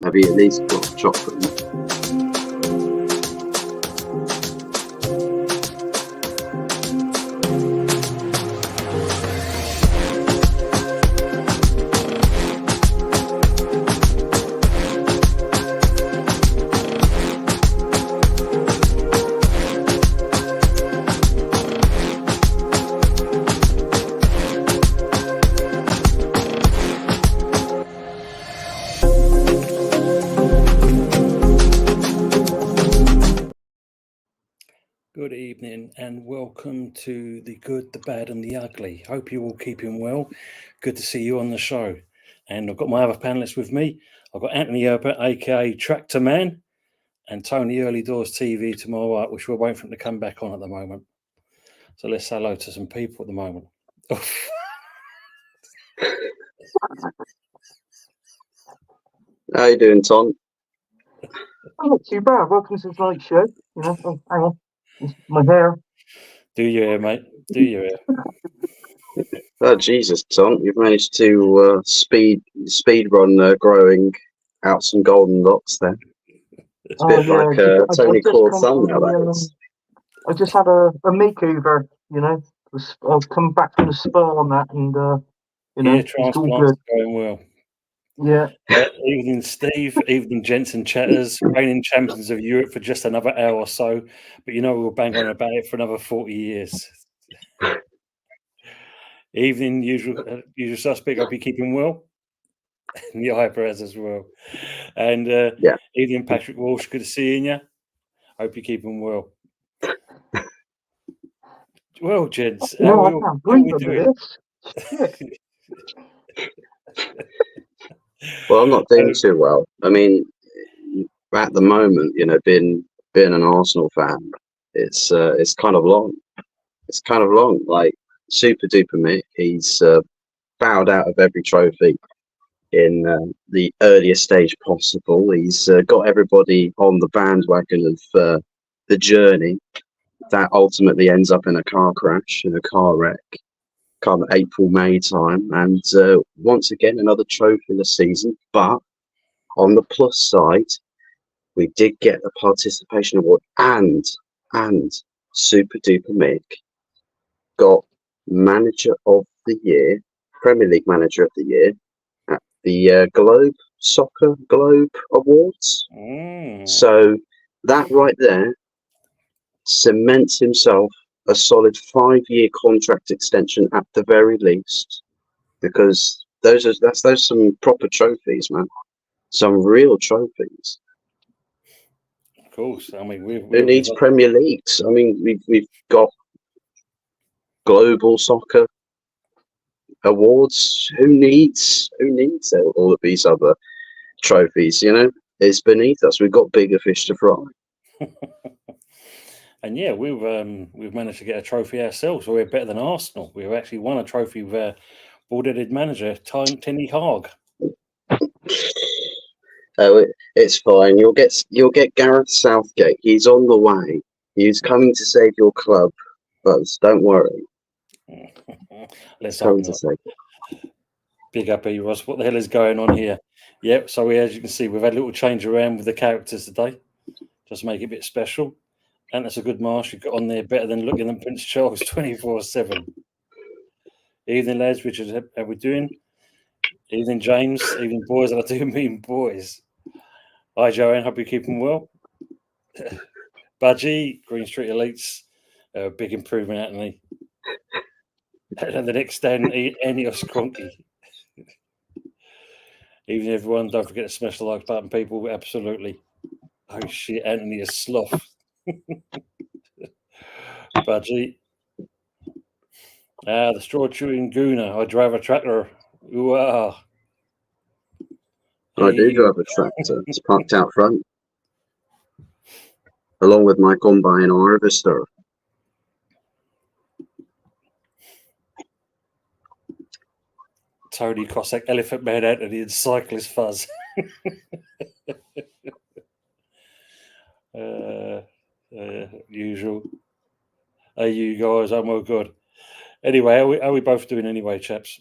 Have you at least got chocolate? Good evening and welcome to the Good, the Bad and the Ugly. Hope you're all keeping well. Good to see you on the show. And I've got my other panelists with me. I've got Anthony Herbert, aka Tractor Man, and Tony Early Doors TV to my right, which we're waiting for him to come back on at the moment. So let's say hello to some people at the moment. How you doing, Tom? I'm not too bad. Welcome to tonight's show. Hang on. It's my hair. Do your hair, mate. Do your hair. Oh, Jesus, Tom, you've managed to speed run growing out some golden locks there. It's a bit like Tony Claude's son now, that is. I just had a makeover, I've come back from the spa on that, and it's all good. Going well. Yeah. Evening, Steve. Evening, gents and chatters. Reigning champions of Europe for just another hour or so, but we'll bang on about it for another 40 years. Evening, usual suspect. I'll be keeping well. And your hyper as well. And evening, Patrick Walsh. Good to see you. Hope you're keeping well. Well, gents, how are we doing? Well, I'm not doing too well. I mean, at the moment, being an Arsenal fan, it's kind of long. It's kind of long. Like Super Duper Mick, he's bowed out of every trophy in the earliest stage possible. He's got everybody on the bandwagon of the journey that ultimately ends up in a car crash, in a car wreck, come April, May time. And once again, another trophy season. But on the plus side, we did get a participation award, and Super Duper Mick got Manager of the Year, Premier League Manager of the Year at the Globe Awards. So that right there cements himself a solid 5-year contract extension at the very least, because those some proper trophies, man. Some real trophies. Of course. I mean, who needs Premier Leagues? I mean, we've got Global Soccer Awards. Who needs all of these other trophies? It's beneath us. We've got bigger fish to fry. And we've managed to get a trophy ourselves. So we're better than Arsenal. We've actually won a trophy with our bald-headed manager, Tenny Hogg. Oh, it's fine. You'll get Gareth Southgate. He's on the way. He's coming to save your club, Buzz. Don't worry. Let's hope not. Big up, Ross. What the hell is going on here? Yep. So as you can see, we've had a little change around with the characters today, just make it a bit special. And that's a good marsh you've got on there, better than looking at Prince Charles 24/7. Evening, lads. Richard, how we doing? Evening, James. Evening, boys. And I do mean boys. Hi, Joanne. Hope you're keeping well. Budgie, Green Street Elites. Big improvement, Anthony. And the next stand, Enios Cronky. Evening, everyone. Don't forget to smash the like button, people. Absolutely. Oh, shit. Anthony is sloth. Budgie. The straw chewing gooner. I drive a tractor. Ooh, I do drive a tractor. It's parked out front, along with my combine harvester. Tony Cossack, Elephant Man Anthony, and Cyclist Fuzz. Usual. Hey, you guys, I'm all good. Anyway, how are we both doing anyway, chaps?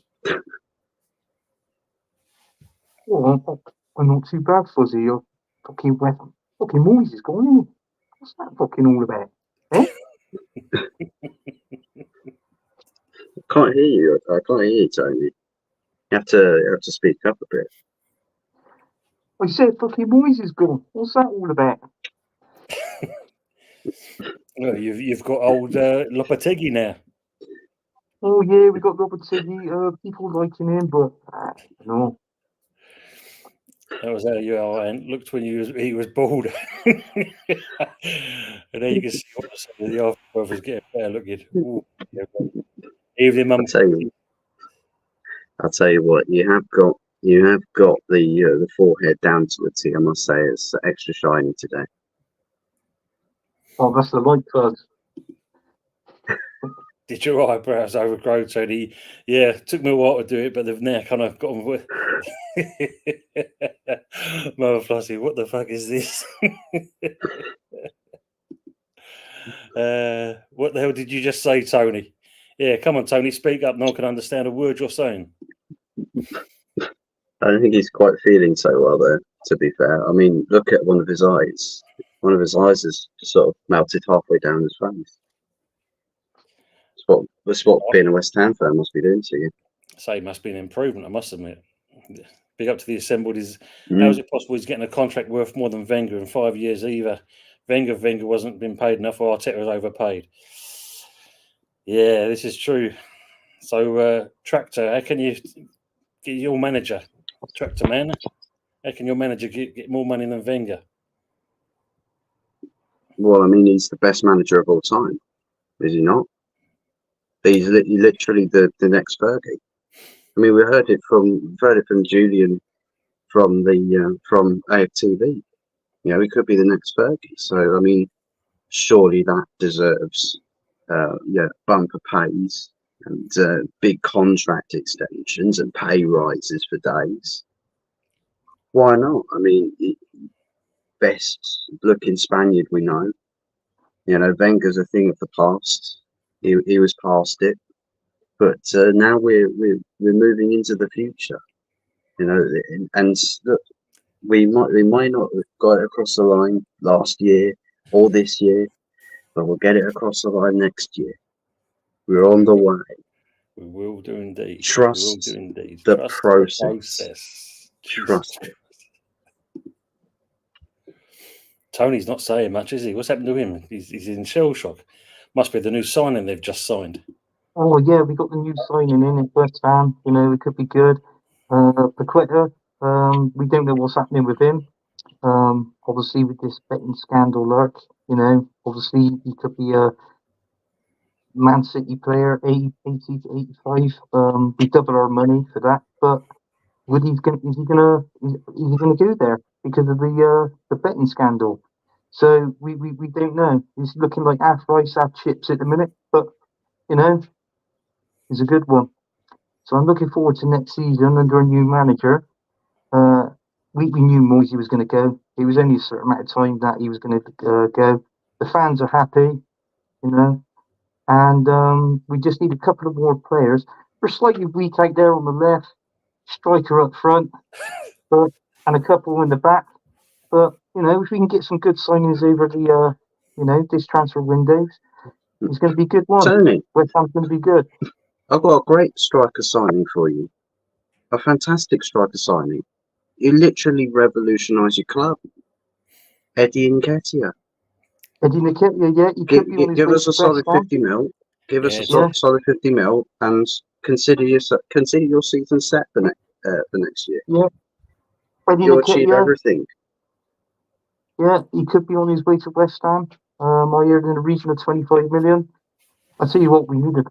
Well, I'm not too bad, Fuzzy. You're fucking wet. Fucking Moyes is gone, isn't he? What's that fucking all about? Eh? I can't hear you. I can't hear you, Tony. You have to speak up a bit. I said fucking Moyes is gone. What's that all about? Well, you've got old Lopetegui now. Oh yeah, we got Lopetegui. People liking him, but no. That was how you are, and looked when he was bald. And then you can see what the afterworld was getting better looking. Ooh, yeah, evening, mum. I'll tell you what, you have got the forehead down to a T. I must say, it's extra shiny today. Oh, that's the light colours. Did your eyebrows overgrow, Tony? Yeah, it took me a while to do it, but they've now kind of got them. Mother Flossie, what the fuck is this? What the hell did you just say, Tony? Yeah, come on, Tony, speak up. No one can understand a word you're saying. I don't think he's quite feeling so well there, to be fair. I mean, look at one of his eyes. One of his eyes is sort of melted halfway down his face. That's what being a West Ham fan must be doing to you. Say, must be an improvement, I must admit. Big up to the assembled. How is it possible he's getting a contract worth more than Wenger in 5 years either? Wenger wasn't been paid enough, or Arteta was overpaid. Yeah, this is true. So, Tractor, how can you get your manager, Tractor Man? How can your manager get more money than Wenger? Well, I mean, he's the best manager of all time, is he not? He's literally the next Fergie. I mean, we heard it from Julian from AFTV. You know, he could be the next Fergie. So, I mean, surely that deserves bumper pays and big contract extensions and pay rises for days. Why not? I mean, best looking Spaniard we know. You know, Wenger's a thing of the past. He was past it, but now we're moving into the future. You know, and look, we might not have got it across the line last year or this year, but we'll get it across the line next year. We're on the way. We will do indeed. Trust the process. Trust it. Tony's not saying much, is he? What's happened to him? He's in shell shock. Must be the new signing they've just signed. Oh yeah, we got the new signing in at West Ham. You know, it could be good. Paqueta, we don't know what's happening with him. Obviously with this betting scandal lurk, you know, obviously he could be a Man City player, 80 to 85. We double our money for that, but is he gonna go there because of the betting scandal? So we don't know. It's looking like half rice, half chips at the minute, but you know, it's a good one. So I'm looking forward to next season under a new manager. We knew Moisey was going to go. It was only a certain amount of time that he was going to go. The fans are happy, you know, and we just need a couple of more players. We're slightly weak out there on the left, striker up front, and a couple in the back. But you know, if we can get some good signings over the this transfer windows, it's going to be a good one. Tony, West Ham's going to be good. I've got a great striker signing for you. A fantastic striker signing. You literally revolutionise your club. Eddie Nketiah. Eddie Nketiah, yeah, he could be on his give way us to a solid West Ham. 50 mil. Give us a solid 50 mil, and consider your season set for next year. Yeah, Eddie You'll Nketiah, achieve everything. Yeah, he could be on his way to West Ham. I heard in the region of 25 million. I'll tell you what, we need a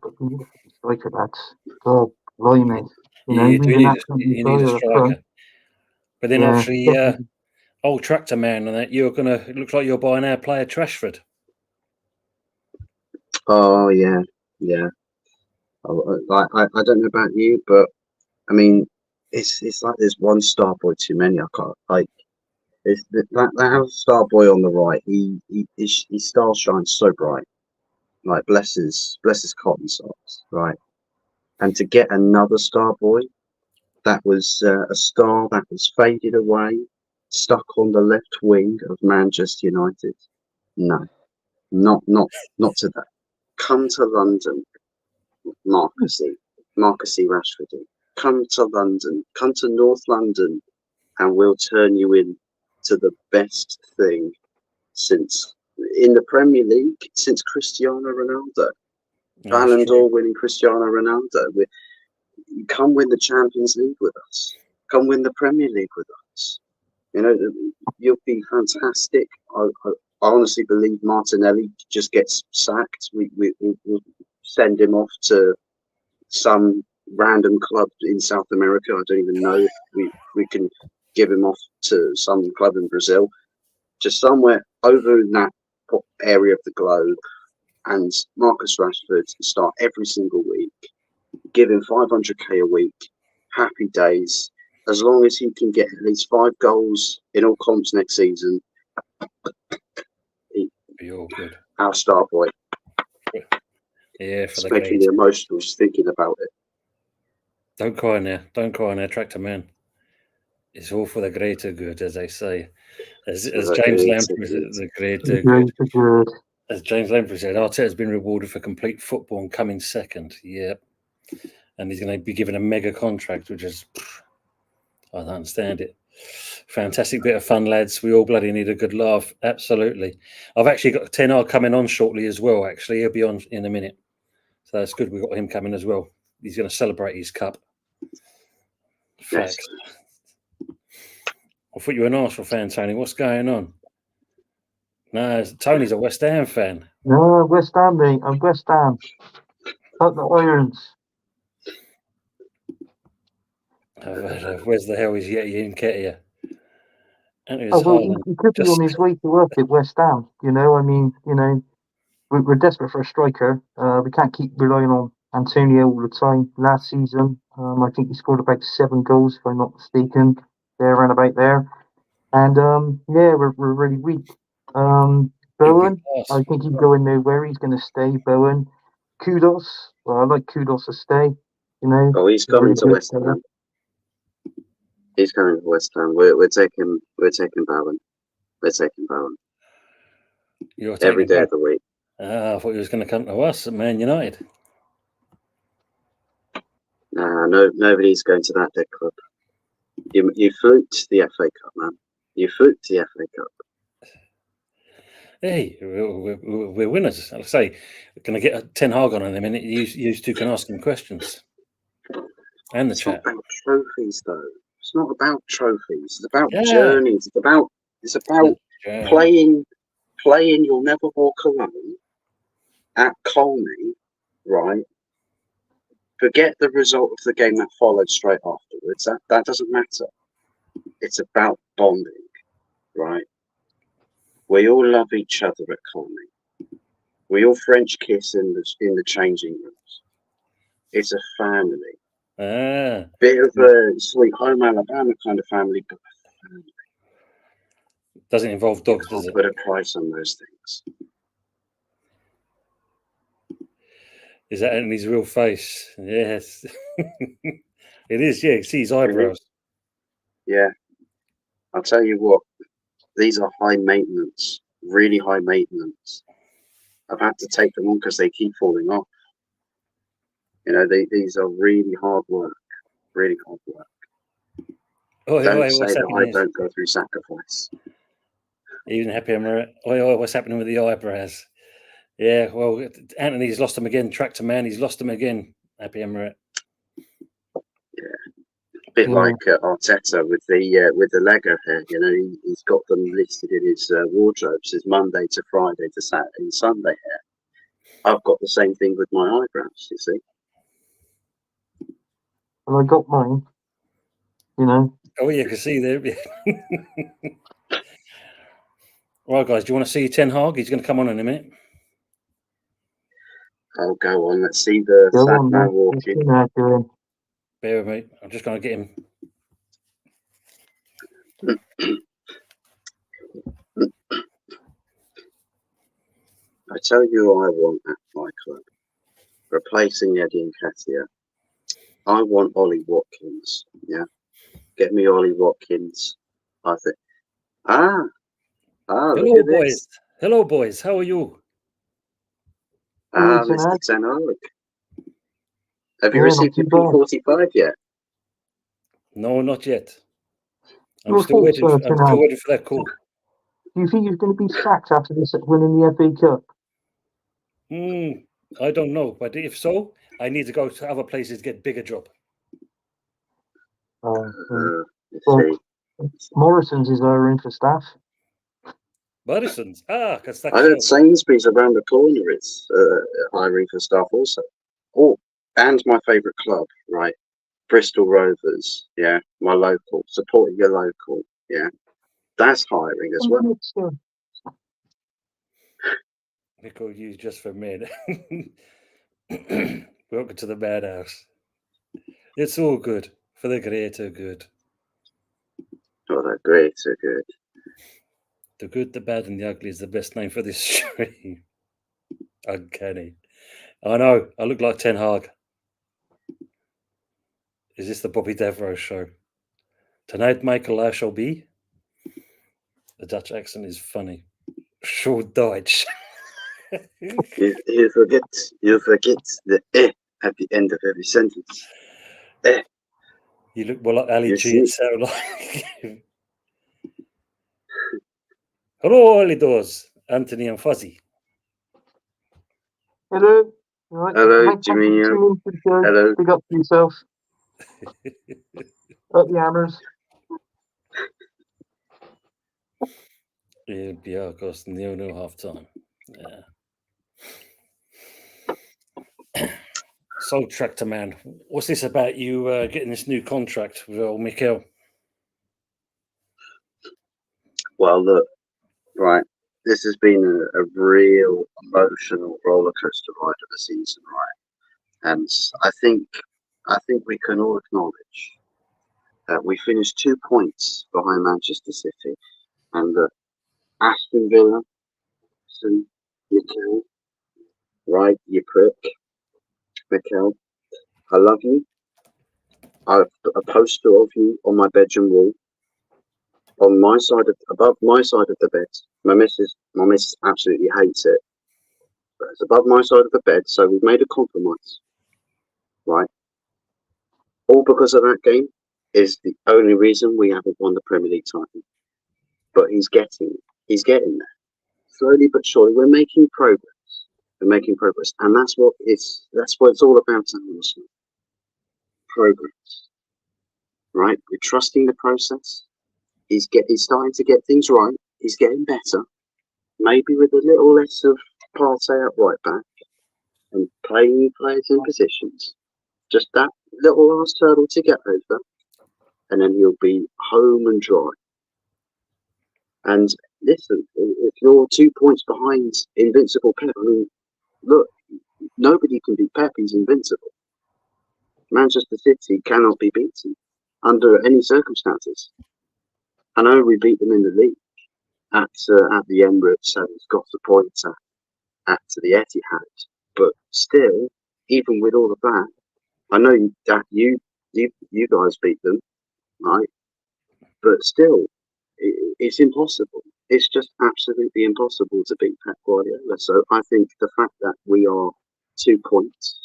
striker, lads. God, blimey. You need a striker. But then obviously, old Tractor Man and that, it looks like you're buying our player Trashford. Oh, yeah. I don't know about you, but I mean, it's like there's one star boy too many. I can't, like, that star boy on the right, his star shines so bright. Like, bless his cotton socks, right? And to get another star boy, that was a star that was faded away, stuck on the left wing of Manchester United? No, not today. Come to London, Marcusy Rashford. Come to London, come to North London, and we'll turn you in to the best thing since in the Premier League since Cristiano Ronaldo. Ballon d'Or winning Cristiano Ronaldo. Come win the Champions League with us. Come win the Premier League with us. You know, you'll be fantastic. I honestly believe Martinelli just gets sacked. We'll send him off to some random club in South America. I don't even know if we can give him off to some club in Brazil. Just somewhere over in that area of the globe. And Marcus Rashford start every single week. Give him 500k a week. Happy days. As long as he can get at least 5 goals in all comps next season, be all good. Our star boy. Yeah, for it's making me emotional just thinking about it. Don't cry now, Tractor Man. It's all for the greater good, as they say. As James Lamprey said, the greater good. As James Lamprey said, Arteta's been rewarded for complete football and coming second. Yep. And he's going to be given a mega contract, which is, I don't understand it. Fantastic bit of fun, lads. We all bloody need a good laugh. Absolutely. I've actually got Ten Hag coming on shortly as well, actually. He'll be on in a minute. So that's good. We've got him coming as well. He's going to celebrate his cup. Facts. Yes. I thought you were an Arsenal fan, Tony. What's going on? No, Tony's a West Ham fan. No, West Ham, mate. I'm West Ham. Up the Irons. Where's the hell is Yeti Nketiah? He could be on his way to work at West Ham. You know, I mean, you know, we're desperate for a striker. We can't keep relying on Antonio all the time. Last season, I think he scored about 7 goals, if I'm not mistaken, there around about there. And yeah, we're really weak. Bowen, I think he's going nowhere. He's going to stay. Bowen, Kudos. Well, I like Kudos to stay. You know. Oh, he's coming to West Ham. He's coming to West Ham. We're taking Bowen. We're taking Bowen. You're every day of the week. I thought he was going to come to us at Man United. No, nobody's going to that big club. You fluked the FA Cup, man. You fluked the FA Cup. Hey, we're winners. I'll say, going to get a Ten Hag on in a minute. You two can ask him questions. And the chat. It's not about trophies, though. It's not about trophies. It's about journeys. It's about playing. You'll never walk alone at Colney, right? Forget the result of the game that followed straight afterwards. That doesn't matter. It's about bonding, right? We all love each other at Colney. We all French kiss in the changing rooms. It's a family. Bit of a Sweet Home Alabama kind of family, but a family. Doesn't involve dogs, does it? Put a price on those things. Is that in his real face? Yes. It is, yeah. See his eyebrows. Yeah. I'll tell you what, these are high maintenance, really high maintenance. I've had to take them on because they keep falling off. You know, these are really hard work. Really hard work. Don't say that I don't go through sacrifice. Even Happy Emirates. What's happening with the eyebrows? Yeah, well, Anthony's lost them again. Tractor Man, he's lost them again. Happy Emirates. Yeah, a bit like Arteta with the Lego hair. You know, he's got them listed in his wardrobes as Monday to Friday to Saturday and Sunday hair. I've got the same thing with my eyebrows. You see. Well, I got mine. You know. Oh, you can see there. Right, guys, do you want to see Ten Hag? He's going to come on in a minute. I'll go on. Let's see the sad man walking. Bear with me. I'm just going to get him. I tell you who I want at my club. Replacing Eddie Nketiah. I want Ollie Watkins. Yeah, get me Ollie Watkins. I think. Look Hello, at boys. this. Hello, boys. How are you? Good, Mr. Ten Hag. Have you Yeah, not received too your bad. P45 yet? No, not yet. I'm Your still thoughts, waiting. I'm Ten still Hag? waiting for that call. Do you think he's going to be sacked after this winning the FA Cup? I don't know, but if so, I need to go to other places to get bigger job. Let's Well, see. Morrison's is hiring for staff. Morrison's. Because I heard Sainsbury's around the corner is hiring for staff also. Oh, and my favourite club, right? Bristol Rovers. Yeah, my local. Supporting your local. Yeah, that's hiring as well. Nico, you just for men. Welcome to the madhouse. It's all good for the greater good. Oh, they're great, so good. The good, the bad, and the ugly is the best name for this stream. Uncanny. I know. I look like Ten Hag. Is this the Bobby Devereaux show? Tonight, Michael, I shall be. The Dutch accent is funny. So Deutsch. You forget the at the end of every sentence. You look more like Ali You G see? and sound like. Hello, Alidos, Anthony and Fuzzy. Hello. Right. Hello, Jimmy. Hello. Big up to yourself. Up the hammers. It'll be Argos 0-0 half time. Yeah. So, Tractor Man, what's this about you getting this new contract with old Mikel? Well, look, right. This has been a real emotional roller coaster ride of the season, right? And I think we can all acknowledge that we finished 2 points behind Manchester City, and Aston Villa, Mikel, right? You prick, Mikel. I love you. I've put a poster of you on my bedroom wall. On my side above my side of the bed. My missus absolutely hates it. But it's above my side of the bed, so we've made a compromise. Right? All because of that game is the only reason we haven't won the Premier League title. But he's getting there. Slowly but surely, we're making progress. And that's what it's all about at Arsenal. Progress. Right? We're trusting the process. He's starting to get things right. He's getting better. Maybe with a little less of Partey at right back and playing new players in positions. Just that little last hurdle to get over, and then he'll be home and dry. And listen, if you're 2 points behind invincible Pep, I mean, look, nobody can beat Pep. He's invincible. Manchester City cannot be beaten under any circumstances. I know we beat them in the league at the Emirates and got the points at the Etihad, but still, even with all of that, I know that you guys beat them, right? But still, it's impossible. It's just absolutely impossible to beat Pep Guardiola. So I think the fact that we are 2 points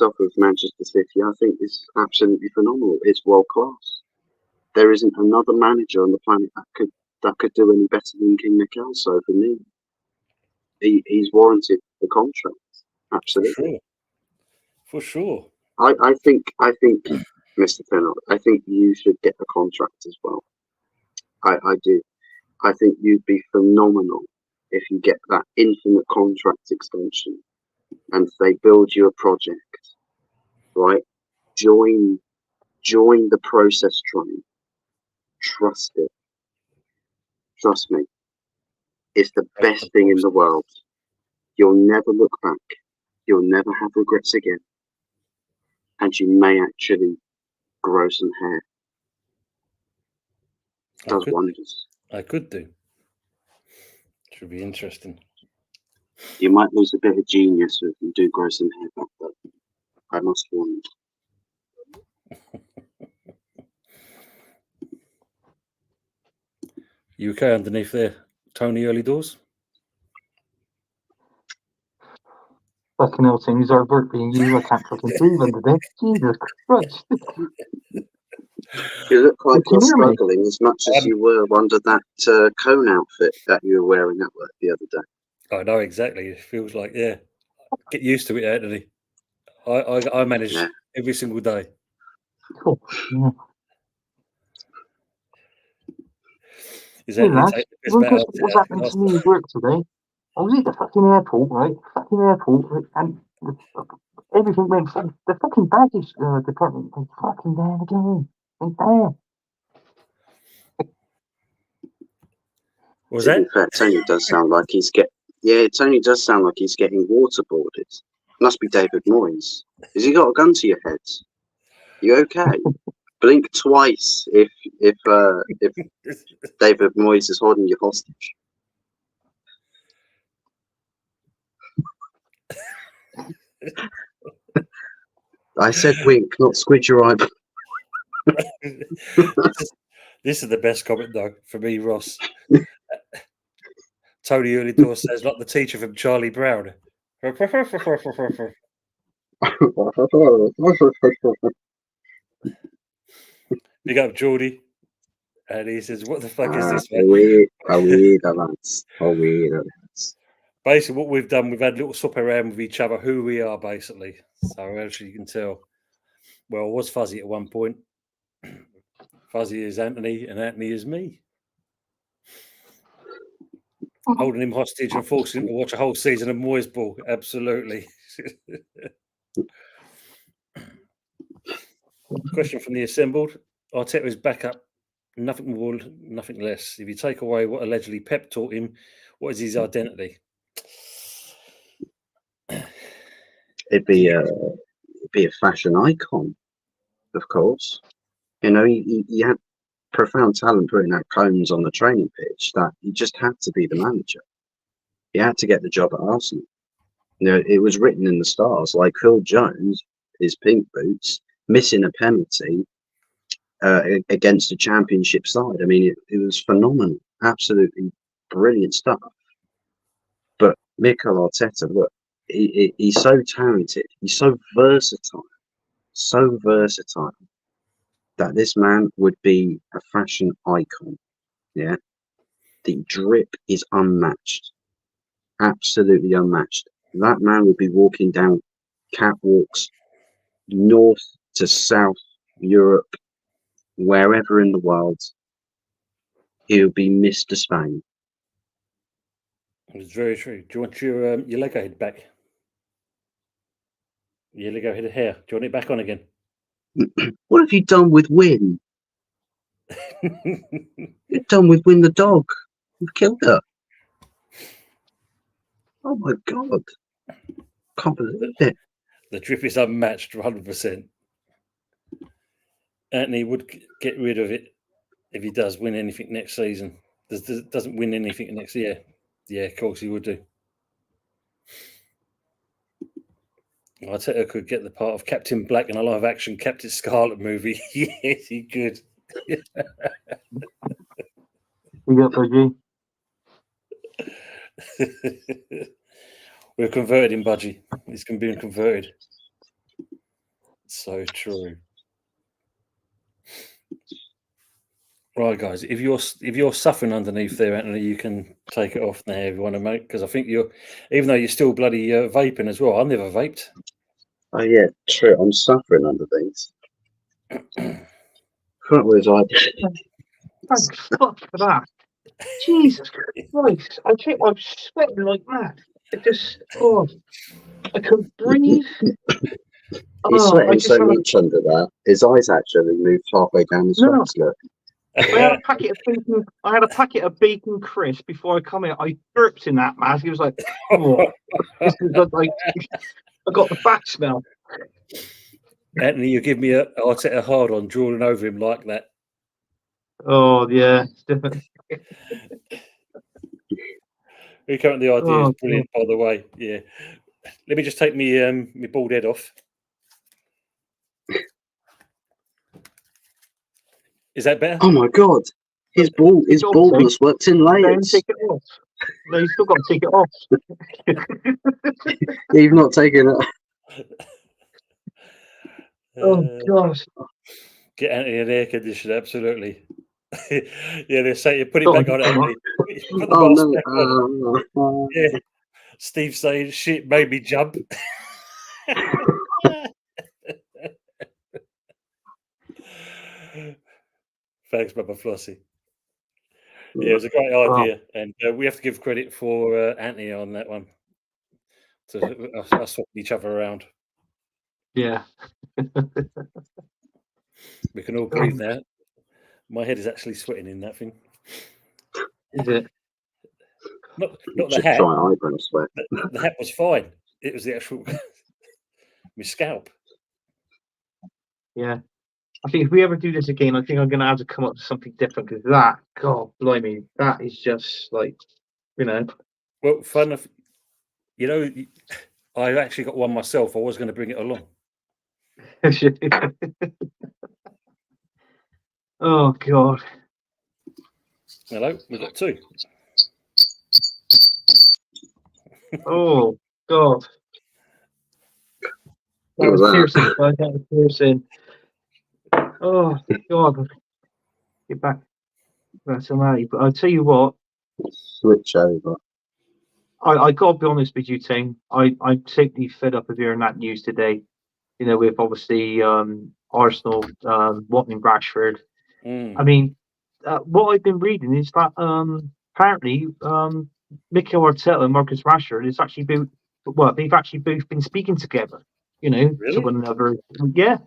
off of Manchester City, I think is absolutely phenomenal. It's world class. There isn't another manager on the planet that could do any better than King Mikel. So for me, he's warranted the contract. Absolutely. For sure. I think, Mr. Pennell, I think you should get a contract as well. I do. I think you'd be phenomenal if you get that infinite contract extension and they build you a project, right? Join the process train. Trust it. Trust me. It's the best thing in the world. You'll never look back. You'll never have regrets again. And you may actually grow some hair. It does wonders. I could do. Should be interesting. You might lose a bit of genius if you do grow some hair back, though. I must warn you. You okay underneath there, Tony? Early doors. Fucking hell, Tim, he's our work being you. I can't fucking breathe under there. Jesus Christ. You look like Can you're you hear me? struggling as much as you were under that cone outfit that you were wearing at work the other day. I know exactly. It feels like, yeah. Get used to it, Anthony. I manage every single day. Cool. Yeah. Is Hey, that lads, guess what's happening to me at work today? I was at the fucking airport, right? Fucking airport, right? And everything went. The fucking baggage department went fucking down again. Went down. Was to that? be fair, Tony does sound like he's Tony does sound like he's getting waterboarded. Must be David Moyes. Has he got a gun to your head? You okay? Blink twice if David Moyes is holding you hostage. I said wink, not squid your eye. This is the best comment, though, for me, Ross. Tony Early Door says, like the teacher from Charlie Brown. Big up, Geordie. And he says, what the fuck is this, man? Basically, what we've done, we've had a little swap around with each other, who we are, basically. So actually, you can tell. Well, I was Fuzzy at one point. Fuzzy is Anthony, and Anthony is me. Holding him hostage and forcing him to watch a whole season of Moyes Ball. Absolutely. Question from the assembled. Arteta is back up. Nothing more, nothing less. If you take away what allegedly Pep taught him, what is his identity? It'd be a fashion icon, of course. You know, he had profound talent putting out cones on the training pitch that he just had to be the manager. He had to get the job at Arsenal. You know, it was written in the stars. Like Phil Jones, his pink boots, missing a penalty against a championship side. I mean, it was phenomenal, absolutely brilliant stuff. But Mikel Arteta, look, he's so talented, he's so versatile that this man would be a fashion icon. Yeah, the drip is unmatched, absolutely unmatched. That man would be walking down catwalks, north to south Europe, wherever in the world. He would be Mr. Spain. It's very true. Do you want your Lego head back? Your Lego head of hair. Do you want it back on again? What have you done with Win? You've done with Win the dog. You've killed her. Oh my God. Can't believe it. The drip is unmatched 100%. Anthony would get rid of it if he does win anything next season. Doesn't win anything next year. Yeah, of course he would do. Arteta could get the part of Captain Black in a live-action Captain Scarlet movie. Yes, he could. You got Budgie? We've converted him, Budgie. He's being converted. So true. Right, guys. If you're suffering underneath there, Anthony, you can take it off now if you want to, mate. Because I think even though you're still bloody vaping as well. I've never vaped. Oh yeah, true. I'm suffering under these. What was I doing? Thank fuck for that. Jesus Christ. I'm sweating like mad. I couldn't breathe. He's sweating so much under that. His eyes actually moved halfway down his face. Look. I had a packet of bacon crisp before I come in. I burped in that mask. He was like, oh, this is like I got the back smell. Anthony, you give me a hard on drooling over him like that. Oh yeah, it's different. The idea is brilliant, by the way. Yeah. Let me just take me my bald head off. Is that better? Oh my God, his baldness works in layers. Take it off. No, you still got to take it off. You've not taken it. Oh gosh. Get Anthony an air conditioner, absolutely. Yeah, they say you put it back on, Anthony. Put the mask back on. Yeah. Steve saying shit made me jump. Thanks, Baba Flossie. Yeah, it was a great idea, and we have to give credit for Anthony on that one. To us swapping each other around. Yeah. We can all breathe now. My head is actually sweating in that thing. Is it? Not the hat. The hat was fine. It was the actual my scalp. Yeah. I think if we ever do this again, I think I'm going to have to come up with something different because that, God, blimey, that is just like, Well, fun of, I actually got one myself. I was going to bring it along. Oh God. Hello, we've got two. Oh God. That was piercing. That was piercing. Oh God. Get back. That's amazing. But I'll tell you what. Switch over. I gotta be honest with you, Tim. I'm particularly fed up of hearing that news today. With obviously Arsenal wanting Rashford. I mean, what I've been reading is that apparently Mikel Arteta and Marcus Rashford is actually they've actually both been speaking together. Really? To one another. Yeah,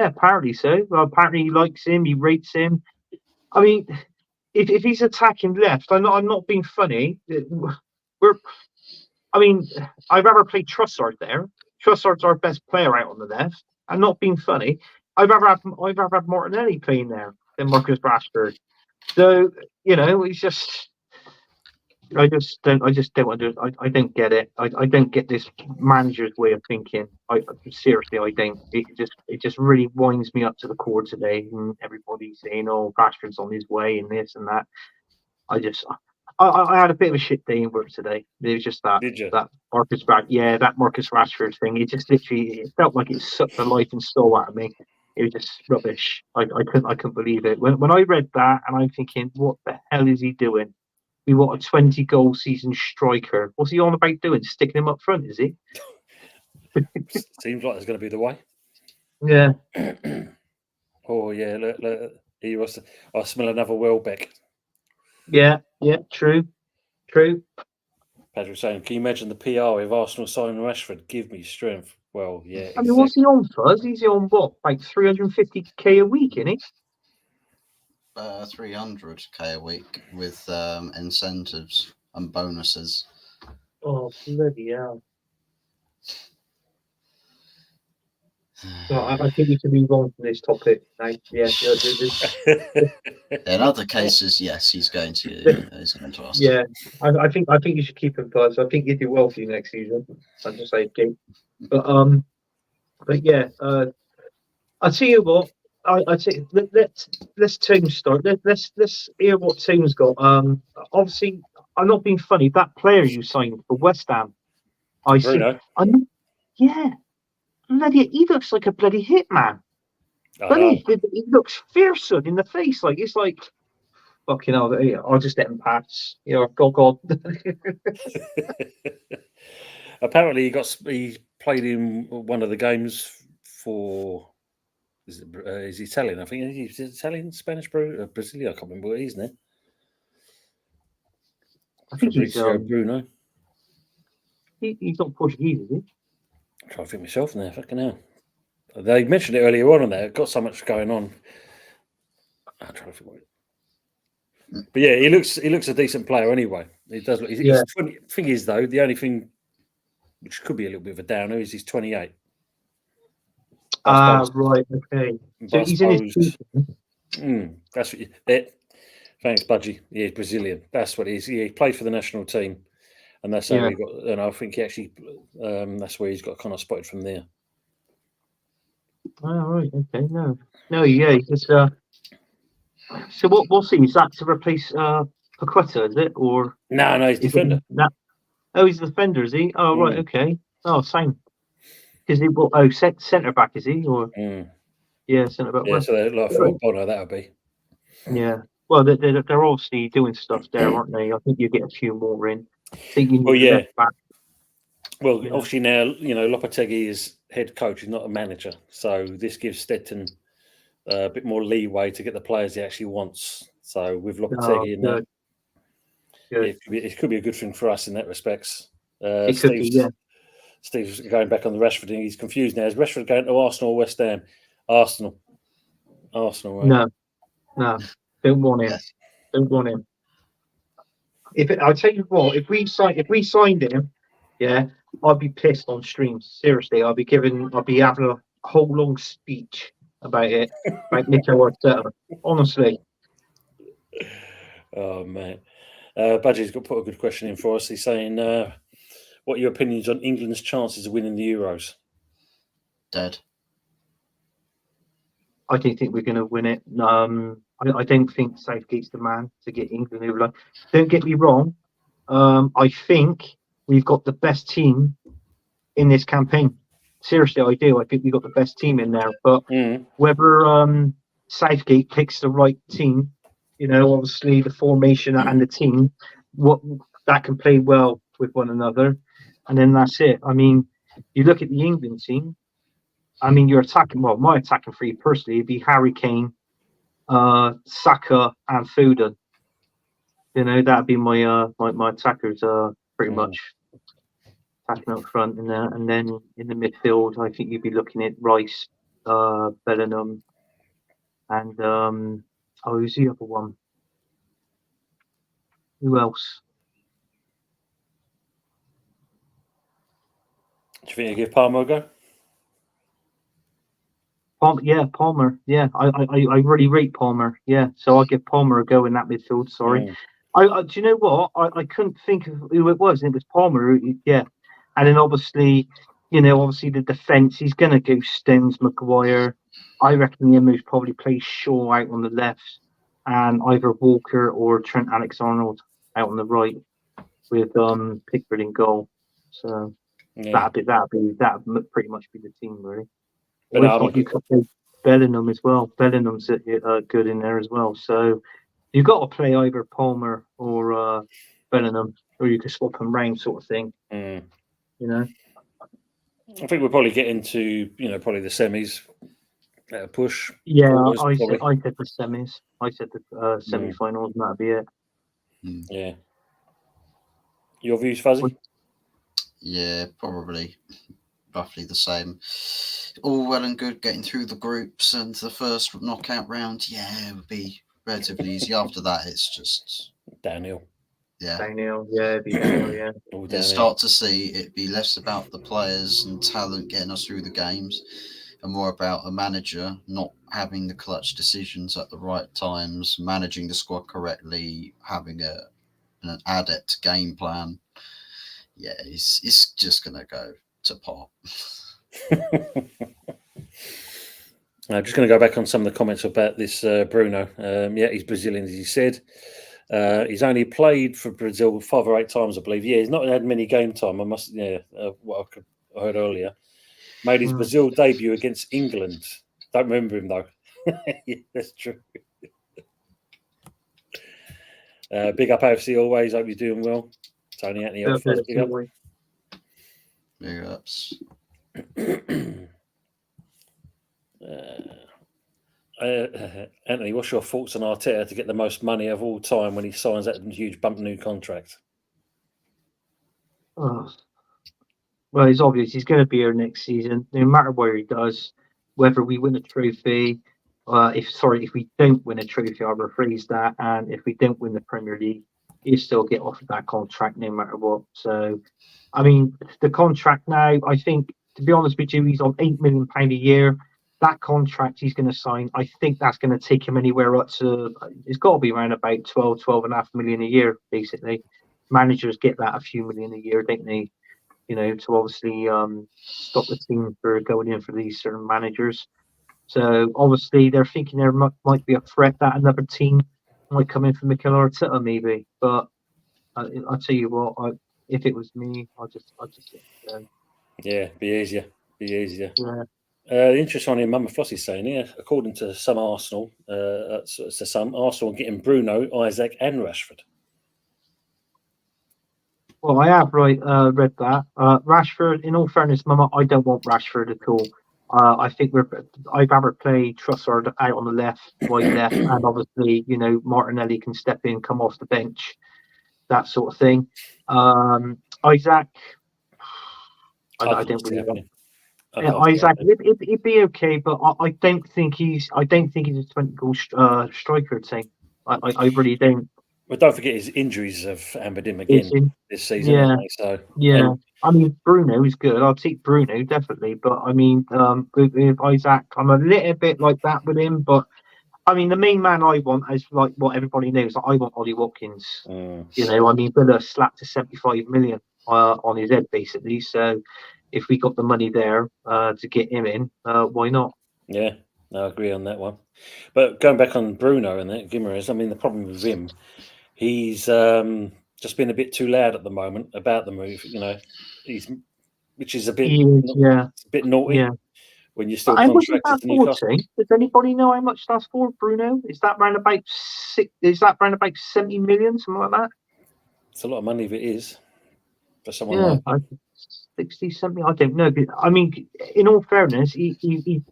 apparently so. Well, apparently he likes him, he rates him. I mean, if he's attacking left, I'm not being funny. I'd rather play Trossard there. Trossard's our best player out on the left. I'm not being funny. I'd rather have Martinelli playing there than Marcus Rashford. So it's just. I just don't understand. I don't get it. I don't get this manager's way of thinking. Seriously, I don't. It just really winds me up to the core today. And everybody's saying, "Oh, Rashford's on his way," and this and that. I had a bit of a shit day in work today. It was just that. Did you? That Marcus Rashford thing. It just literally felt like it sucked the life and soul out of me. It was just rubbish. I couldn't believe it. When I read that, and I'm thinking, what the hell is he doing? We want a 20-goal season striker. What's he on about doing? Sticking him up front, is he? Seems like it's going to be the way. Yeah. Oh yeah, look, he was. I smell another Welbeck. Yeah. True. Patrick saying, can you imagine the PR if Arsenal signing Rashford? Give me strength. Well, yeah. I mean, what's he on, Fuzz? He's on what, like 350k a week, isn't he? 300k a week with incentives and bonuses. Oh, bloody hell. I think we can move on from this topic now. Yeah. In other cases, yes, he's going to ask. Yeah, I think you should keep him, Buzz. I think you do well for you next season. I'm just saying, but yeah, I'll tell you what. I say let's Tim start. Let's hear what Tim's got. Obviously, I'm not being funny. That player you signed for West Ham, yeah, bloody, he looks like a bloody hitman. He looks fearsome in the face. Like it's like fucking hell. I'll just let him pass. God. Apparently, he played in one of the games for. Is he Italian? I think he's Italian, Spanish, Brazilian. I can't remember what he's now. I think Fabrizio Bruno. He's not Portuguese, is he? I'm trying to think myself now. Fucking hell. They mentioned it earlier on there. Got so much going on. I'm trying to think what. But yeah, he looks a decent player anyway. He does look. He's 20. Thing is though, the only thing which could be a little bit of a downer is he's 28. Right. Okay. So he's in his. That's what. Thanks, Budgie. Yeah, he's Brazilian. That's what he is. He played for the national team, and that's how he got. And I think he actually. That's where he's got kind of spotted from there. Oh, right. Okay. No. Yeah. He's just. So what's he? Is that to replace Paqueta, is it? Or No, he's is defender. it that? Oh, he's the defender, is he? Oh, right, okay. Oh, same. Because he centre back, is he? Or yeah, centre back. Yeah, so like for a Bonner, that would be. Yeah. Well, they're obviously doing stuff there, aren't they? I think you get a few more in. I think you need a left back. Well, obviously now, Lopetegui is head coach, he's not a manager. So this gives Stetton a bit more leeway to get the players he actually wants. So with Lopetegui in there, it could be a good thing for us in that respects. It could be, yeah. Steve's going back on the Rashford thing. He's confused now. Is Rashford going to Arsenal or West Ham? Arsenal. Right? No. Don't want him. Yes. Don't want him. I'll tell you what, if we signed him, yeah, I'd be pissed on streams. Seriously, I'd be having a whole long speech about it, like Mikel Arteta. Honestly. Oh man, Badgie's got to put a good question in for us. He's saying, "What are your opinions on England's chances of winning the Euros?" Dead. I don't think we're going to win it. I don't think Southgate's the man to get England over. Don't get me wrong. I think we've got the best team in this campaign. Seriously, I do. I think we've got the best team in there. But whether Southgate picks the right team, obviously the formation and the team, what that can play well with one another, and then that's it. I mean, you look at the England team. I mean, you're attacking. Well, my attacking three personally would be Harry Kane, Saka, and Foden. That'd be my my attackers. Pretty much attacking up front in there, and then in the midfield, I think you'd be looking at Rice, Bellingham, and who's the other one? Who else? Do you think you give Palmer a go? Palmer. Yeah, I really rate Palmer. Yeah, so I'll give Palmer a go in that midfield. Sorry, do you know what? I couldn't think of who it was. It was Palmer. Yeah, and then obviously the defence. He's gonna go Stones, Maguire. I reckon Yamu's probably plays Shaw out on the left, and either Walker or Trent Alexander-Arnold out on the right, with Pickford in goal. So that'd pretty much be the team, really. You could play Bellingham as well. Bellingham's good in there as well. So you've got to play either Palmer or Bellingham, or you can swap them round, sort of thing. I think we'll probably get into probably the semis at a push. Yeah, I said the semis. I said the semi-finals, and that'd be it. Yeah. Your views, Fuzzy? Yeah, probably roughly the same. All well and good getting through the groups and the first knockout round. Yeah, it would be relatively easy. After that, it's just downhill. Yeah, downhill. Yeah, it'd be downhill. Yeah, you'll start to see it be less about the players and talent getting us through the games, and more about a manager not having the clutch decisions at the right times, managing the squad correctly, having an adept game plan. Yeah, it's just gonna go to pot. I'm just going to go back on some of the comments about this Bruno. Yeah, he's Brazilian, as he said. He's only played for Brazil 5 or 8 times, I believe. Yeah, he's not had many game time. What I heard earlier. Made his Brazil debut against England. Don't remember him though. Yeah, that's true. Big up AFC always. Hope you're doing well. Tony Anthony, big up. Big ups. Anthony, what's your thoughts on Arteta to get the most money of all time when he signs that huge bump new contract? Well, it's obvious he's going to be here next season, no matter where he does. Whether we win a trophy, if we don't win a trophy, I'll rephrase that, and if we don't win the Premier League, he'll still get offered that contract no matter what. So, I mean, the contract now, I think, to be honest with you, he's on £8 million a year. That contract he's going to sign, I think that's going to take him anywhere up to, it's got to be around about 12.5 million a year, basically. Managers get that a few million a year, don't they? To obviously stop the team for going in for these certain managers. So obviously they're thinking there might be a threat that another team might come in for Mikel Arteta maybe. But I'll tell you what, if it was me, I'd just let it go. Yeah, be easier. Yeah. The interesting one in Mama Flossie's saying here, according to some Arsenal, Arsenal getting Bruno, Isaac, and Rashford. Well, I have read that. Rashford, in all fairness, Mama, I don't want Rashford at all. I think I'd rather play Trossard out on the left, wide left, and obviously, Martinelli can step in, come off the bench, that sort of thing. Isaac, I don't really want. Isaac, it'd be okay, but I don't think he's a 20-goal striker thing. I really don't. But don't forget his injuries have hampered him again this season, yeah, haven't they? So yeah. I mean, Bruno is good. I'll take Bruno definitely, but I mean, with Isaac, I'm a little bit like that with him. But I mean, the main man I want is like what everybody knows. I want Ollie Watkins. I mean, Villa slapped to 75 million on his head basically. So if we got the money there to get him in, why not? Yeah, I agree on that one. But going back on Bruno and that Guimaraes, I mean, the problem with him, he's just been a bit too loud at the moment about the move. Which is a bit, a bit naughty. Yeah. When you're still How much is contracted that to Newcastle. for? Does anybody know how much that's for, Bruno? Is that round about 70 million, something like that? It's a lot of money if it is for someone like 60, 70. I don't know. But, I mean, in all fairness, he's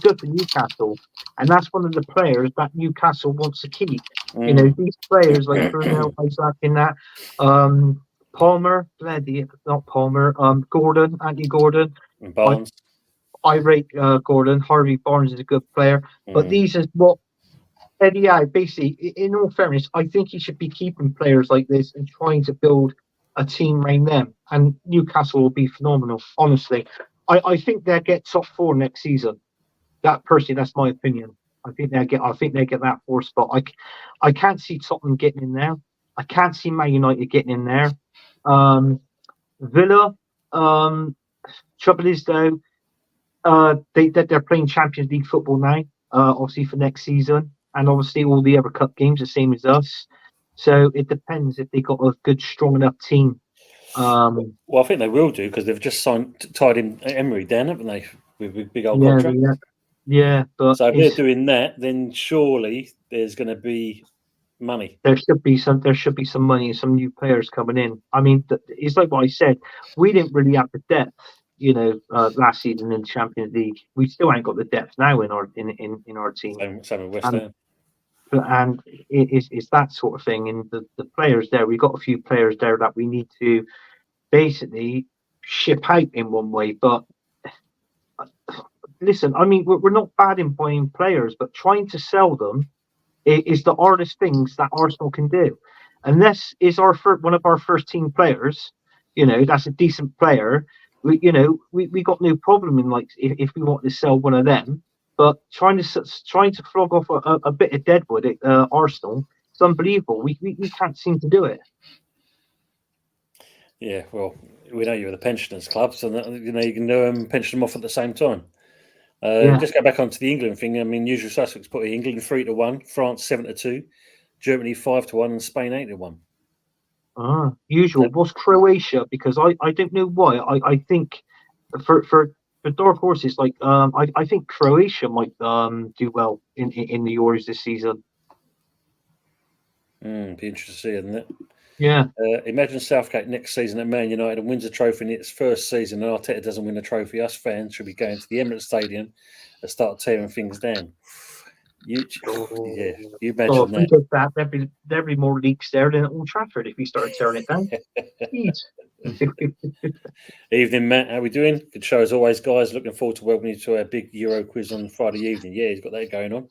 good for Newcastle, and that's one of the players that Newcastle wants to keep. These players like Bruno, Isaac, in that. Palmer, not Palmer. Gordon, Andy Gordon, and Barnes. I rate Gordon. Harvey Barnes is a good player, but these is what Eddie Howe basically. In all fairness, I think he should be keeping players like this and trying to build a team around them. And Newcastle will be phenomenal. Honestly, I think they'll get top 4 next season. That's my opinion. I think they get that 4 spot. I can't see Tottenham getting in there. I can't see Man United getting in there. Villa. Trouble is though. They're playing Champions League football now, obviously for next season, and obviously all the other cup games the same as us. So it depends if they got a good, strong enough team. Well, I think they will do because they've just tied in Emery down, haven't they, with big old contract? Yeah. But so if they're doing that, then surely there's going to be money. There should be some money and some new players coming in. I mean, it's like what I said. We didn't really have the depth. Last season in the Champions League, we still ain't got the depth now in our team. Same with West Ham. And it's that sort of thing. And the players there, we've got a few players there that we need to basically ship out in one way. But listen, I mean, we're not bad in buying players, but trying to sell them is the hardest things that Arsenal can do. Unless is one of our first team players, that's a decent player. We got no problem in like if we want to sell one of them, but trying to flog off a bit of deadwood at Arsenal, it's unbelievable. We can't seem to do it. Yeah, well, we know you're the pensioners club, so you can pension them off at the same time. Just go back onto the England thing. I mean, usual suspects put England 3-1, France 7-2, Germany 5-1, and Spain 8-1. Usual. What's Croatia? Because I don't know why. I think for dark horses, like I think Croatia might do well in the Euros this season. Be interesting to see, isn't it? Yeah. Imagine Southgate next season at Man United and wins a trophy in its first season, and Arteta doesn't win a trophy. Us fans should be going to the Emirates Stadium and start tearing things down. You imagine that. There'd be more leaks there than at Old Trafford if we started tearing it down. Evening, Matt. How we doing? Good show as always, guys. Looking forward to welcoming you to our big Euro quiz on Friday evening. Yeah, he's got that going on,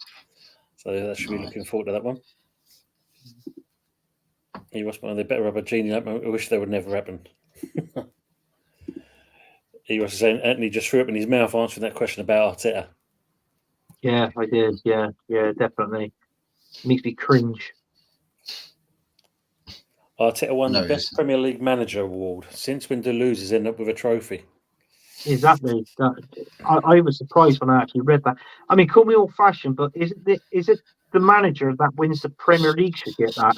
so that should be looking forward to that one. He was one of the better rubber genie. I wish that would never happen. He was saying Anthony just threw up in his mouth answering that question about Arteta. Yeah, I did. Yeah, definitely. Makes me cringe. Arteta won the Best Premier League Manager award. Since when do losers end up with a trophy? Exactly. I was surprised when I actually read that. I mean, call me old-fashioned, but is it the manager that wins the Premier League should get that?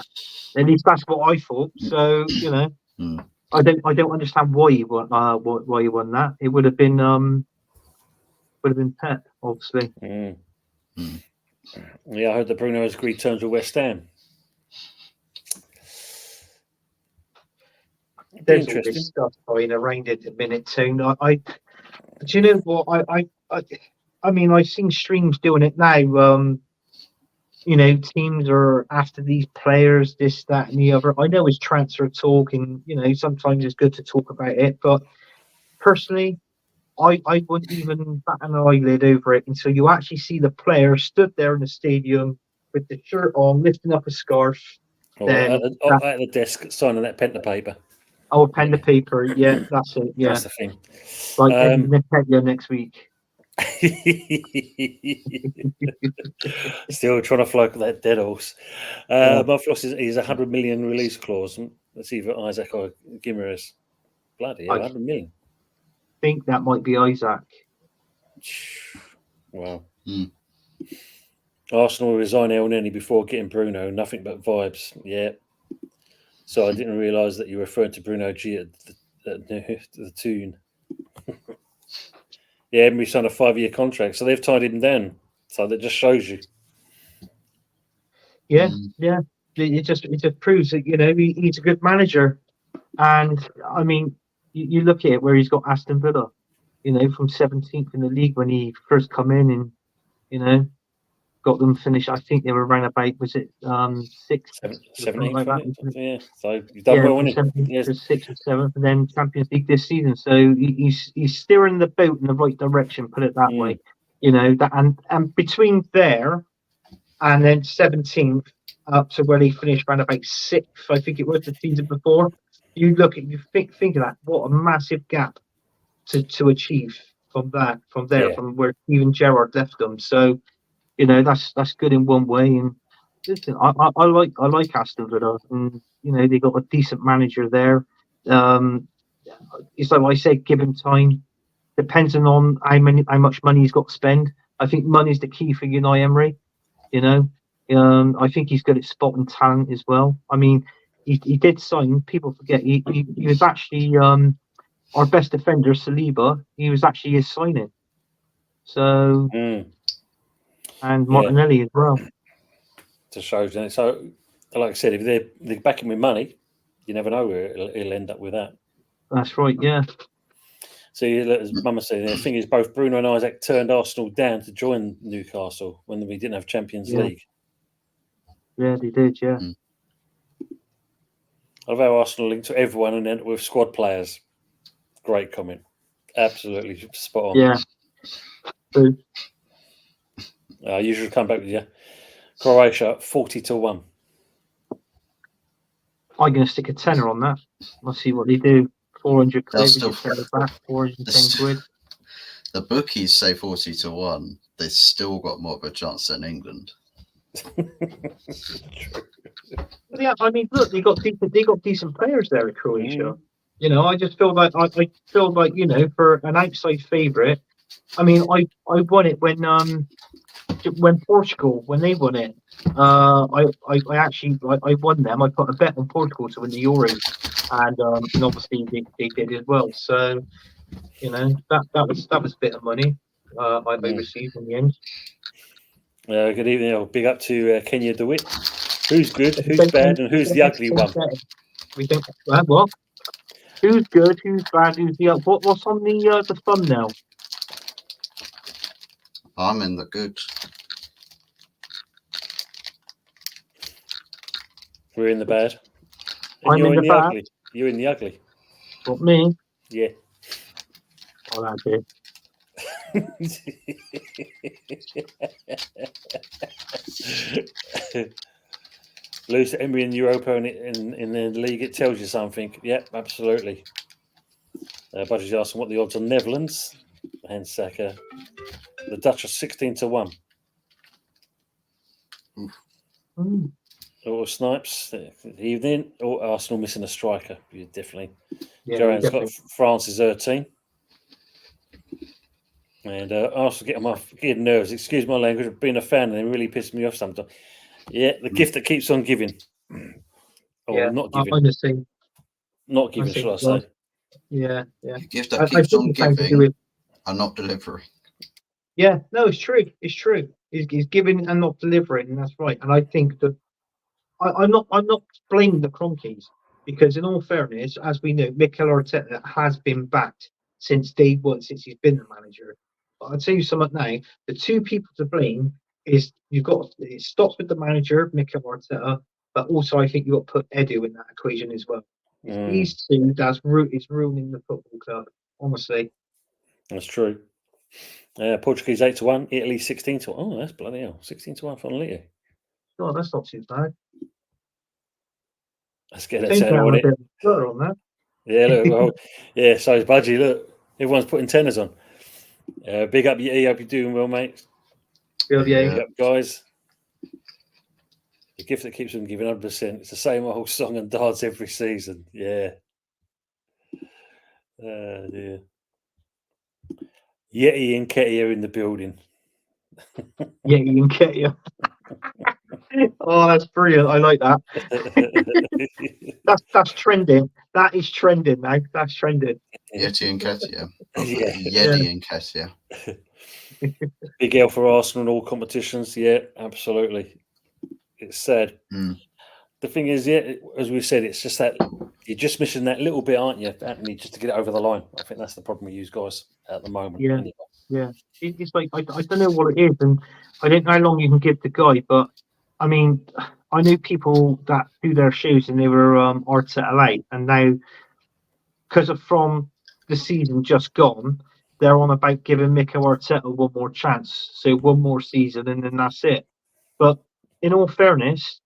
At least that's what I thought. So Mm. I don't understand why he won. Why he won that? It would have been Pep, obviously. Mm. Mm. Yeah, I heard that Bruno has agreed terms with West Ham. It'd be There's all interesting. this stuff going around at the minute too. Do you know what? I mean, I've seen streams doing it now. Teams are after these players, this, that, and the other. I know it's transfer talk, and sometimes it's good to talk about it. But personally, I wouldn't even bat an eyelid over it until you actually see the player stood there in the stadium with the shirt on, lifting up a scarf. Or Then at the desk signing that pen to paper. oh, pen to paper. Yeah, that's it. Yeah, That's the thing. like Eddie Nketiah next week. Still trying to float that dead horse. Yeah. My floss is 100 million release clause. Let's see if Isaac or Gimerez. Bloody hell, I 100 million. think that might be Isaac. Wow. Mm. Arsenal resign El Neni before getting Bruno. Nothing but vibes. Yeah. So I didn't realise that you referred to Bruno G at the tune. Yeah, Emery signed a 5-year contract, so they've tied him down. So that just shows you. Yeah, yeah. It just proves that he's a good manager. And I mean, you look at it where he's got Aston Villa, from 17th in the league when he first come in, and got them finished. I think they were around about, was it 6th, 17th, like that? yeah. So you've done well, from haven't 17th you? Yes. to 6th or 7th, and then Champions League this season. So he's steering the boat in the right direction. Put it that way. That and between there and then 17th up to where he finished around about 6th, I think it was the season before. You think of that. What a massive gap to achieve from there, Yeah. from where Steven Gerrard left them. So that's good in one way. And listen, I like Aston Villa, and they got a decent manager there. It's like I said, give him time. Depending on how much money he's got to spend. I think money's the key for Unai Emery. I think he's good at spotting talent as well. I mean, he did sign. People forget he was actually our best defender, Saliba. He was actually his signing. So and Martinelli as well. To show you. So, like I said, if they're backing with money, you never know where it'll end up with that. That's right. Yeah. So, as Mama said, the thing is, both Bruno and Isaac turned Arsenal down to join Newcastle when we didn't have Champions League. Yeah, they did. Yeah. I love how Arsenal linked to everyone and then with squad players. Great comment. Absolutely spot on. Yeah. True. You should come back with you. Croatia 40-1. I'm going to stick a tenner on that. I'll see what they do. 400 quid. Still, back 410 quid. The bookies say 40-1. They've still got more of a chance than England. Yeah, I mean, look, they got decent players there at Croatia. I just feel like I feel like for an outside favourite. I mean, I won it when Portugal when they won it. I actually won them. I put a bet on Portugal to win the Euros, and obviously they did as well. So that was a bit of money I received in the end. Good evening. Big up to Kenya DeWitt. Who's good? Who's bad? And who's the ugly one? We don't. What? Who's good? Who's bad? Who's the what's on the thumbnail? I'm in the good. We're in the bad. And I'm you're in the bad. ugly. You're in the ugly. What, me? Yeah. Oh, that's it. Lose to Emery in Europa and in the league, it tells you something. Yep, absolutely. Budget's asking what the odds on Netherlands and Saka. The Dutch are 16-1. Or Snipes, evening. Or Arsenal missing a striker. Definitely. Yeah, Joanne's got France's 13. And Arsenal getting my fucking nerves. Excuse my language. Of being a fan, and they really piss me off sometimes. Yeah, the gift that keeps on giving, or not giving, I'm the same. not giving, shall I say? Yeah. The gift that I keeps think on it's time to do giving it. and not delivering. Yeah, no, it's true. It's true. He's giving and not delivering, and that's right. And I think that I'm not blaming the Cronkies because, in all fairness, as we know, Mikel Arteta has been backed since day one, since he's been the manager. But I'll tell you something now: the two people to blame is it stops with the manager, Mikel Arteta, but also I think you've got to put Edu in that equation as well. It's these two is ruining the football club. Honestly, That's true. Portuguese 8-1, Italy 16-1. Oh, that's bloody hell! 16-1 for Italy. oh, that's not too bad. Let's get that Seems to turn have on a it. bit of flutter on that. Yeah, look, well, yeah. So is Budgie. Look, everyone's putting tenors on. Big up you, E. Hope you're doing well, mate. Yeah. Big up, guys. The gift that keeps on giving 100%. It's the same old song and dance every season. Yeah. Yeah. Yeti and Ketty are in the building. Yeah, you can get you. Oh, that's brilliant. I like that. That's trending. That is trending now. That's trending. Yeti and Ketia. Yeah. Yeti and Ketia. Big L for Arsenal in all competitions. Yeah, absolutely. It's sad. The thing is, yeah, as we said, it's just that you're just missing that little bit, aren't you, Anthony, just to get it over the line. I think that's the problem with you guys at the moment. Yeah. Anyway. Yeah. It's like I don't know what it is, and I don't know how long you can give the guy, but I mean, I knew people that do their shows and they were Arteta late, and now because of from the season just gone, they're on about giving Mikel Arteta one more chance, so one more season, and then that's it. But in all fairness,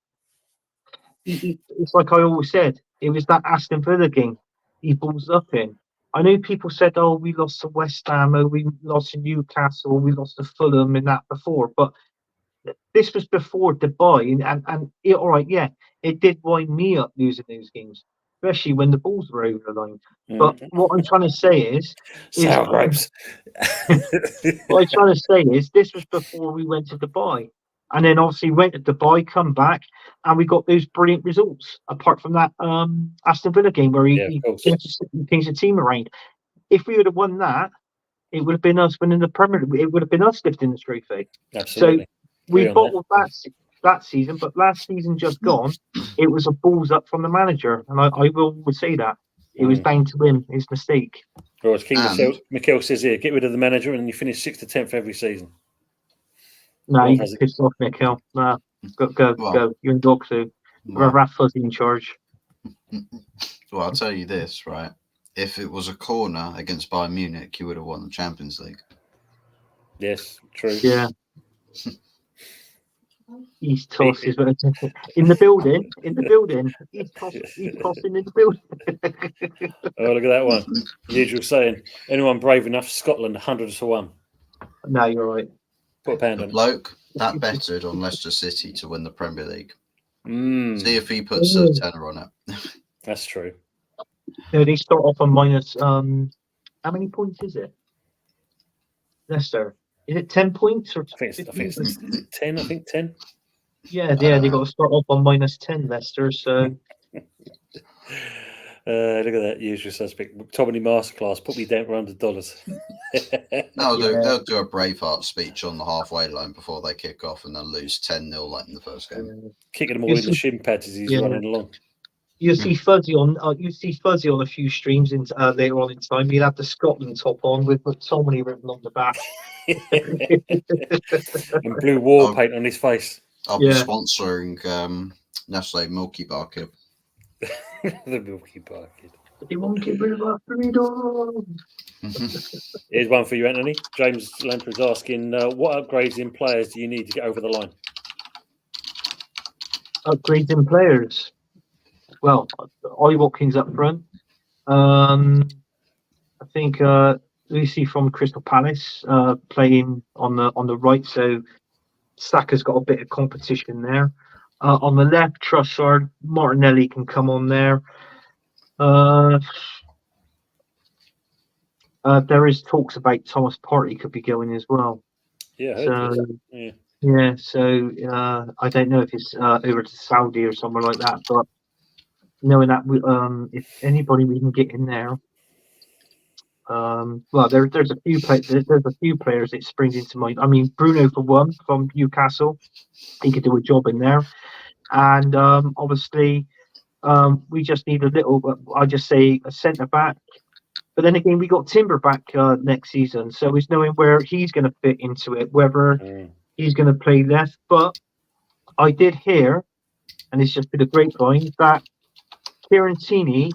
it's like I always said, it was that Aston Villa game he balls up in. I know people said, "Oh, we lost to West Ham, oh, we lost to Newcastle, we lost to Fulham, and that before." But this was before Dubai, and it, all right, yeah, it did wind me up losing those games, especially when the balls were over the line. But what I'm trying to say is sour grapes. what I'm trying to say is this was before we went to Dubai. And then obviously went to Dubai, come back, and we got those brilliant results. Apart from that Aston Villa game where he changed the team around. If we would have won that, it would have been us winning the Premier League. It would have been us lifting the trophy. Absolutely. So we bottled that season, but last season just gone, it was a balls up from the manager, and I will say that it was down to him, his mistake. Well, as King Mikel says here, get rid of the manager and you finish 6th to 10th every season. No, you pissed off, Mikel. Nah, go. You're in dog food. Raf Fuzzy in charge. Well, I'll tell you this, right? If it was a corner against Bayern Munich, you would have won the Champions League. Yes, true. Yeah. East toss is in the building. East tossing in the building. Oh, look at that one. Usual saying, anyone brave enough, Scotland 100-1. No, you're right. Put a pound on bloke that betted on Leicester City to win the Premier League. See if he puts a tenner on it. That's true. No, they start off on minus. How many points is it? Leicester. Is it 10 points or? I think it's 10. I think 10. Yeah, they got to start off on minus 10. Leicester. So. Look at that usual suspect. Tommy Masterclass, put me down for $100. No, they'll do a Braveheart speech on the halfway line before they kick off and then lose 10-0 like in the first game. Kicking them all in the shin pads as he's running along. You see Fuzzy on. A few streams later on in time. He'll have the Scotland top on with Tommy written on the back and blue wall paint on his face. I'll be sponsoring Nestle Milky Bar Kid. The Milky Bar Kid. The monkey river freedom. Here's one for you, Anthony. James Lamprey's asking, what upgrades in players do you need to get over the line? Upgrades in players. Well, Ollie Watkins up front. I think Lucy from Crystal Palace playing on the right, so Saka's got a bit of competition there. On the left, Trossard, Martinelli can come on there. There is talks about Thomas Partey could be going as well. Yeah, I heard So this. yeah, so I don't know if it's over to Saudi or somewhere like that, but knowing that if anybody we can get in there, well, there's a few there's a few players that springs into mind. I mean, Bruno for one from Newcastle, he could do a job in there, and obviously we just need a little. I just say a centre back. But then again, we got Timber back next season, so it's knowing where he's going to fit into it, whether he's going to play left. But I did hear, and it's just been a grapevine, that Fiorentini,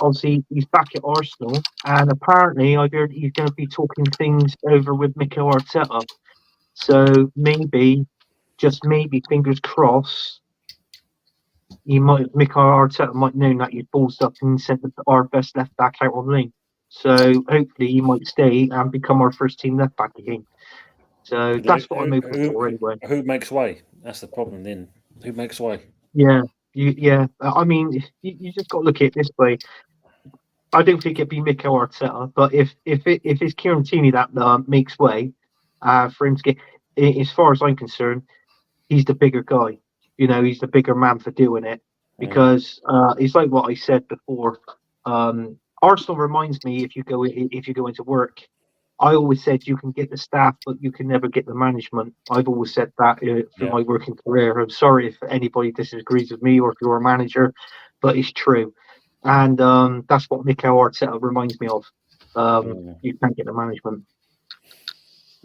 obviously he's back at Arsenal, and apparently I heard he's going to be talking things over with Mikel Arteta. So maybe, just maybe, fingers crossed, Mikel Arteta might know that he's ballsed up and sent our best left back out on loan. So hopefully he might stay and become our first team left back again. So that's what I'm hoping for anyway. Who makes way? That's the problem then. Who makes way? Yeah, I mean, you just got to look at it this way. I don't think it'd be Mikel Arteta, but if it's Fiorentini that makes way for him to get, as far as I'm concerned, he's the bigger guy. You know, he's the bigger man for doing it because it's like what I said before. Arsenal reminds me if you go into work. I always said you can get the staff, but you can never get the management. I've always said that through my working career. I'm sorry if anybody disagrees with me or if you're a manager, but it's true. And that's what Mikel Arteta reminds me of. You can't get the management.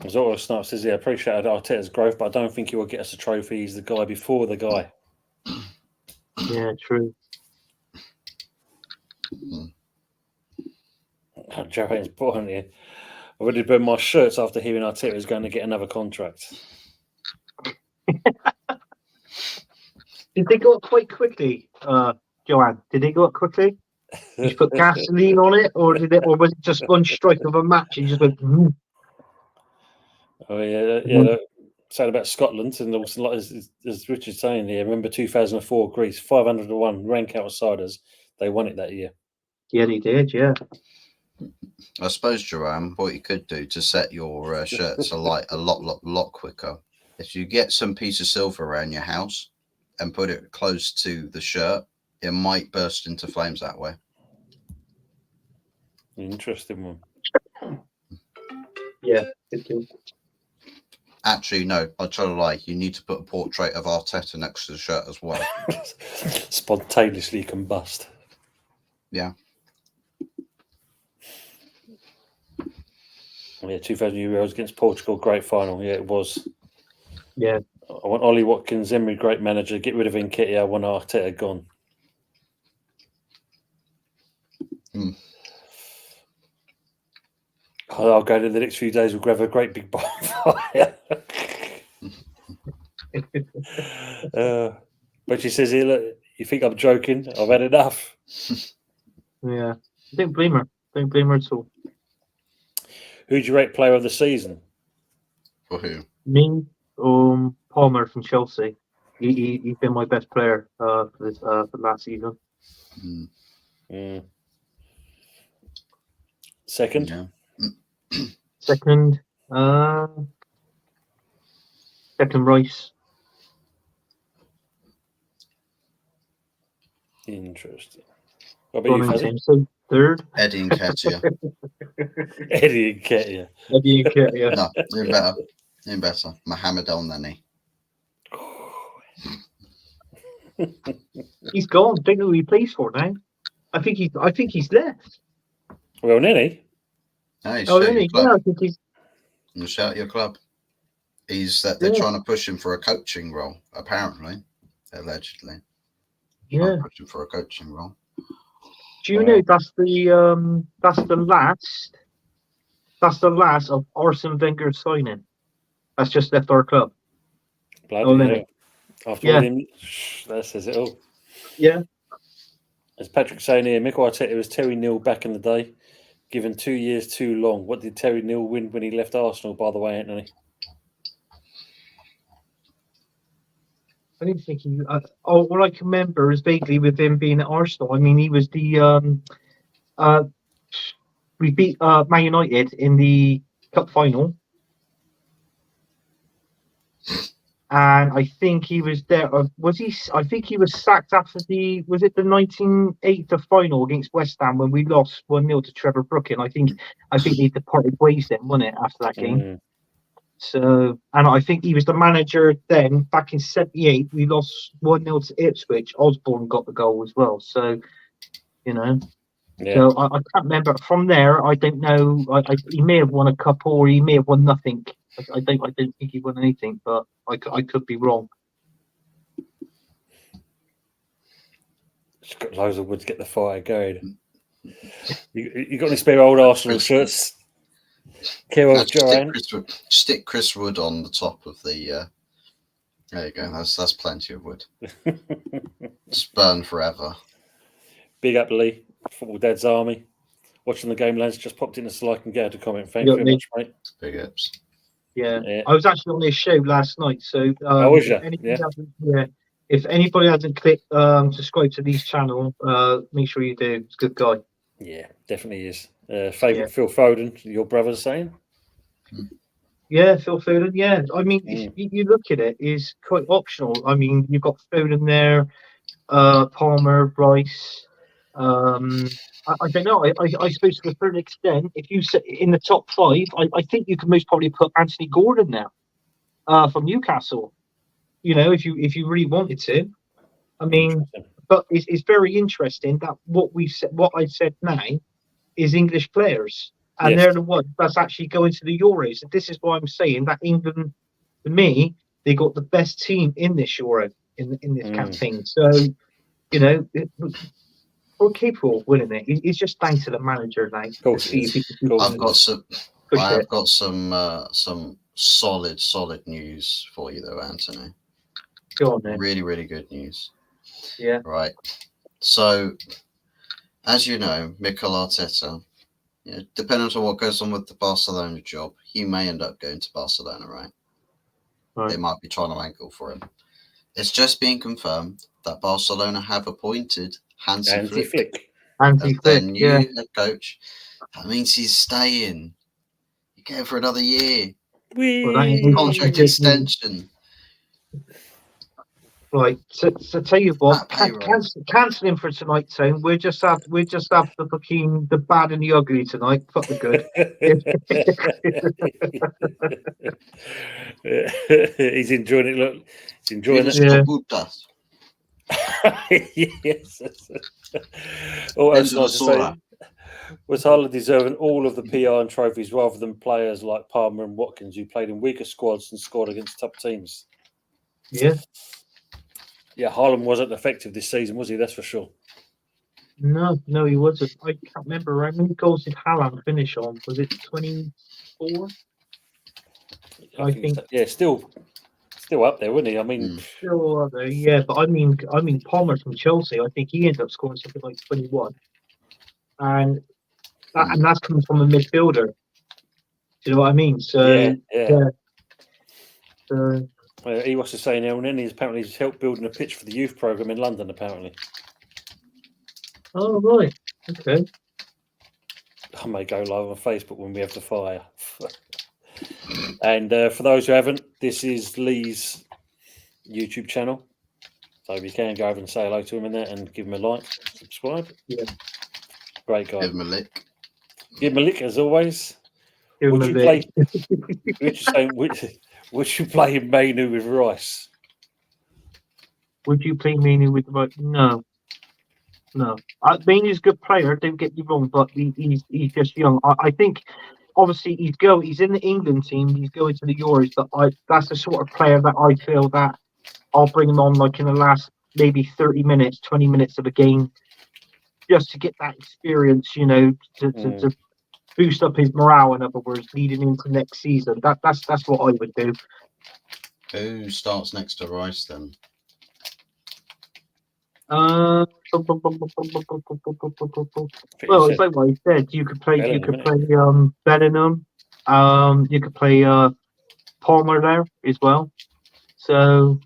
As always, Snap says, I appreciate Arteta's growth, but I don't think he will get us a trophy. He's the guy before the guy. Yeah, true. Joanne's born here. I already burned my shirts after hearing Arteta is going to get another contract. Did they go up quite quickly, Joanne? Did they go up quickly? Did you put gasoline on it, or was it just one strike of a match and you just went? Oh yeah. Saying about Scotland, and also as Richard's saying here, remember 2004 Greece, 501 rank outsiders. They won it that year. Yeah, they did. Yeah. I suppose, Joanne, what you could do to set your shirts alight a lot quicker, if you get some piece of silver around your house and put it close to the shirt, it might burst into flames that way. Interesting one. Yeah. Good too. Actually, no, I'll try to lie. You need to put a portrait of Arteta next to the shirt as well. Spontaneously combust. Yeah. Yeah, 2000 Euros against Portugal, great final. Yeah, it was. Yeah. I want Ollie Watkins, Emery, great manager. Get rid of Nketiah. I want Arteta gone. I'll go to the next few days. We'll grab a great big bonfire. But she says, here, look, you think I'm joking? I've had enough. Yeah. I don't blame her. Don't blame her at all. Who'd you rate player of the season? For who? Me, Palmer from Chelsea. He's been my best player for last season. Second? Yeah. Second, Rice. Interesting. What about you, Fuzzy? So third, Eddie Nketiah. Eddie Nketiah. Eddie Nketiah. No, even better. Mohamed El Neni. He's gone. Don't know who he plays for now. I think he's left. Well, Nini. No, he's Nini. Yeah, I think he's. He'll shout at your club. They're trying to push him for a coaching role, apparently, allegedly. Yeah. Push him for a coaching role. Do you know that's the last of Arsene Wenger's signing? That's just left our club. Bloody hell. After all him, that says it all. Yeah. As Patrick saying here, Mikel Arteta was Terry Neal back in the day. Given 2 years too long. What did Terry Neal win when he left Arsenal, by the way, Anthony? I didn't think he. All I can remember is vaguely with him being at Arsenal. I mean, he was the we beat Man United in the cup final. And I think he was there. Was he? I think he was sacked after the 1980 final against West Ham when we lost 1-0 to Trevor Brooking. I think they departed ways then, wasn't it, after that game? So, and I think he was the manager then. Back in '78, we lost 1-0 to Ipswich. Osborne got the goal as well. So, Yeah. So I can't remember. From there, I don't know. He may have won a couple, or he may have won nothing. I don't think he won anything, but I could be wrong. Just got loads of wood to get the fire going. You got any spare old Arsenal shirts? Stick Chris Wood on the top of the. There you go. That's plenty of wood. Just burn forever. Big up Lee, Football Dad's Army. Watching the game, lads. Just popped in so I can get a comment. Thank you very much, mate. Big ups. Yeah. I was actually on this show last night, so was you? if anybody hasn't clicked subscribe to these channel, make sure you do. It's a good guy. Yeah, definitely is. Favourite Phil Foden, your brother's saying? Yeah, Phil Foden. Yeah, I mean, if you look at it, is quite optional. I mean, you've got Foden there, Palmer, Rice. I don't know. I suppose to a certain extent, if you sit in the top 5, I think you could most probably put Anthony Gordon now, from Newcastle. If you really wanted to. I mean, but it's very interesting that what I said now is English players, and they're the ones that's actually going to the Euros. And this is why I'm saying that England, to me, they got the best team in this Euro in this campaign. So, we're capable of winning it. It's just down to the manager now. I've got some solid news for you though, Anthony. Go on, then. Really, really good news. Yeah. Right. So, as you know, Mikel Arteta, depending on what goes on with the Barcelona job, he may end up going to Barcelona, right? They might be trying to angle for him. It's just being confirmed that Barcelona have appointed Hansi Flick as their new head coach. That means he's staying. You're going for another year. Contract extension. Right. So tell you what, cancel him for tonight, Tone. We'll just have the bad and the ugly tonight. Fuck the good. He's enjoying it. Look, he's enjoying it. Yes. Was Harlan deserving all of the PR and trophies rather than players like Palmer and Watkins who played in weaker squads and scored against top teams? Yeah. Yeah, Harlan wasn't effective this season, was he? That's for sure. No, he wasn't. I can't remember how many goals did Haaland finish on. Was it 24? I think. Still up there, wasn't he? I mean, still up there. Yeah, but I mean, Palmer from Chelsea. I think he ended up scoring something like 21, and that's coming from a midfielder. Do you know what I mean? So yeah. He was saying he's apparently helped building a pitch for the youth program in London. Apparently. Oh right. Okay. I may go live on Facebook when we have the fire. And for those who haven't, this is Lee's YouTube channel. So if you can go over and say hello to him in there and give him a like, subscribe. Yeah. Great guy. Give him a lick. Give him a lick as always. Would you play Mainu with Rice? Would you play Mainu with Rice? No. Mainu's a good player, don't get me wrong, but he's just young. I think obviously he's in the England team, he's going to the Euros, but that's the sort of player that I feel that I'll bring him on like in the last maybe 30 minutes, 20 minutes of a game, just to get that experience, to boost up his morale, in other words, leading into next season. That's what I would do. Who starts next to Rice then? Well, it's like what I said. You could play Bellingham. You could play Palmer there as well. So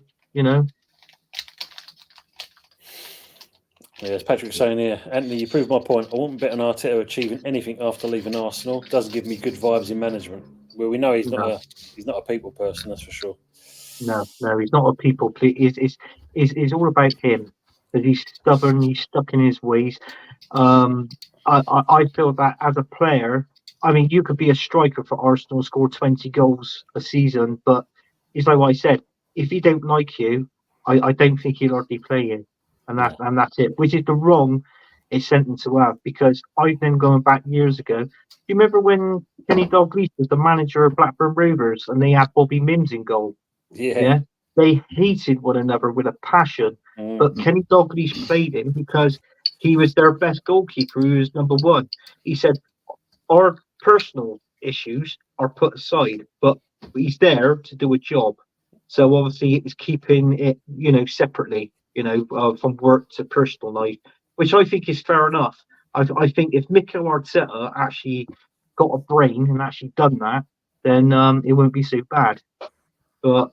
Yeah, as Patrick's saying here, Anthony, you proved my point. I wouldn't bet on Arteta achieving anything after leaving Arsenal. Doesn't give me good vibes in management. Well, we know he's not a people person, that's for sure. No, he's not a people pleaser. It's all about him. That he's stubborn. He's stuck in his ways. I feel that as a player, I mean, you could be a striker for Arsenal, score 20 goals a season, but it's like what I said. If he don't like you, I don't think he'll hardly play you, and that's it. Which is the wrong sentence to have, because I've been going back years ago. Do you remember when Kenny Dalglish was the manager of Blackburn Rovers and they had Bobby Mims in goal? Yeah. They hated one another with a passion. But Kenny Dalglish played him because he was their best goalkeeper, who was number one. He said, our personal issues are put aside, but he's there to do a job. So obviously it's keeping it, separately, from work to personal life, which I think is fair enough. I think if Mikel Arteta actually got a brain and actually done that, then it wouldn't be so bad. But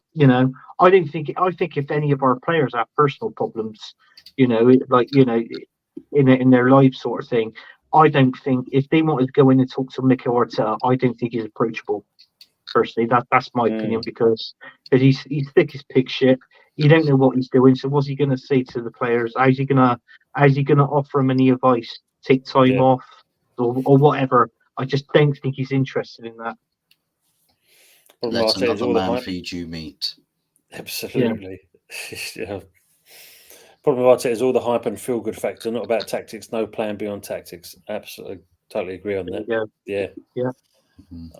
I don't think. I think if any of our players have personal problems, in their lives, sort of thing, I don't think if they wanted to go in and talk to Mikel Arteta, I don't think he's approachable. Personally, that's my opinion, because he's thick as pig shit. You don't know what he's doing. So what's he going to say to the players? How's he gonna offer them any advice? Take time off or whatever. I just don't think he's interested in that. Let another man feed you meat. Absolutely. Yeah. Problem with Arteta is all the hype and feel good factor, not about tactics. No plan beyond tactics. Absolutely, totally agree on that. Yeah.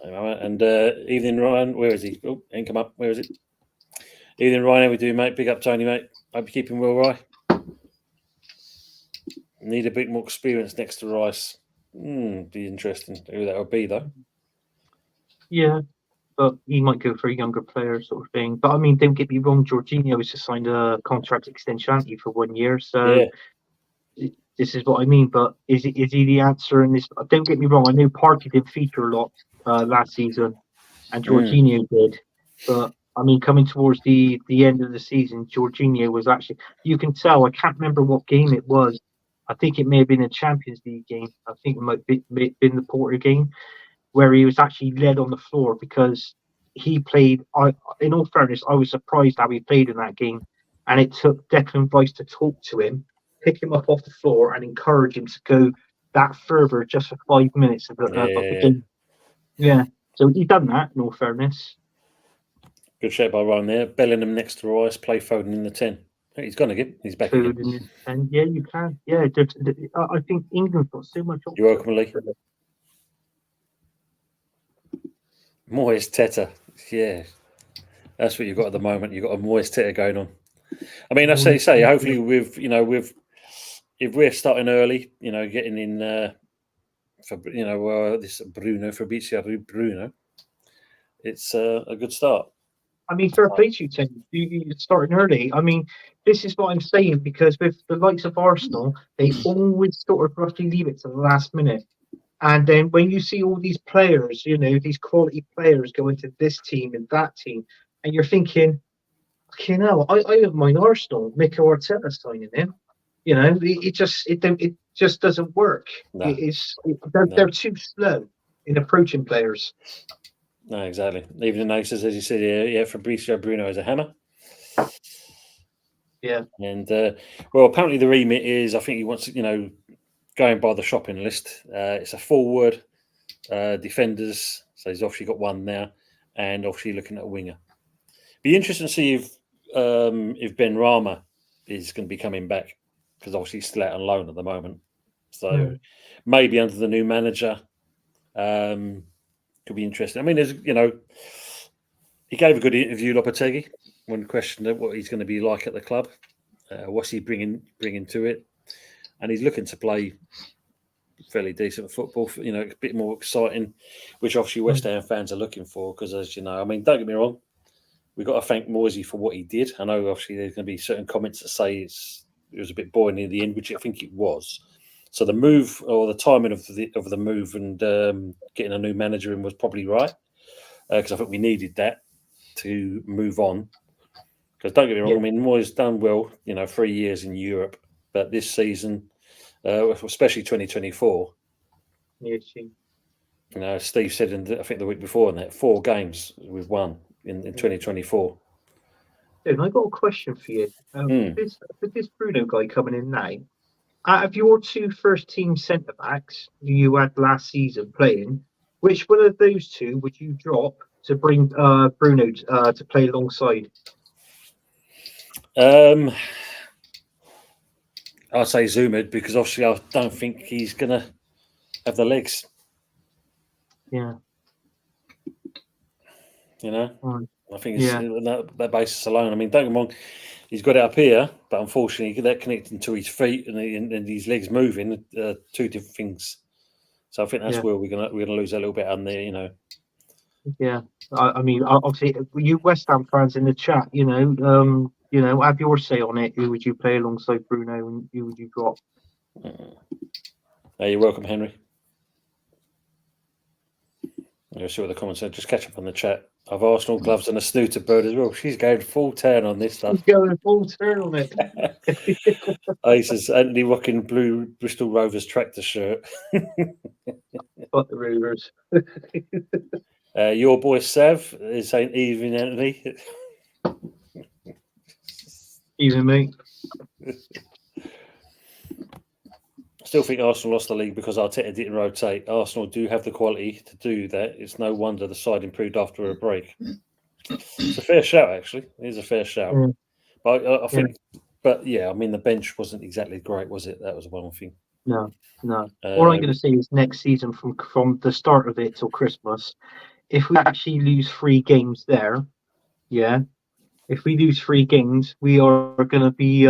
And evening, Ryan. Where is he? Oh, ain't come up. Where is it? Evening, Ryan. How we doing, mate? Big up, Tony, mate. Hope you're keeping well, Ryan. Need a bit more experience next to Rice. Be interesting who that would be, though. Yeah. But he might go for a younger player, sort of thing. But I mean, don't get me wrong, Jorginho has just signed a contract extension for 1 year. So this is what I mean. But is he the answer in this? Don't get me wrong. I know Partey did feature a lot last season, and Jorginho did. But I mean, coming towards the end of the season, Jorginho was actually, you can tell. I can't remember what game it was. I think it may have been a Champions League game. I think it might have been the Porto game, where he was actually led on the floor because he played. In all fairness, I was surprised how he played in that game, and it took Declan Rice to talk to him, pick him up off the floor, and encourage him to go that further just for 5 minutes of the game. Yeah, so he done that. In all fairness, good shape by Ryan there. Bellingham next to Rice, play Foden in the 10. He's gone again. He's back again. And yeah, you can. Yeah, I think England's got so much. You're welcome, Lee. Moyes Teta, yeah, that's what you've got at the moment. You've got a Moyes Teta going on. I mean, I say, hopefully, if we're starting early, getting in for this Fabrizio Bruno, it's a good start. I mean, fair play to you, Tim. You're starting early. I mean, this is what I'm saying, because with the likes of Arsenal, they always sort of roughly leave it to the last minute. And then when you see all these players, these quality players go into this team and that team, and you're thinking, I have mine Arsenal, Mikel Arteta signing him. It just doesn't work. No. They're too slow in approaching players. No, exactly. Even in Aces, as you said, Fabrizio Bruno is a hammer. Yeah. And apparently the remit is, I think he wants to, going by the shopping list, it's a forward, defenders. So he's obviously got one now, and obviously looking at a winger. Be interesting to see if Ben Rama is going to be coming back, because obviously he's still out on loan at the moment. So maybe under the new manager, could be interesting. I mean, there's he gave a good interview, Lopetegui, when questioned what he's going to be like at the club, what's he bringing to it. And he's looking to play fairly decent football, a bit more exciting, which obviously West Ham fans are looking for. Because, as you know, I mean, don't get me wrong, we've got to thank Moisey for what he did. I know, obviously, there's going to be certain comments that say it was a bit boring in the end, which I think it was. So the move, or the timing of the move, and getting a new manager in was probably right, because I think we needed that to move on. Because don't get me wrong, I mean, Moyes done well, 3 years in Europe. but this season, especially 2024. Yeah, Steve said, I think the week before, in that 4 games we've won in 2024. Dude, I got a question for you. Hmm. With this Bruno guy coming in now, out of your 2 first-team centre backs you had last season playing, which one of those 2 would you drop to bring Bruno to play alongside? I'd say Zumid, because obviously I don't think he's going to have the legs. Yeah. I think it's that basis alone. I mean, don't get me wrong, he's got it up here, but unfortunately, that connecting to his feet and his legs moving, 2 different things. So I think that's where we're gonna lose a little bit on there. Yeah. I mean, obviously, you West Ham fans in the chat, have your say on it. Who would you play alongside Bruno, and who would you drop? You're welcome, Henry. You'll see what the comments are. Just catch up on the chat. I've Arsenal gloves and a snooter bird as well. She's going full turn on this stuff. She's going full turn on it. Says Anthony rocking blue Bristol Rovers tractor shirt. Fuck the Rovers. Your boy Sav is saying evening, Anthony. Even me. Still think Arsenal lost the league because Arteta didn't rotate. Arsenal do have the quality to do that. It's no wonder the side improved after a break. It's a fair shout, actually. It is a fair shout. Yeah. But I think, I mean, the bench wasn't exactly great, was it? That was one thing. No. All I'm going to say is next season, from the start of it till Christmas, if we actually lose 3 games there, if we lose 3 games, we are going to be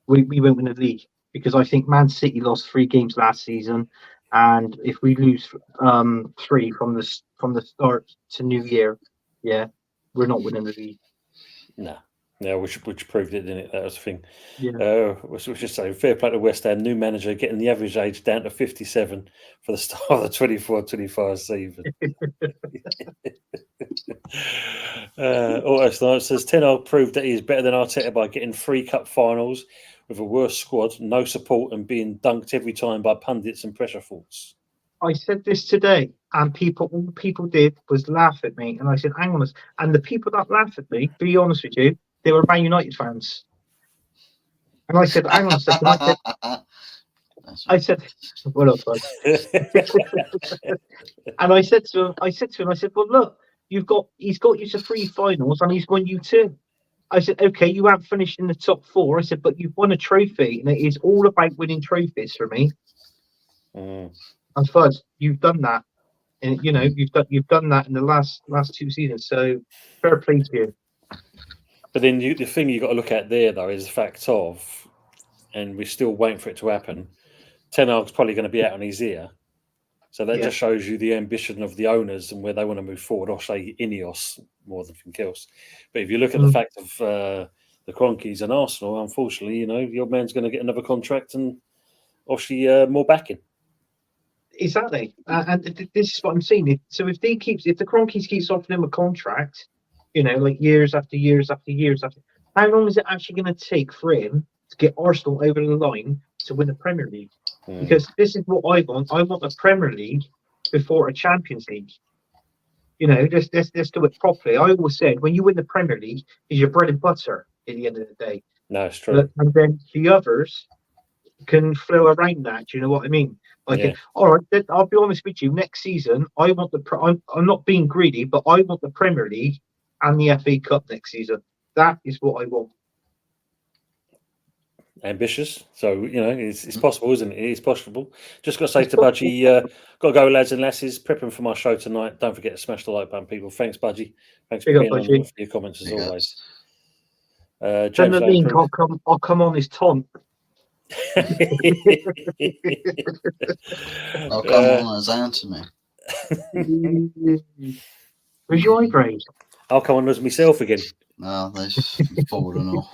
we won't win the league, because I think Man City lost 3 games last season, and if we lose 3 from the start to New Year, we're not winning the league. No, which proved it, didn't it? That was the thing. Yeah. We should say, fair play to West Ham, new manager, getting the average age down to 57 for the start of the 24-25 season. Auto says Ten Hag proved that he is better than Arteta by getting 3 cup finals with a worse squad, no support, and being dunked every time by pundits and pressure thoughts. I said this today, and all people did was laugh at me. And I said, hang on. And the people that laughed at me, to be honest with you, they were Man United fans. And I said, hang on a second. I said, well, up, bud. And I said to him, well, look, he's got you to 3 finals, and he's won you 2. I said, okay, you haven't finished in the top 4. I said, but you've won a trophy, and it is all about winning trophies for me. And Fuzz, you've done that, and you've done that in the last 2 seasons. So fair play to you. But then the thing you got to look at there, though, is the fact of, and we're still waiting for it to happen, Ten Hag's probably going to be out on his ear. So that just shows you the ambition of the owners and where they want to move forward. I'll say Ineos more than anything else. But if you look at the fact of the Cronkies and Arsenal, unfortunately, your man's going to get another contract and obviously more backing. Exactly, and this is what I'm saying. So if the Cronkies keeps offering him a contract, like years after years after years after, how long is it actually going to take for him to get Arsenal over the line to win the Premier League? Because this is what I want. I want a Premier League before a Champions League. Let's do it properly. I always said, when you win the Premier League, is your bread and butter at the end of the day. No, it's true. And then the others can flow around that. Do you know what I mean? All right, I'll be honest with you. Next season, I want I'm not being greedy, but I want the Premier League and the FA Cup next season. That is what I want. Ambitious, so it's possible, isn't it? It's possible. Just got to say to Budgie, got to go, lads and lasses. Prepping for my show tonight. Don't forget to smash the like button, people. Thanks, Budgie. Thanks for being on for your comments as always. James, I'll come on his taunt. I'll come on as Anthony. Where's your eye grade? I'll come on as myself again. No, they've fallen off.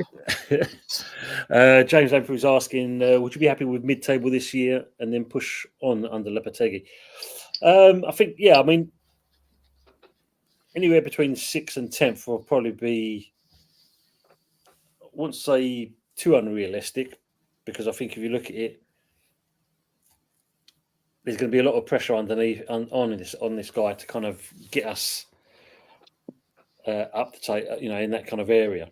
James Lamprey was asking, would you be happy with mid-table this year and then push on under Lopetegui? I think, I mean, anywhere between 6th and 10th will probably be, I wouldn't say too unrealistic, because I think if you look at it, there's going to be a lot of pressure underneath on this guy to kind of get us up the table, in that kind of area.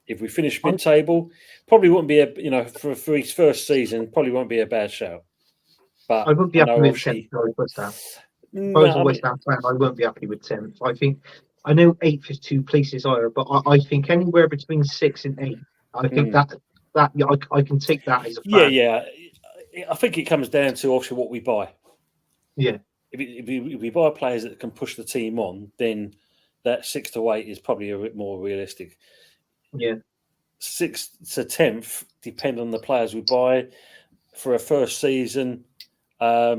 If we finish mid-table, probably wouldn't be for his first season, probably won't be a bad shout. But I wouldn't be happy with 10th. If I was a West Ham fan, I wouldn't be happy with 10th. I know 8th is 2 places higher, but I think anywhere between 6 and 8. I think that I can take that as a fan. Yeah. I think it comes down to obviously what we buy. Yeah. If we buy players that can push the team on, then that 6 to 8 is probably a bit more realistic. Yeah. 6th to 10th depend on the players we buy for a first season. I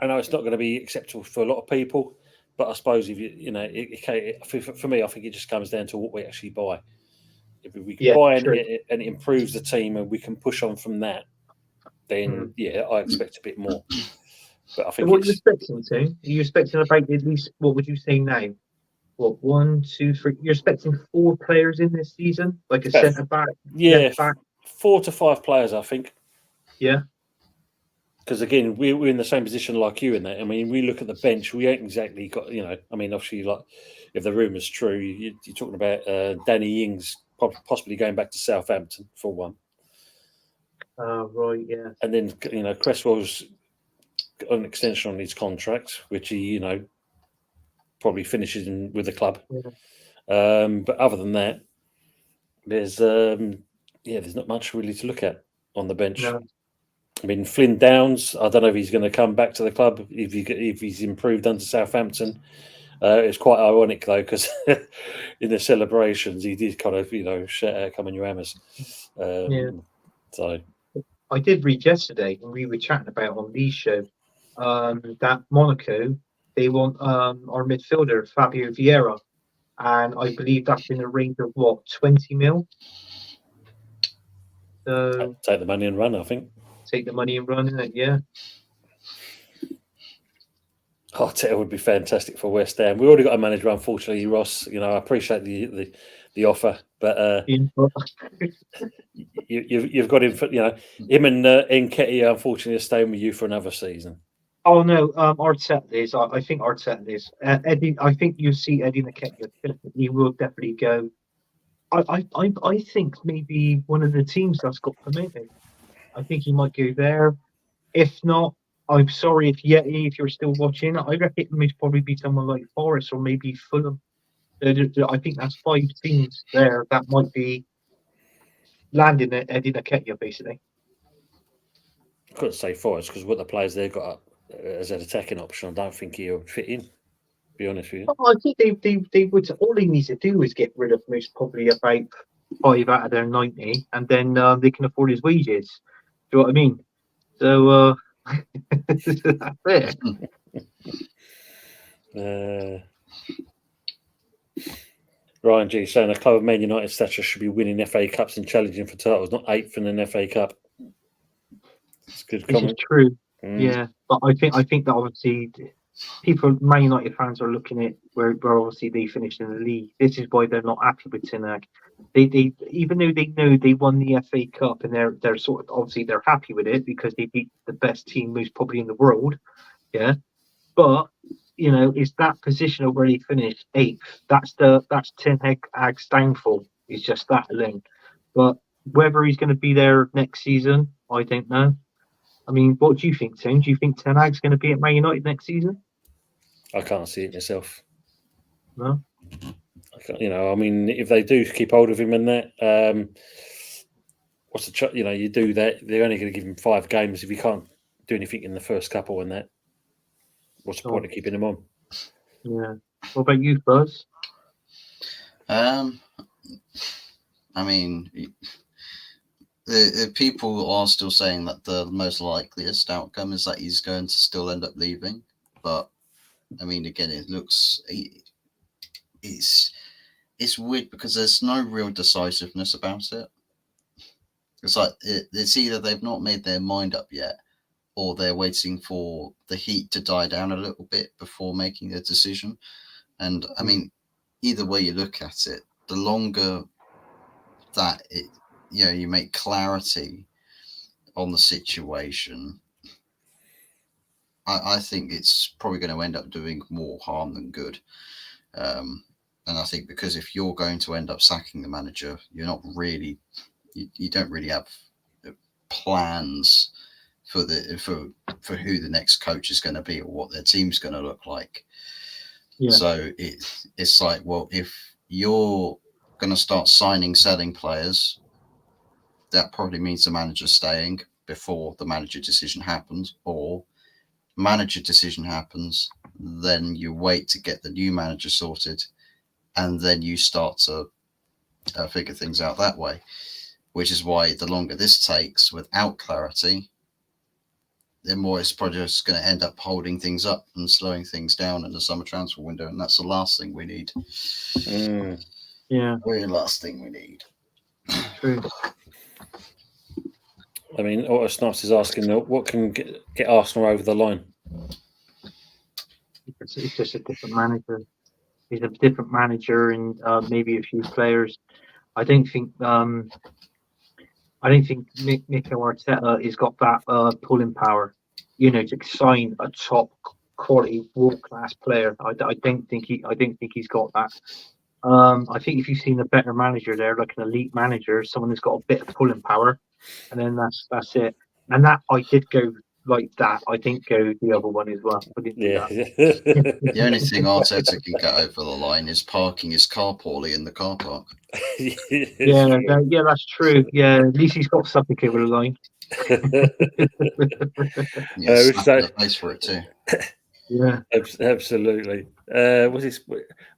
know it's not going to be acceptable for a lot of people, but I suppose if for me, I think it just comes down to what we actually buy. If we can buy and it improves the team and we can push on from that, then I expect a bit more. But I think what are you expecting to? Are you expecting about at least, what would you say now? What, 1, 2, 3? You're expecting 4 players in this season, like a centre back, left back? 4 to 5 players, I think. Yeah. Because again, we're in the same position like you in that. I mean, we look at the bench. We ain't exactly got, obviously, like if the rumour's true, you're talking about Danny Ings possibly going back to Southampton for one. Right, yeah. And then Cresswell's got an extension on his contract, which he probably finishes with the club. Yeah. But other than that, there's not much really to look at on the bench. No. I mean, Flynn Downs, I don't know if he's going to come back to the club if he's improved under Southampton. It's quite ironic, though, because in the celebrations, he did kind of, shout out, "Come on, you hammers." So I did read yesterday, and we were chatting about on Lee's show, that Monaco, they want our midfielder, Fabio Vieira. And I believe that's in a range of, 20 mil? So take the money and run, I think. Take the money and run, isn't it? Yeah. Arteta would be fantastic for West Ham. We already got a manager, unfortunately, Ross. I appreciate the offer, but you've got him for him and Nketiah, unfortunately, are staying with you for another season. Oh no, Arteta is. I think Arteta is. Eddie, I think you see Eddie Nketiah definitely will definitely go. I think maybe one of the teams that's got promoted. I think he might go there. If not, I'm sorry if you're still watching, I reckon it may probably be someone like Forest or maybe Fulham. I think that's 5 teams there that might be landing at Eddie Nketiah, basically. I couldn't say Forest because what the players they've got as an attacking option, I don't think he'll fit in. To be honest with you, I think they would. All he needs to do is get rid of most probably about 5 out of their 90, and then they can afford his wages. Do you know what I mean? So that's it. Ryan G saying a club of Man United stature should be winning FA Cups and challenging for titles, not 8th in an FA Cup. It's a good comment. This is true. Yeah, but I think that obviously Man United fans are looking at where obviously they finished in the league. This is why they're not happy with Ten Hag. They even though they know they won the FA Cup and they're sort of obviously they're happy with it because they beat the best team most probably in the world. Yeah, but it's that position of where he finished 8th. That's Ten Hag's downfall. It's just that alone. But whether he's going to be there next season, I don't know. I mean, what do you think, Tim? Do you think Ten Hag's going to be at Man United next season? I can't see it myself. No. I mean, if they do keep hold of him and that, what's the you do that? They're only going to give him 5 games if you can't do anything in the first couple and that. What's the point of keeping him on? Yeah. What about you, Buzz? I mean, the people are still saying that the most likeliest outcome is that he's going to still end up leaving. But I mean, again, it looks it's weird because there's no real decisiveness about it. It's like it's either they've not made their mind up yet, or they're waiting for the heat to die down a little bit before making a decision. And I mean, either way you look at it, the longer that you make clarity on the situation, I think it's probably going to end up doing more harm than good. And I think because if you're going to end up sacking the manager, you're not really, you don't really have plans for who the next coach is going to be or what their team's going to look like. Yeah. So it's like, well, if you're going to start selling players, that probably means the manager's staying before the manager decision happens, or manager decision happens, then you wait to get the new manager sorted, and then you start to figure things out that way, which is why the longer this takes without clarity, the more it's probably just going to end up holding things up and slowing things down in the summer transfer window, and that's the last thing we need. Yeah. Very last thing we need. True. I mean, Otto Snaps is asking, what can get Arsenal over the line? It's just a different manager. He's a different manager, and maybe a few players. I don't think Mikel Arteta has got that pulling power, to sign a top quality world class player. I don't think he's got that. I think if you've seen a better manager there, like an elite manager, someone who's got a bit of pulling power, and then that's it. And that I did go like that. I didn't go the other one as well. I didn't do that. The only thing Arteta can get over the line is parking his car poorly in the car park. Yeah, that's true. Yeah, at least he's got something over the line. The place for it too. Yeah, absolutely.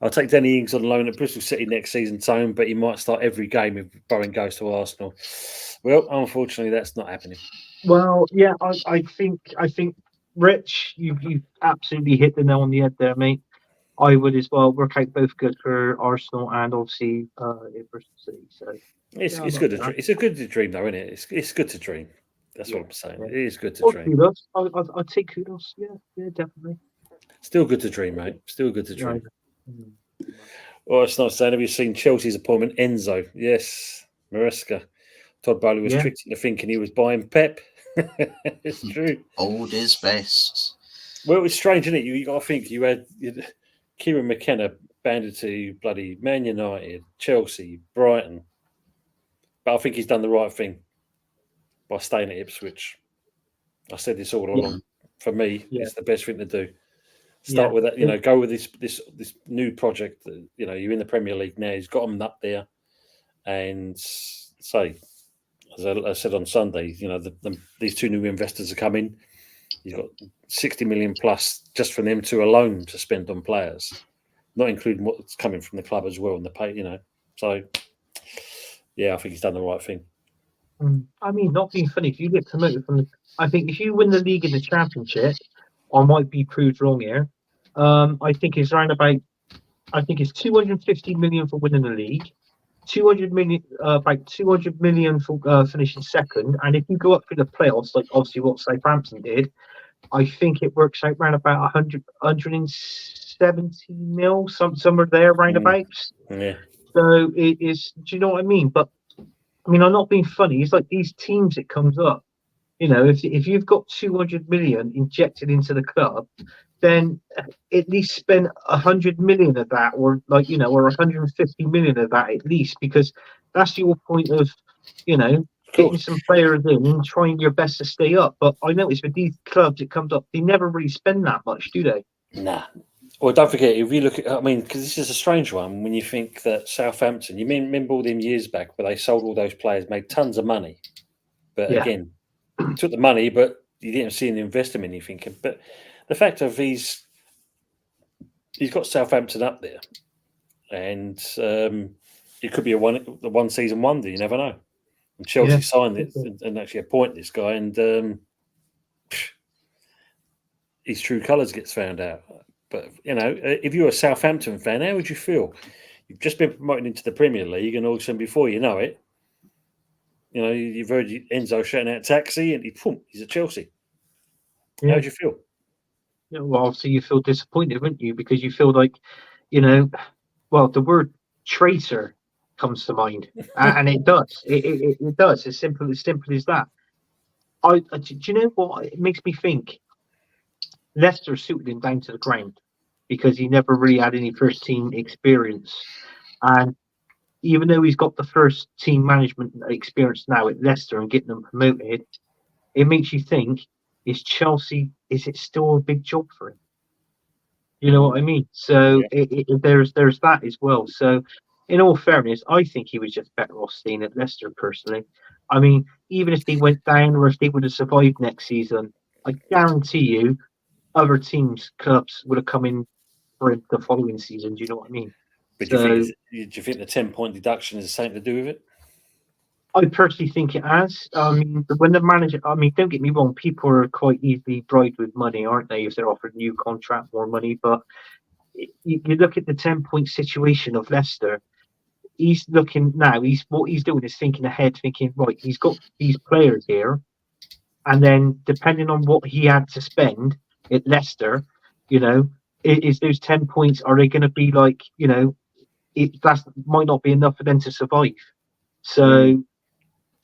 I'll take Danny Ings on loan at Bristol City next season, Tone, but he might start every game if Bowen goes to Arsenal. Well, unfortunately, that's not happening. Well, yeah, I think Rich, you've absolutely hit the nail on the head there, mate. I would as well work out both good for Arsenal and obviously Bristol City. So it's good. It's a good to dream, though, isn't it? It's good to dream. That's what I'm saying. Yeah. It is good to dream. Kudos. I'll take kudos. Yeah, definitely. Still good to dream, mate. Still good to dream. Oh, it's not saying. Have you seen Chelsea's appointment? Enzo. Yes. Maresca. Todd Bowley was tricked into thinking he was buying Pep. It's true. Old is best. Well, it's strange, isn't it? You got to think you had Kieran McKenna banded to bloody Man United, Chelsea, Brighton. But I think he's done the right thing by staying at Ipswich. I said this all along. For me, it's the best thing to do. Start with that, go with this new project. You're in the Premier League now. He's got them up there, and say, as I said on Sunday, these two new investors are coming. You've got 60 million plus just from them two alone to spend on players, not including what's coming from the club as well and the pay. So I think he's done the right thing. I mean, not being funny, if you get promoted I think if you win the league and the championship, I might be proved wrong here. I think it's around about, it's 250 million for winning the league, 200 million, about 200 million for finishing second, and if you go up through the playoffs, like obviously what Southampton did, I think it works out around about 170 mil, somewhere there, roundabouts. Yeah. So it is. Do you know what I mean? But I mean, I'm not being funny. It's like these teams, it comes up. If you've got 200 million injected into the club, then at least spend 100 million of that, or or 150 million of that at least, because that's your point of, getting some players in and trying your best to stay up. But I notice with these clubs, it comes up, they never really spend that much, do they? Nah. Well, don't forget, if you look at, because this is a strange one, when you think that Southampton, you remember all them years back where they sold all those players, made tons of money. But again, took the money, but you didn't see them invest them in anything. But the fact of he's got Southampton up there, and it could be a one season wonder. You never know. And Chelsea signed it and actually appoint this guy, and his true colours gets found out. But if you're a Southampton fan, how would you feel? You've just been promoted into the Premier League, and all of a sudden, before you know it, you've heard Enzo shouting out taxi, and he's at Chelsea. How would you feel? Yeah, well, obviously you feel disappointed, wouldn't you? Because you feel like, the word traitor comes to mind, and it does. It does. As simple as that. Do you know what? It makes me think Leicester suited him down to the ground because he never really had any first team experience, and even though he's got the first team management experience now at Leicester and getting them promoted, it makes you think: is Chelsea? Is it still a big job for him? You know what I mean? So there's that as well. So, in all fairness, I think he was just better off staying at Leicester personally. I mean, even if they went down or if they would have survived next season, I guarantee you, other teams, clubs would have come in for him the following season. Do you know what I mean? But So, do you think the 10-point deduction is something to do with it? I personally think it has. I mean, when the manager, I mean, don't get me wrong, people are quite easily bribed with money, aren't they? If they're offered a new contract, more money. But you look at the 10-point situation of Leicester. He's looking now. What he's doing is thinking ahead, thinking right. He's got these players here, and then depending on what he had to spend at Leicester, you know, is those 10 points? Are they going to be like, you know, that might not be enough for them to survive. So.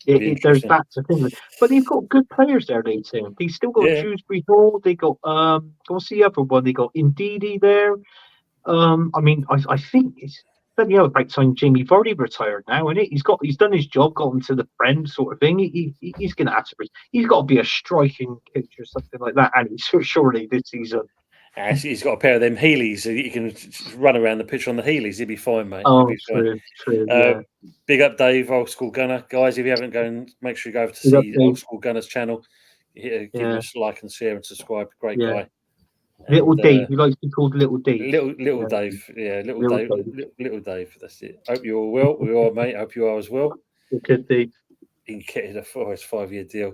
There's that to think of. But they've got good players there, they too. They still got Shrewsbury Hall. They got what's the other one? They got Ndidi there. I mean, I think it's about time Jamie Vardy retired now, isn't it? He's done his job, got him to the Prem sort of thing. He's going to have to. He's got to be a striking coach or something like that. And surely this season. He's got a pair of them Heelys, so he can run around the pitch on the Heelys. He'll be fine, mate. Oh, true. Yeah. Big up, Dave, Old School Gunner. Guys, if you haven't gone, make sure you go over to see Old School Gunner's channel. Give him a like and share and subscribe. Great guy. Little Dave. He likes to be called Little Dave. Little Dave. Yeah, Little Dave. That's it. Hope you're all well. We are, mate. Hope you are as well. It could be. He getting a 5-year deal.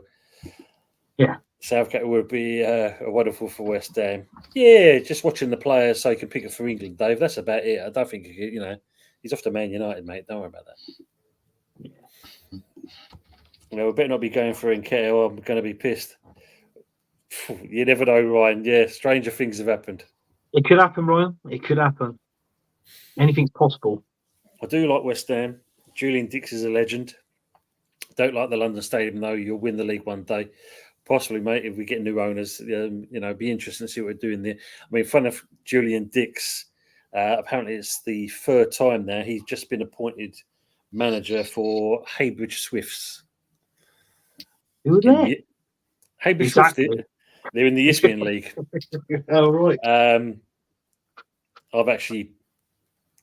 Yeah. Southgate would be wonderful for West Ham. Yeah, just watching the players so he can pick it for England, Dave. That's about it. I don't think, he's off to Man United, mate. Don't worry about that. Yeah. We better not be going for Nketiah or I'm going to be pissed. You never know, Ryan. Yeah, stranger things have happened. It could happen, Ryan. It could happen. Anything's possible. I do like West Ham. Julian Dix is a legend. Don't like the London Stadium, though. You'll win the league one day. Possibly, mate, if we get new owners, be interesting to see what we're doing there. I mean, fun of Julian Dix, apparently it's the third time now. He's just been appointed manager for Heybridge Swifts. Who are they? Heybridge Swifts, they're in the Isthmian League. Oh, right. I've actually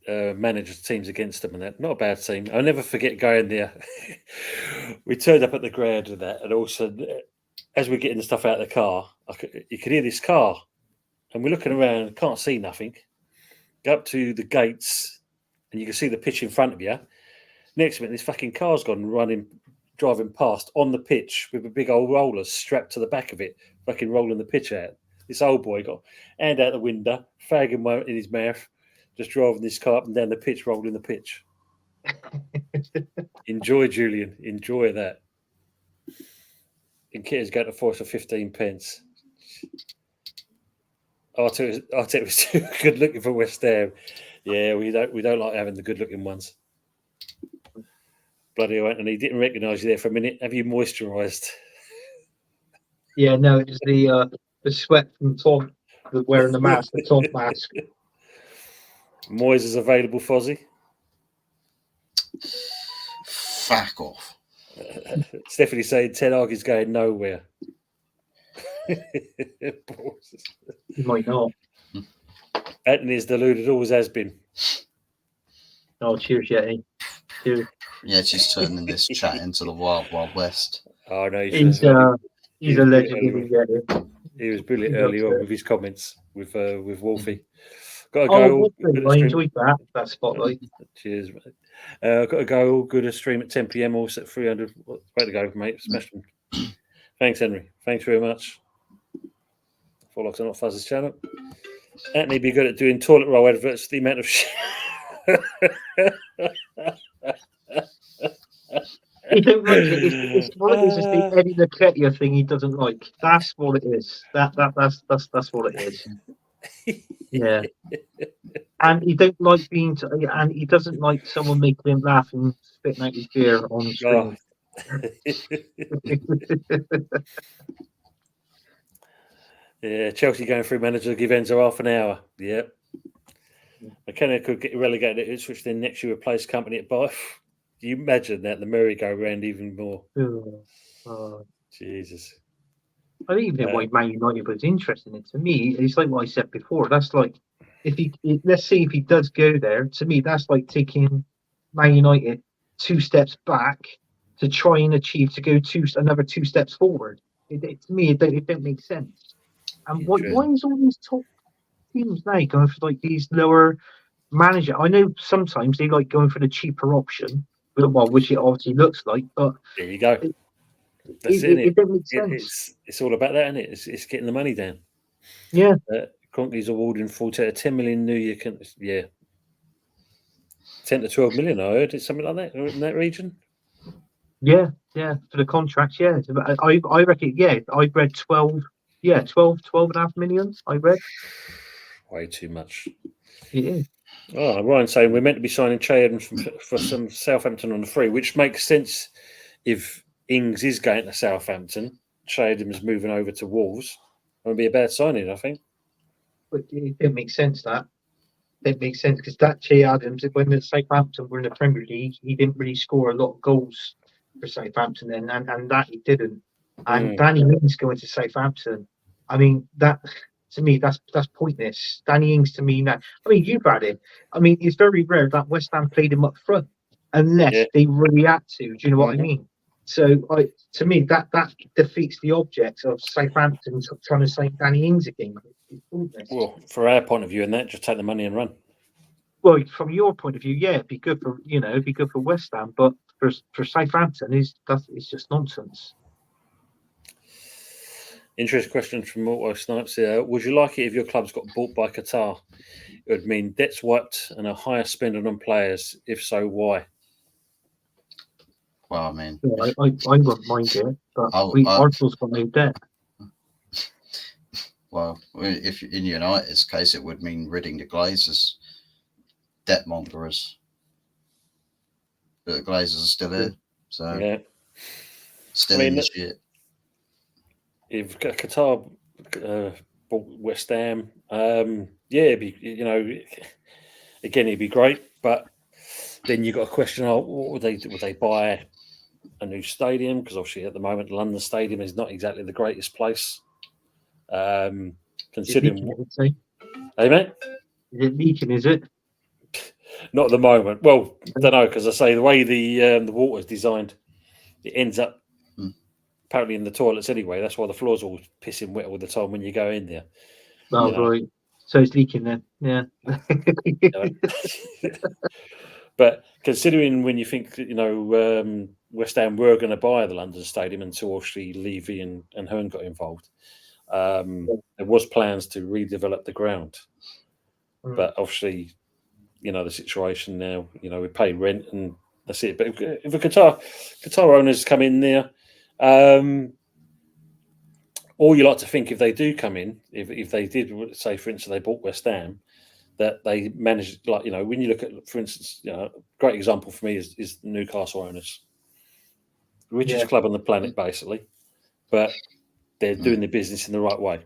managed teams against them and that. Not a bad team. I'll never forget going there. We turned up at the ground and that, and also as we're getting the stuff out of the car, you could hear this car, and we're looking around, can't see nothing. Go up to the gates, and you can see the pitch in front of you. Next minute, this fucking car's gone driving past on the pitch with a big old roller strapped to the back of it, fucking rolling the pitch out. This old boy got hand out the window, fag in his mouth, just driving this car up and down the pitch, rolling the pitch. Enjoy, Julian. Enjoy that. And Kitty's going to force for 15 pence. Arteta was too good looking for West Ham. Yeah, we don't like having the good looking ones. Bloody hell, Anthony, didn't recognise you there for a minute. Have you moisturised? Yeah, no, it's the sweat from Tom wearing the mask, the Tom mask. Moyes is available, Fozzie. Fuck off. Stephanie saying Ten Hag is going nowhere. You might not. Anthony's deluded, always has been. Oh, cheers, Yeti. Cheers. Yeah, she's turning this chat into the Wild Wild West. Oh no, He's a legend. He was brilliant early on with his comments with Wolfie. Got to go. Oh, I enjoyed that spotlight. Cheers, mate. Got to go. Good to stream at 10 p.m. Also at 300. Way to go, mate. Smashed them. Thanks, Henry. Thanks very much. Follow us on Not Fuzz's channel. Anthony be good at doing toilet roll adverts. The amount of shit. He don't like it. It's what it is. It's the Eddie Nketiah thing he doesn't like. That's what it is. That's what it is. Yeah. And he don't like and he doesn't like someone making him laugh and spitting out his beer on Oh. screen. Yeah, Chelsea going through manager give Enzo half an hour. Yep. McKenna could get relegated at Ipswich, then next year replace company at Bath. Do you imagine that the merry-go-round even more? Jesus. I don't even know why Man United was interested in it. To me, it's like what I said before. That's like let's say if he does go there. To me, that's like taking Man United 2 steps back to try and achieve to go another 2 steps forward. To me, it don't make sense. And why is all these top teams now going for like these lower manager? I know sometimes they like going for the cheaper option, well, which it obviously looks like, but there you go. That's it don't make sense. It's all about that, isn't it? It's getting the money down. Yeah. Kroenke's awarding 10 million new year. 10 to 12 million, I heard. It's something like that in that region. Yeah, for the contracts, yeah. I reckon, yeah, I read 12 and a half million, I read. Way too much. Yeah. Oh, Ryan's saying we're meant to be signing Che Adams for some Southampton on the free, which makes sense if Ings is going to Southampton. Che Adams moving over to Wolves. That would be a bad signing, I think. But it didn't make sense, that. It makes sense because that Che Adams, when the Southampton were in the Premier League, he didn't really score a lot of goals for Southampton then, and that he didn't. And Danny Ings going to Southampton, I mean, that to me, that's pointless. Danny Ings to me now, I mean, you've had it. I mean, it's very rare that West Ham played him up front unless they really had to. Do you know what I mean? So, to me, that defeats the object of Southampton trying to sign Danny Ings again. Well, for our point of view, and that just take the money and run. Well, from your point of view, yeah, it'd be good for West Ham, but for Southampton, it's just nonsense. Interesting question from Auto Snipes here. Would you like it if your club's got bought by Qatar? It would mean debts wiped and a higher spending on players. If so, why? Well, I mean, yeah, I wouldn't mind it, but Arsenal's got no debt. Well, if in United's case, it would mean ridding the Glazers, debt mongerers. But the Glazers are still here, so still in the shit. If Qatar bought West Ham, it'd be, again, it'd be great. But then you've got a question: what would they do? Would they buy a new stadium? Because obviously at the moment, London Stadium is not exactly the greatest place. Considering, hey mate, is it leaking? Is it? Not at the moment. Well, I don't know, because I say the way the water is designed, it ends up apparently in the toilets anyway. That's why the floor's all pissing wet all the time when you go in there. Oh, right. So it's leaking then. Yeah. But considering when you think, West Ham were going to buy the London Stadium until actually Levy and Hearn got involved, there was plans to redevelop the ground. But obviously, the situation now, we pay rent and that's it. But if the Qatar owners come in there, or you like to think if they do come in, if they did, say, for instance, they bought West Ham, that they managed, when you look at, for instance, a great example for me is the Newcastle owners. The richest club on the planet, basically. But they're doing the business in the right way.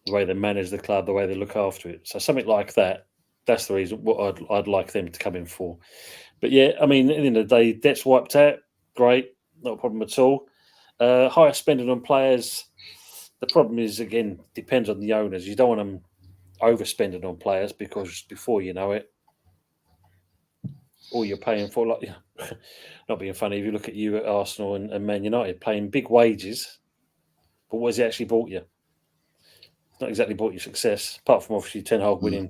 The way they manage the club, the way they look after it. So something like that, that's the reason what I'd like them to come in for. But yeah, I mean, at the end of the day, debt's wiped out. Great, not a problem at all. Higher spending on players. The problem is, again, depends on the owners. You don't want them overspending on players because before you know it, all you're paying for, not being funny, if you look at you at Arsenal and Man United paying big wages, but what has he actually bought you? It's not exactly bought you success, apart from obviously Ten Hag winning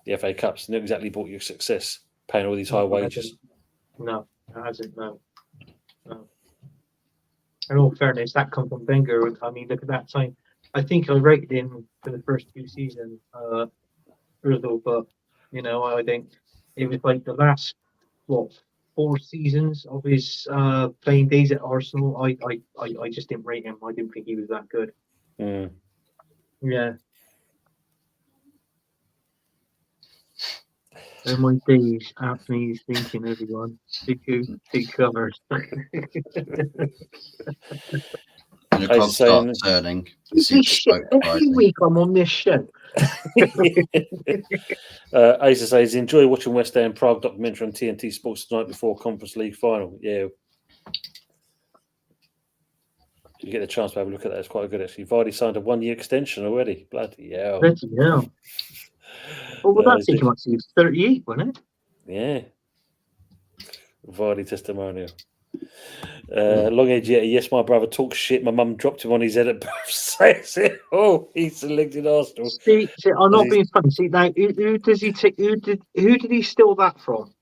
the FA Cups. Not exactly bought you success, paying all these high wages. No, it hasn't. No. In all fairness, that comes from Wenger. I mean, look at that time. I think I rated him for the first 2 seasons, but I think it was like the last 4 seasons of his playing days at Arsenal. I just didn't rate him. I didn't think he was that good. Yeah. Oh my days, Anthony's thinking, everyone. Take covers. When the I was cogs start saying, turning, you see This the shit, smoke every rising. week I'm on this show. Asa says, enjoy watching West Ham Prague documentary on TNT Sports tonight before Conference League final. Yeah. If you get the chance to have a look at that, it's quite good actually. Vardy signed a 1-year extension already. Bloody hell. Bloody hell. Well, would that take him up to 38, wouldn't it? Yeah. Vardy testimonial. Long Edge, yeah, yes, my brother talks shit. My mum dropped him on his head at birthday. Oh, he's selected Arsenal. See, I'm not being funny. See, now, who does he take? Who did he steal that from?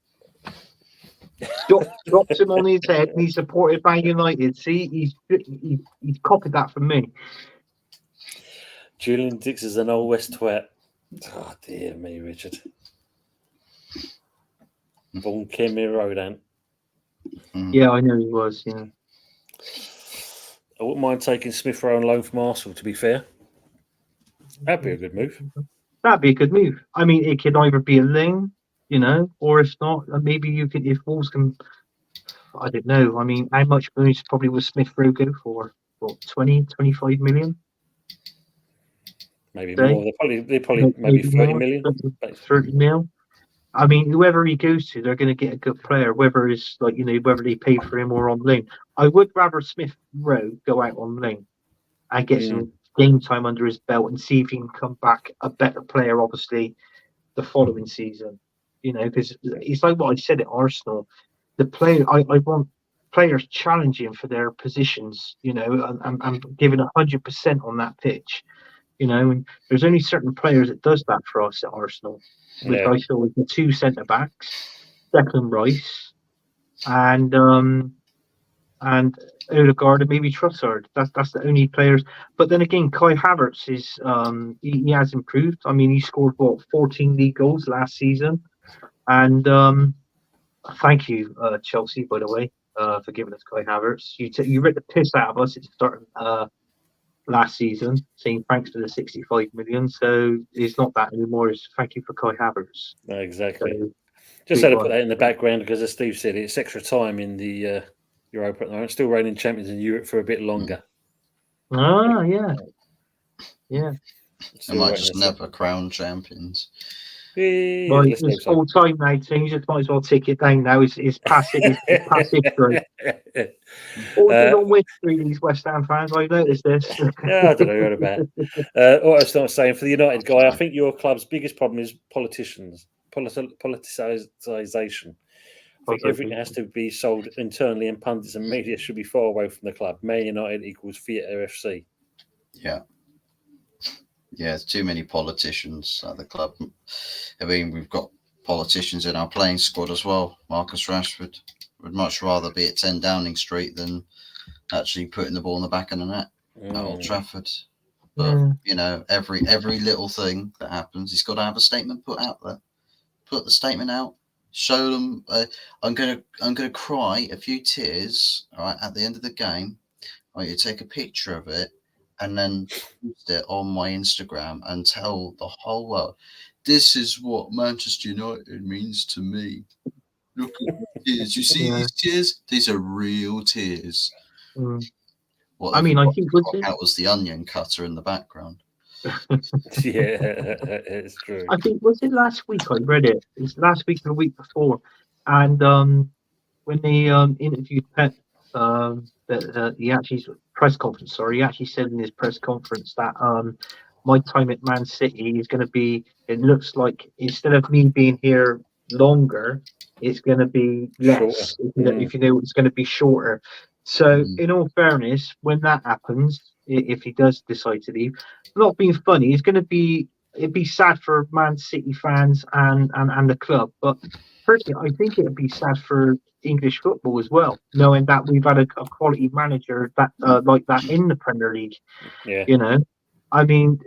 Dropped him on his head, and he supported Man United. See, he's copied that from me. Julian Dix is an old West twat. Oh dear me, Richard. Born Kemir Rodan. Yeah, I know he was. Yeah, I wouldn't mind taking Smith Rowe on loan from Arsenal. To be fair, that'd be a good move. That'd be a good move. I mean, it could either be a loan, or if not, maybe you could. If Wolves can, I don't know. I mean, how much money probably was Smith Rowe go for? What, 20, 25 million? Maybe Say? more. They probably maybe 30 million. 30 mil. I mean, whoever he goes to, they're going to get a good player. Whether it's whether they pay for him or on loan. I would rather Smith Rowe go out on loan and get some game time under his belt and see if he can come back a better player. Obviously, the following season, because it's like what I said at Arsenal. The player I want players challenging for their positions, and giving 100% on that pitch. And there's only certain players that does that for us at Arsenal, which I saw with the two centre backs, Declan Rice, and Odegaard and maybe Trossard. That's the only players. But then again, Kai Havertz is he has improved. I mean, he scored 14 league goals last season, and thank you, Chelsea, by the way, for giving us Kai Havertz. You ripped the piss out of us at the start last season, saying thanks for the 65 million. So it's not that anymore. It's thank you for Kai Havertz. Exactly. So, just had to put that in the background because, as Steve said, it's extra time in the Europa. They're still reigning champions in Europe for a bit longer. Ah, yeah. Yeah. They might just never crown champions. Well, it's full time now, team. You just might as well take it down now. It's passive. It's passive history. All on win street, these West Ham fans. I've noticed this. Yeah, I don't know what about. What I was not saying for the United guy, I think your club's biggest problem is politicians, politicisation. I think everything has to be sold internally, and pundits and media should be far away from the club. Man United equals Theatre FC. Yeah. Yeah, there's too many politicians at the club. I mean, we've got politicians in our playing squad as well. Marcus Rashford would much rather be at 10 Downing Street than actually putting the ball in the back of the net at Old Trafford. But, every little thing that happens, he's got to have a statement put out there. Put the statement out. Show them, I'm gonna cry a few tears, all right, at the end of the game. All right, you take a picture of it and then post it on my Instagram and tell the whole world, this is what Manchester United means to me. Look at the tears. You see these tears? These are real tears. What I think was the onion cutter in the background. Yeah, it's true. I think was it last week I read it. It's last week or the week before, and when they interviewed Pep, he actually press conference. Sorry, he actually said in his press conference that my time at Man City is going to be. It looks like instead of me being here longer, it's going to be less. If you know, it's going to be shorter. So, in all fairness, when that happens, if he does decide to leave, not being funny, it'd be sad for Man City fans and the club. But personally, I think it'd be sad for English football as well, knowing that we've had a quality manager that like that in the Premier League. Yeah. I mean,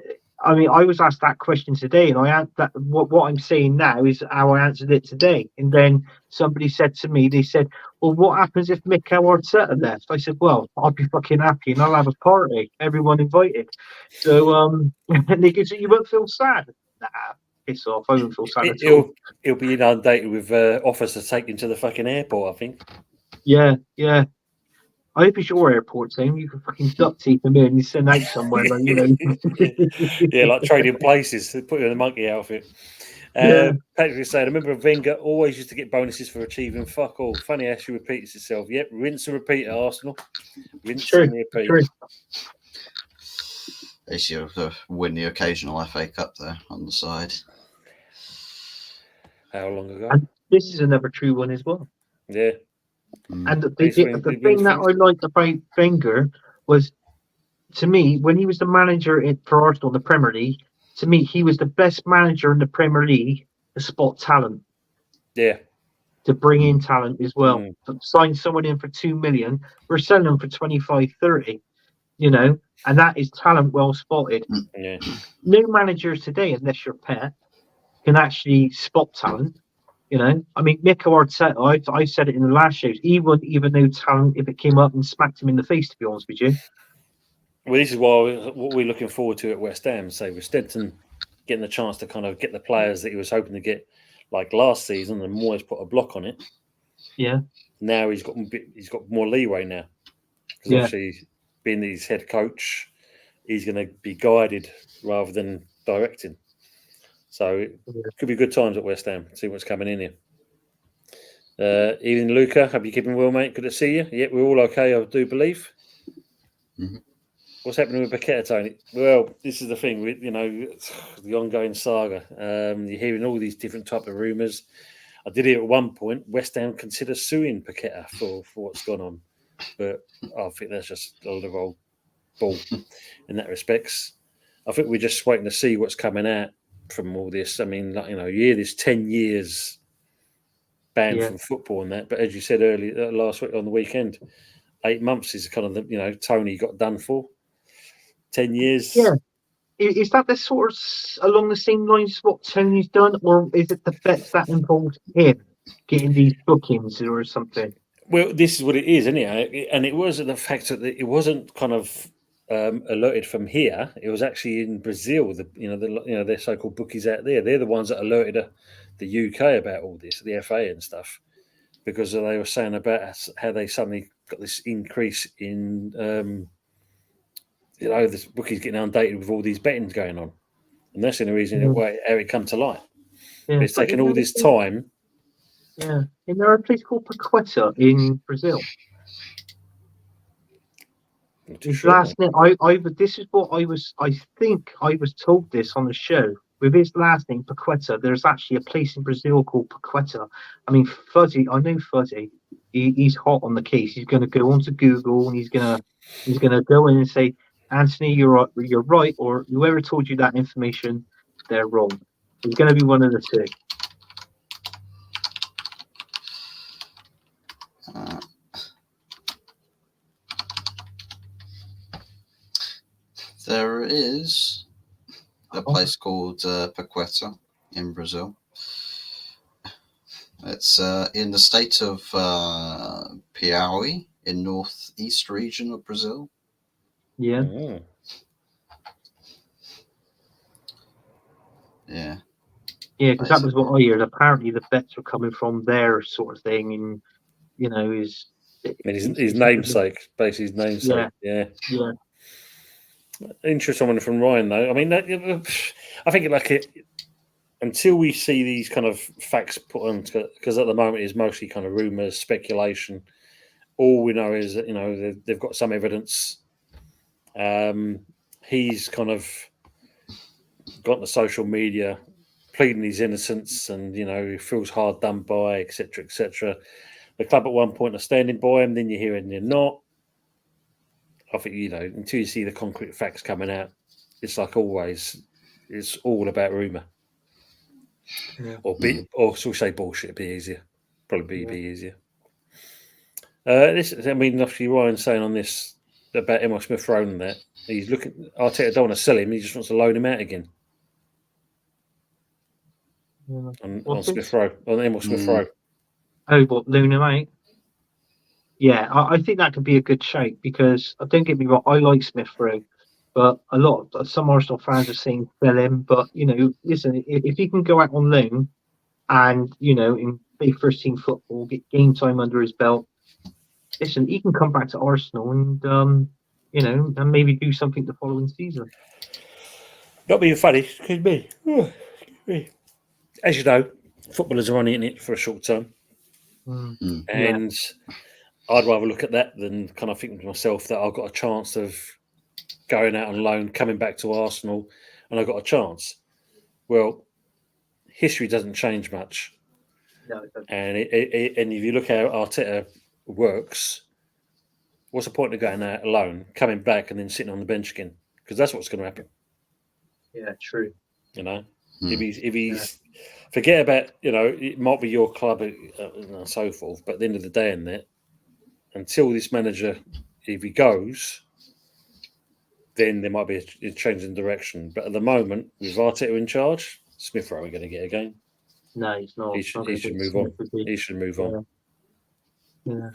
I was asked that question today, and what I'm saying now is how I answered it today. And then somebody said to me, they said, "Well, what happens if Mikel Arteta left?" I said, "Well, I'll be fucking happy, and I'll have a party, everyone invited." So, and they could say, "You won't feel sad." Nah, piss off. I don't feel sad at all. He'll be inundated with offers to take him to the fucking airport, I think. Yeah. I hope it's your airport, Sam. You can fucking duct tape him in and send out somewhere, like, you know. Yeah, like trading places. Put you in the monkey outfit. Yeah. Patrick is saying, I remember Wenger always used to get bonuses for achieving fuck all. Funny how she repeats itself. Yep, rinse and repeat at Arsenal. Rinse and repeat. True. They should win the occasional FA Cup there on the side. How long ago? And this is another true one as well. Yeah. And the thing that I liked about Wenger was, to me, when he was the manager for Arsenal in the Premier League, to me, he was the best manager in the Premier League to spot talent. Yeah. To bring in talent as well. To sign someone in for 2 million, we're selling them for 25, 30, you know, and that is talent well spotted. Yeah. No managers today, unless you're Pep, can actually spot talent. You know, I mean, Mikel Arteta, I said it in the last shows, he wouldn't even know talent if it came up and smacked him in the face, to be honest with you. Well, this is what we're looking forward to at West Ham. So with Stenton getting the chance to kind of get the players that he was hoping to get, like last season, and Moyes put a block on it. Yeah. Now he's got more leeway now. Because obviously, being his head coach, he's going to be guided rather than directing. So it could be good times at West Ham. See what's coming in here. Evening, Luca. Hope you're keeping well, mate. Good to see you. Yeah, we're all okay, I do believe. Mm-hmm. What's happening with Paqueta, Tony? Well, this is the thing. The ongoing saga. You're hearing all these different type of rumours. I did hear at one point West Ham consider suing Paqueta for what's gone on, but I think that's just a lot of old bull in that respects. I think we're just waiting to see what's coming out from all this. I mean, like, you hear this 10 years banned from football and that, but as you said earlier last week on the weekend, 8 months is kind of Tony got done for. 10 years. Yeah. Is that the sort of along the same lines as what Tony's done, or is it the bets that involved him getting these bookings or something? Well, this is what it is, isn't it? And it wasn't the fact that it wasn't kind of alerted from here. It was actually in Brazil. Their so-called bookies out there. They're the ones that alerted the UK about all this, the FA and stuff, because they were saying about how they suddenly got this increase in. This bookies getting inundated with all these bettings going on, and that's the only reason how it come to light. Yeah. But it's taken all this time. Yeah, and there are a place called Paqueta in Brazil. His last name, this is what I think I was told this on the show. With his last name, Paqueta, there's actually a place in Brazil called Paqueta. I mean, Fuzzy, I know Fuzzy. He's hot on the case. He's going to go onto Google and he's going to go in and say, Anthony, you're right, or whoever told you that information, they're wrong. It's going to be one of the two. There is a place called Paqueta in Brazil. It's in the state of Piauí, in northeast region of Brazil. Yeah. Yeah. Yeah, because that was what I heard. Apparently, the bets were coming from there, sort of thing, and his namesake, basically his namesake. Yeah. Interesting one from Ryan, though. I mean, I think until we see these kind of facts put on, because at the moment it's mostly kind of rumours, speculation. All we know is that they've got some evidence. He's kind of got the social media pleading his innocence, and he feels hard done by, etc., etc. The club at one point are standing by him, then you're hearing they're not. I think until you see the concrete facts coming out, it's like always, it's all about rumour. Yeah. Or shall we say bullshit? It'd be easier. Probably be easier. Obviously Ryan's saying on this about Emil Smith Rowe and that he's looking. Arteta don't want to sell him. He just wants to loan him out again. On Smith Rowe, on Emil Smith Rowe. Oh, what, loan him out? Yeah, I think that could be a good shout, because don't get me wrong, I like Smith Rowe, But some Arsenal fans are saying sell him. But listen, if he can go out on loan and in big first team football, get game time under his belt, listen, he can come back to Arsenal and and maybe do something the following season. Not being funny, could be. As you know, footballers are only in it for a short term, and I'd rather look at that than kind of think to myself that I've got a chance of going out on loan, coming back to Arsenal, and I've got a chance. Well, history doesn't change much. No, it doesn't. And and if you look at how Arteta works, what's the point of going out alone, coming back, and then sitting on the bench again? Because that's what's going to happen. Yeah, true. If he's forget about it might be your club and so forth, but at the end of the day, in that until this manager, if he goes, then there might be a change in direction. But at the moment, with Arteta in charge, Smith Rowe ain't going to get a game. No, he's not. He should move on. He should move on. Yeah.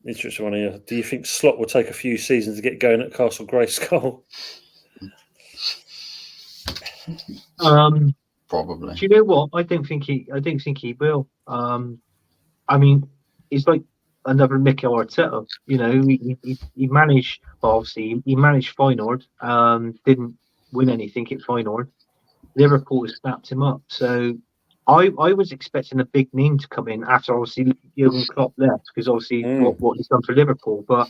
Interesting one here. Do you think Slot will take a few seasons to get going at Castle Grayskull? Probably. Do you know what? I don't think he will. I mean, it's like another Mikel Arteta. He managed. Obviously, he managed Feyenoord. Didn't win anything at Feyenoord. Liverpool has snapped him up. So I was expecting a big name to come in after obviously Jurgen Klopp left, because obviously what he's done for Liverpool. But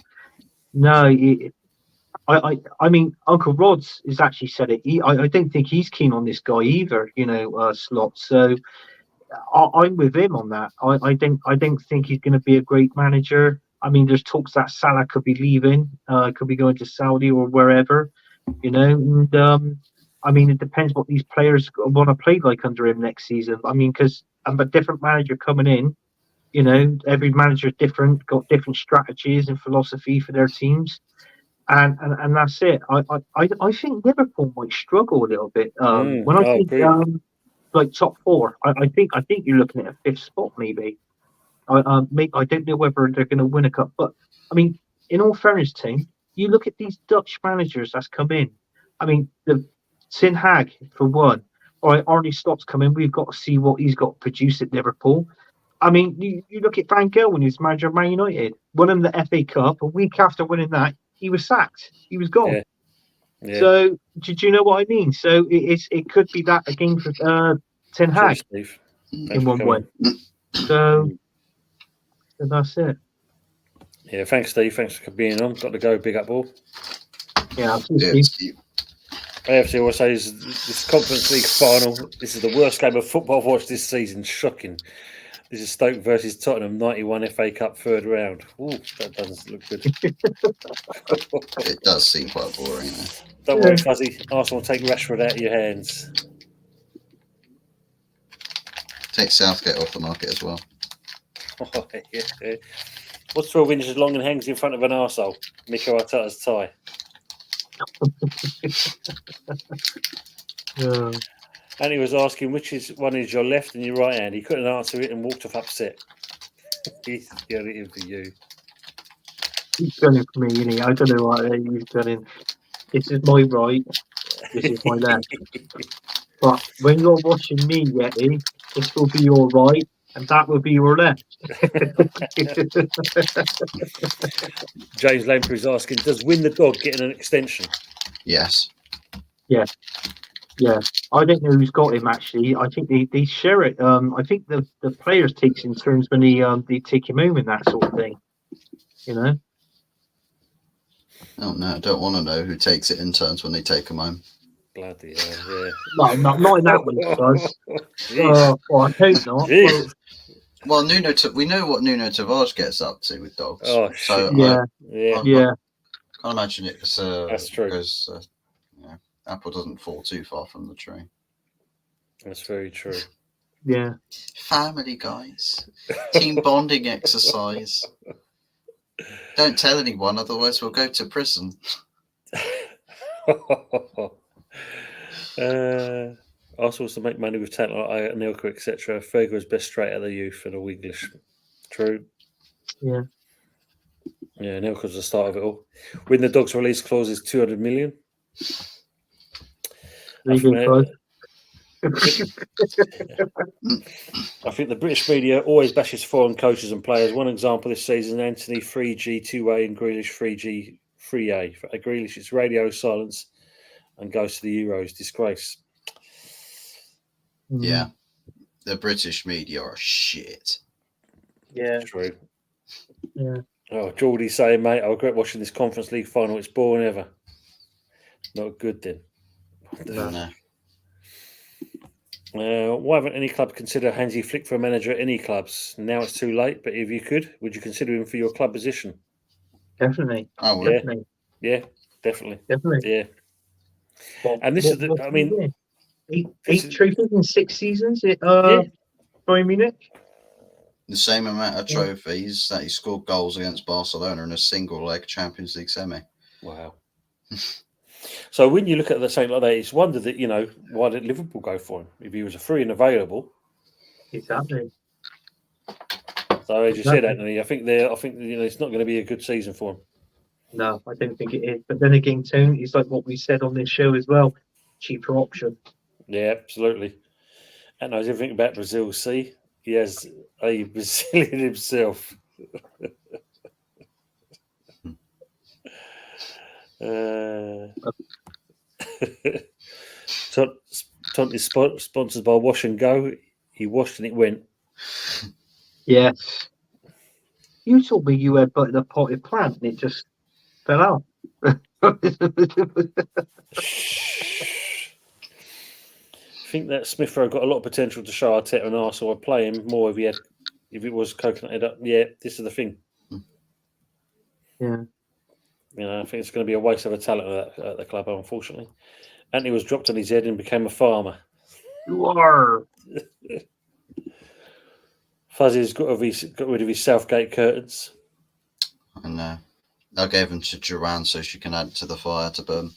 no, I mean, Uncle Rod's has actually said it. I don't think he's keen on this guy either. Slot. So I'm with him on that. I don't think he's going to be a great manager. I mean, there's talks that Salah could be leaving, could be going to Saudi or wherever. And I mean, it depends what these players want to play like under him next season. I mean, because a different manager coming in, every manager is different, got different strategies and philosophy for their teams. And that's it. I think Liverpool might struggle a little bit. When I think like top four, I think you're looking at a fifth spot maybe. I don't know whether they're going to win a cup, but I mean, in all fairness, team, you look at these Dutch managers that's come in. I mean, the Ten Hag for one. All right, Arne Slot's come in. We've got to see what he's got produced at Liverpool. I mean, you look at Van Gaal when he was manager of Man United, won the FA Cup. A week after winning that, he was sacked. He was gone. Yeah. So, do you know what I mean? So it could be that again for Ten Hag in one way. So that's it. Yeah, thanks, Steve. Thanks for being on. Got to go. Big up, all. Yeah, absolutely. AFC will say is this Conference League final. This is the worst game of football I've watched this season. Shocking. This is Stoke versus Tottenham, 91 FA Cup third round. Ooh, that doesn't look good. It does seem quite boring. Don't worry, Fuzzy. Arsenal will take Rashford out of your hands. Take Southgate off the market as well. Oh, yeah. What's 12 inches long and hangs in front of an arsehole? Mikel Arteta's tie. And he was asking which one is your left and your right hand. He couldn't answer it and walked off upset. He's got it in for you. He's done it for me, isn't he? I don't know what he's done in. This is my right. This is my left. But when you're watching me, Yeti, this will be your right and that will be your left. James Lamper is asking, does Win the Dog get an extension? Yes. Yeah. I don't know who's got him actually. I think they share it. I think the players takes in turns when they take him home and that sort of thing. Oh no, I don't want to know who takes it in turns when they take him home. Bloody hell, yeah. No, not in that way, guys. Well, I hope not. Well, we know what Nuno Tavares gets up to with dogs. Oh, so yeah. I can't imagine it. That's true. Because apple doesn't fall too far from the tree. That's very true. Yeah. Family, guys. Team bonding exercise. Don't tell anyone, otherwise we'll go to prison. Arsenal to make money with talent like Anelka, etc. Fergus best straight out of the youth and all English. True. Yeah. Yeah, Anelka's the start of it all. Win the Dogs release clause is 200 million. I think the British media always bashes foreign coaches and players. One example this season: Anthony 3G 2A and Grealish 3G 3A. For Grealish, it's radio silence and goes to the Euros. Disgrace. Yeah, the British media are shit. Yeah, True. yeah. Oh, Geordie saying, mate, I regret watching this Conference League final. It's boring ever. Not good then. No. Why haven't any club considered Hansi Flick for a manager at any clubs? Now it's too late, but if you could, would you consider him for your club position? Definitely. I would. Definitely. Yeah, definitely. Definitely. Yeah. Well, And this is the, I mean, eight trophies in 6 seasons at yeah. Bayern Munich. The same amount of trophies that he scored goals against Barcelona in a single leg Champions League semi. Wow. So when you look at the same like that, it's wonder that, you know, why did Liverpool go for him if he was a free and available? Exactly. So as you said, Anthony, I think you know it's not going to be a good season for him. No, I don't think it is. But then again, Tony, it's like what we said on this show as well. Cheaper option. Yeah, absolutely. And knows everything about Brazil. See, he has a Brazilian himself. Tonti sponsored by Wash and Go. He washed and it went. Yes. You told me you had a potted plant and it just fell out. I think that Smith Rowe got a lot of potential to show Arteta and Arsenal would play him more if it was coconutted up. Yeah, this is the thing. Yeah. You know, I think it's going to be a waste of a talent at the club, unfortunately. Anthony was dropped on his head and became a farmer. You are. Fuzzy's got rid of his Southgate curtains. And I gave them to Joanne so she can add to the fire to burn.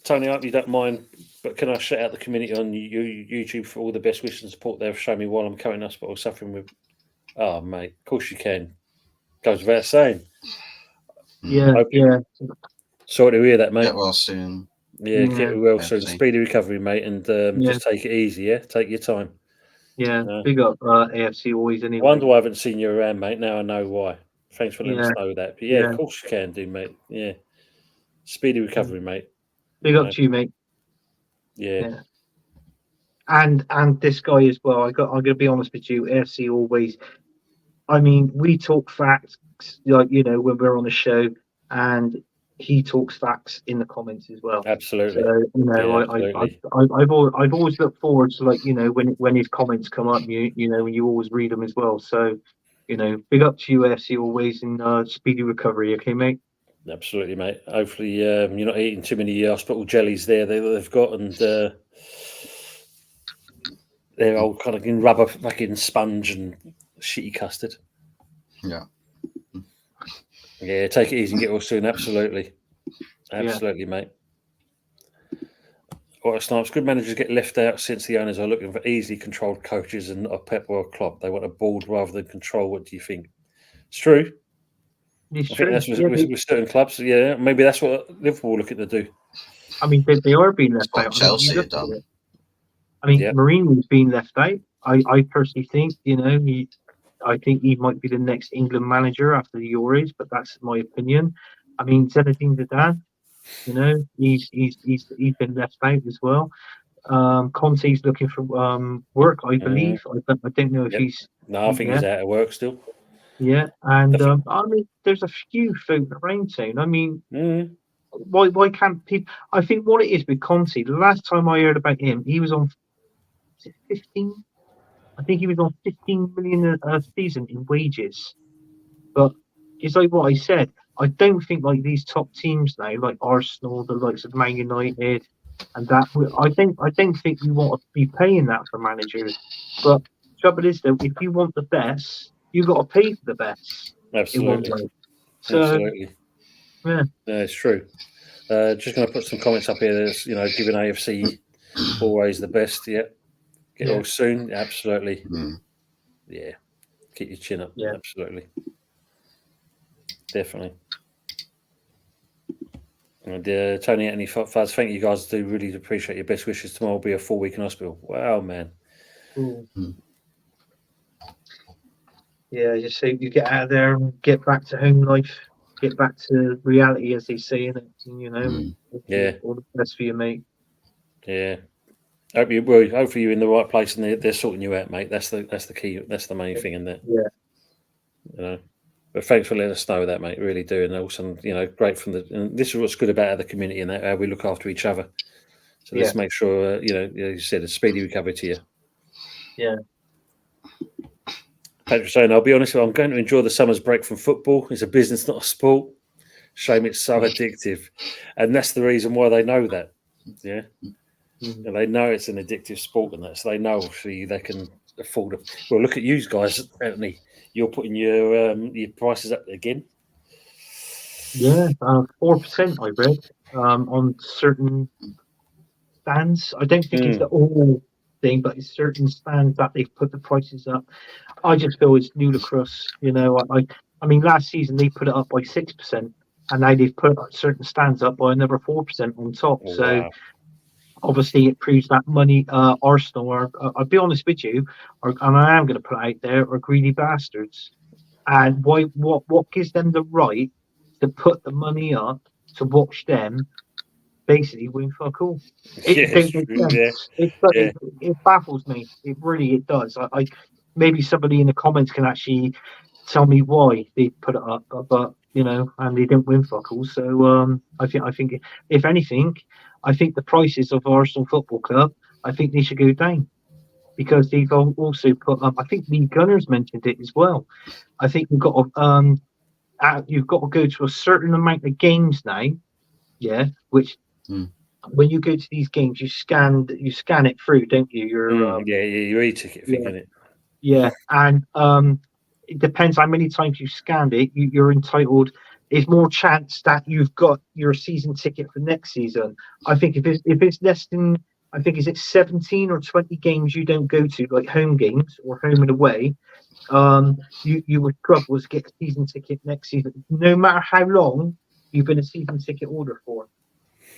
Tony, I hope you don't mind, but can I shout out the community on YouTube for all the best wishes and support they've shown me while I'm currently in hospital suffering with... Oh, mate, of course you can. Goes without saying. Yeah, yeah. Sorry to hear that, mate. Get well soon. Yeah, get well soon. Speedy recovery, mate, and just take it easy, yeah? Take your time. Yeah, big up AFC always anyway. Wonder why I haven't seen you around, mate. Now I know why. Thanks for letting us know that. But yeah, of course you can do, mate. Yeah. Speedy recovery, mate. Big up to you, mate. Yeah. And this guy as well. I'm gonna be honest with you, AFC always. I mean, we talk facts, like, you know, when we're on the show, and he talks facts in the comments as well. Absolutely. So, you know, absolutely. I've always looked forward to, like, you know, when his comments come up, you know, you always read them as well. So, you know, big up to you, AFC always, and speedy recovery. Okay, mate. Absolutely, mate. Hopefully, you're not eating too many hospital jellies there they've got, and they're all kind of in rubber fucking sponge and shitty custard. Yeah. Yeah, take it easy and get well soon. Absolutely. Absolutely, mate. All right, Snipes. Good managers get left out since the owners are looking for easily controlled coaches and a Pep or a Klopp. They want a board rather than control. What do you think? It's true. I think that's with certain clubs. Yeah, maybe that's what Liverpool are looking to do. I mean, they are being left out. Chelsea have done. I mean, Mourinho's been left out. I personally think, you know, I think he might be the next England manager after the Euros, but that's my opinion. I mean, Zinedine Zidane, you know, he's been left out as well. Conte's looking for work, I believe. I don't know if he's. No, I think he's out of work still. Yeah, and I mean, there's a few floating around town. I mean, why can't people? I think what it is with Conte. The last time I heard about him, he was on 15. I think he was on 15 million a season in wages. But it's like what I said. I don't think like these top teams now, like Arsenal, the likes of Man United, and that. I don't think we want to be paying that for managers. But trouble is though, if you want the best, you got to pay for the best. Absolutely. So, absolutely. Yeah, it's true. Just going to put some comments up here. That's, you know, giving AFC always the best. Yeah. Get all soon. Absolutely. Yeah. Keep your chin up. Yeah. Absolutely. Definitely. And Tony, Anthony, Faz, thank you guys. Do really appreciate your best wishes. Tomorrow will be a full week in hospital. Wow, man. Cool. Hmm. Yeah, just so you get out of there and get back to home life, get back to reality, as they say, and Yeah. all the best for you, mate. Yeah. Hopefully you're in the right place and they're sorting you out, mate. That's the key. That's the main thing in there. Yeah. You know. But thanks for letting us know that, mate. Really do, and also, great from and this is what's good about the community and how we look after each other. So let's make sure, you said, a speedy recovery to you. Yeah. Patrick saying, I'll be honest with you, I'm going to enjoy the summer's break from football. It's a business, not a sport. Shame it's so addictive. And that's the reason why they know that. Yeah. Mhm. And they know it's an addictive sport and that. So they know obviously they can afford it. Well, look at you guys, Anthony. You're putting your prices up again. Yeah, 4% I read on certain stands. I don't think it's the all thing, but it's certain stands that they've put the prices up. I just feel it's ludicrous. I mean, last season they put it up by 6%, and now they've put certain stands up by another 4% on top. Oh, So wow. obviously it proves that money, Arsenal are. I'll be honest with you, and I am going to put it out there, are greedy bastards. And what gives them the right to put the money up to watch them basically win fuck all? It Yes, don't make yeah, sense. yeah. It baffles me. It does. I maybe somebody in the comments can actually tell me why they put it up, but and they didn't win fuck all. So I think if anything, I think the prices of Arsenal Football Club, I think they should go down because they've also put up. I think the Gunners mentioned it as well. I think you've got to go to a certain amount of games now. Yeah, which when you go to these games, you scan it through, don't you? Your e-ticket thing, isn't it? Yeah, and it depends how many times you scanned it. You're entitled. There's more chance that you've got your season ticket for next season. I think if it's less than, I think is it 17 or 20 games you don't go to, like home games or home and away, you would struggle to get a season ticket next season, no matter how long you've been a season ticket holder for.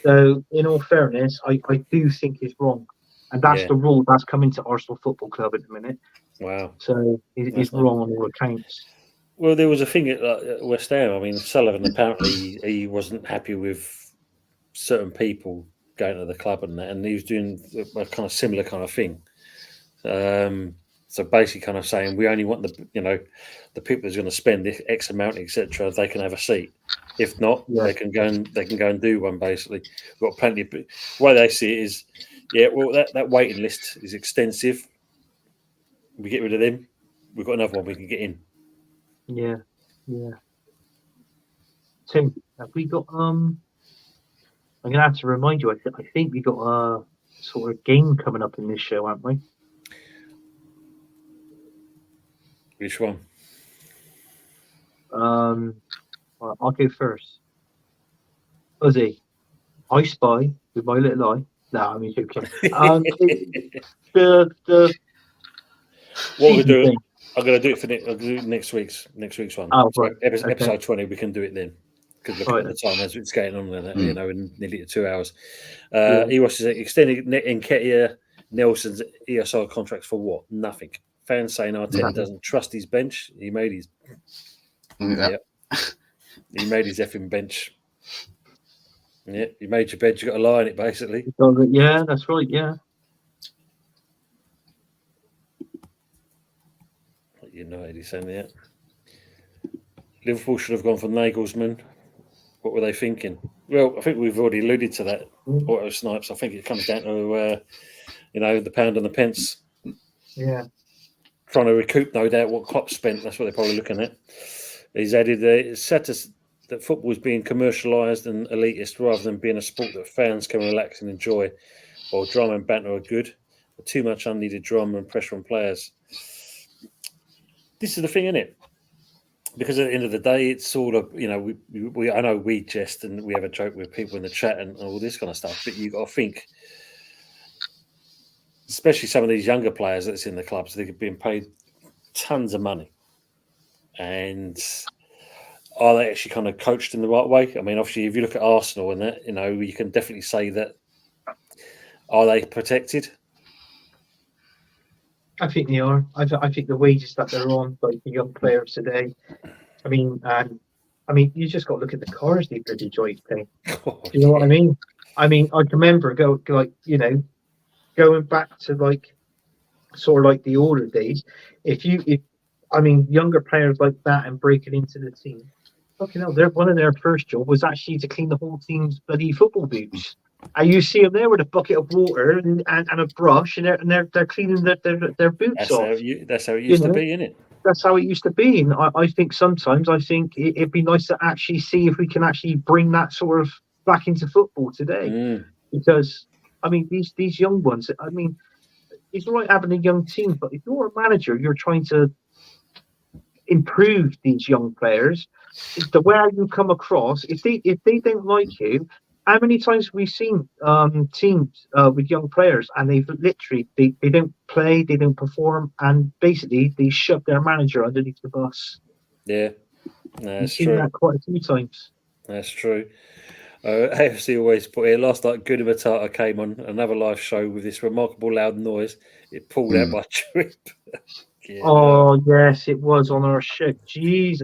So, in all fairness, I do think it's wrong, and that's the rule that's coming to Arsenal Football Club at the minute. Wow. So it's wrong on all accounts. Well, there was a thing at West Ham. I mean, Sullivan apparently he wasn't happy with certain people going to the club and that, and he was doing a kind of similar kind of thing. So basically, kind of saying we only want the people who's going to spend this X amount, etc. They can have a seat. If not, they can go and do one. Basically, we've got plenty. The way they see it is, well, that waiting list is extensive. We get rid of them. We've got another one we can get in. Yeah. Tim, have we got I'm gonna have to remind you. I think we got a sort of game coming up in this show, haven't we? Which one? Well, I'll go first. Uzi, I Spy with my little eye. No, I mean joking. The what we do? thing. I'm going to do it for I'll do next week's one. Oh, So right. episode 20, we can do it then. Because look at the time as it's getting on, in nearly 2 hours. He was extending Nketiah Nelson's ESR contracts for what? Nothing. Fans saying Arteta doesn't trust his bench. He made his. Yeah. He made his effing bench. Yeah, you made your bed. You got to lie in it, basically. Yeah, that's right. Yeah. United, he's saying that. Liverpool should have gone for Nagelsmann. What were they thinking? Well, I think we've already alluded to that. Auto snipes. I think it comes down to the pound and the pence. Yeah. Trying to recoup, no doubt, what Klopp spent. That's what they're probably looking at. He's added it's said that football is being commercialised and elitist rather than being a sport that fans can relax and enjoy. While drama and banter are good, but too much unneeded drama and pressure on players. This is the thing, isn't it? Because at the end of the day, it's all of I know we jest and we have a joke with people in the chat and all this kind of stuff, but you got to think, especially some of these younger players that's in the clubs, they're being paid tons of money. and are they actually kind of coached in the right way? I mean, obviously, if you look at Arsenal and that, you can definitely say that. Are they protected? I think they are. I think the wages that they're on, like the young players today. I mean, you just got to look at the cars they bloody drive. Do you know what I mean? I can remember going back to like sort of like the older days. If younger players like that and breaking into the team, fucking hell, one of their first job was actually to clean the whole team's bloody football boots. And you see them there with a bucket of water and a brush, and they're cleaning their boots off. That's how it used to be, isn't it? That's how it used to be. And I think sometimes it'd be nice to actually see if we can actually bring that sort of back into football today. Because these young ones, it's all right having a young team, but if you're a manager, you're trying to improve these young players. The way you come across, if they don't like you, how many times have we seen teams with young players and they've literally they don't play, they don't perform, and basically they shove their manager underneath the bus. Yeah, that's You've seen true. that quite a few times. That's true. AFC always put here last night. Good Matata came on another live show with this remarkable loud noise. It pulled out by Trip. Yes, it was on our show. Jeez,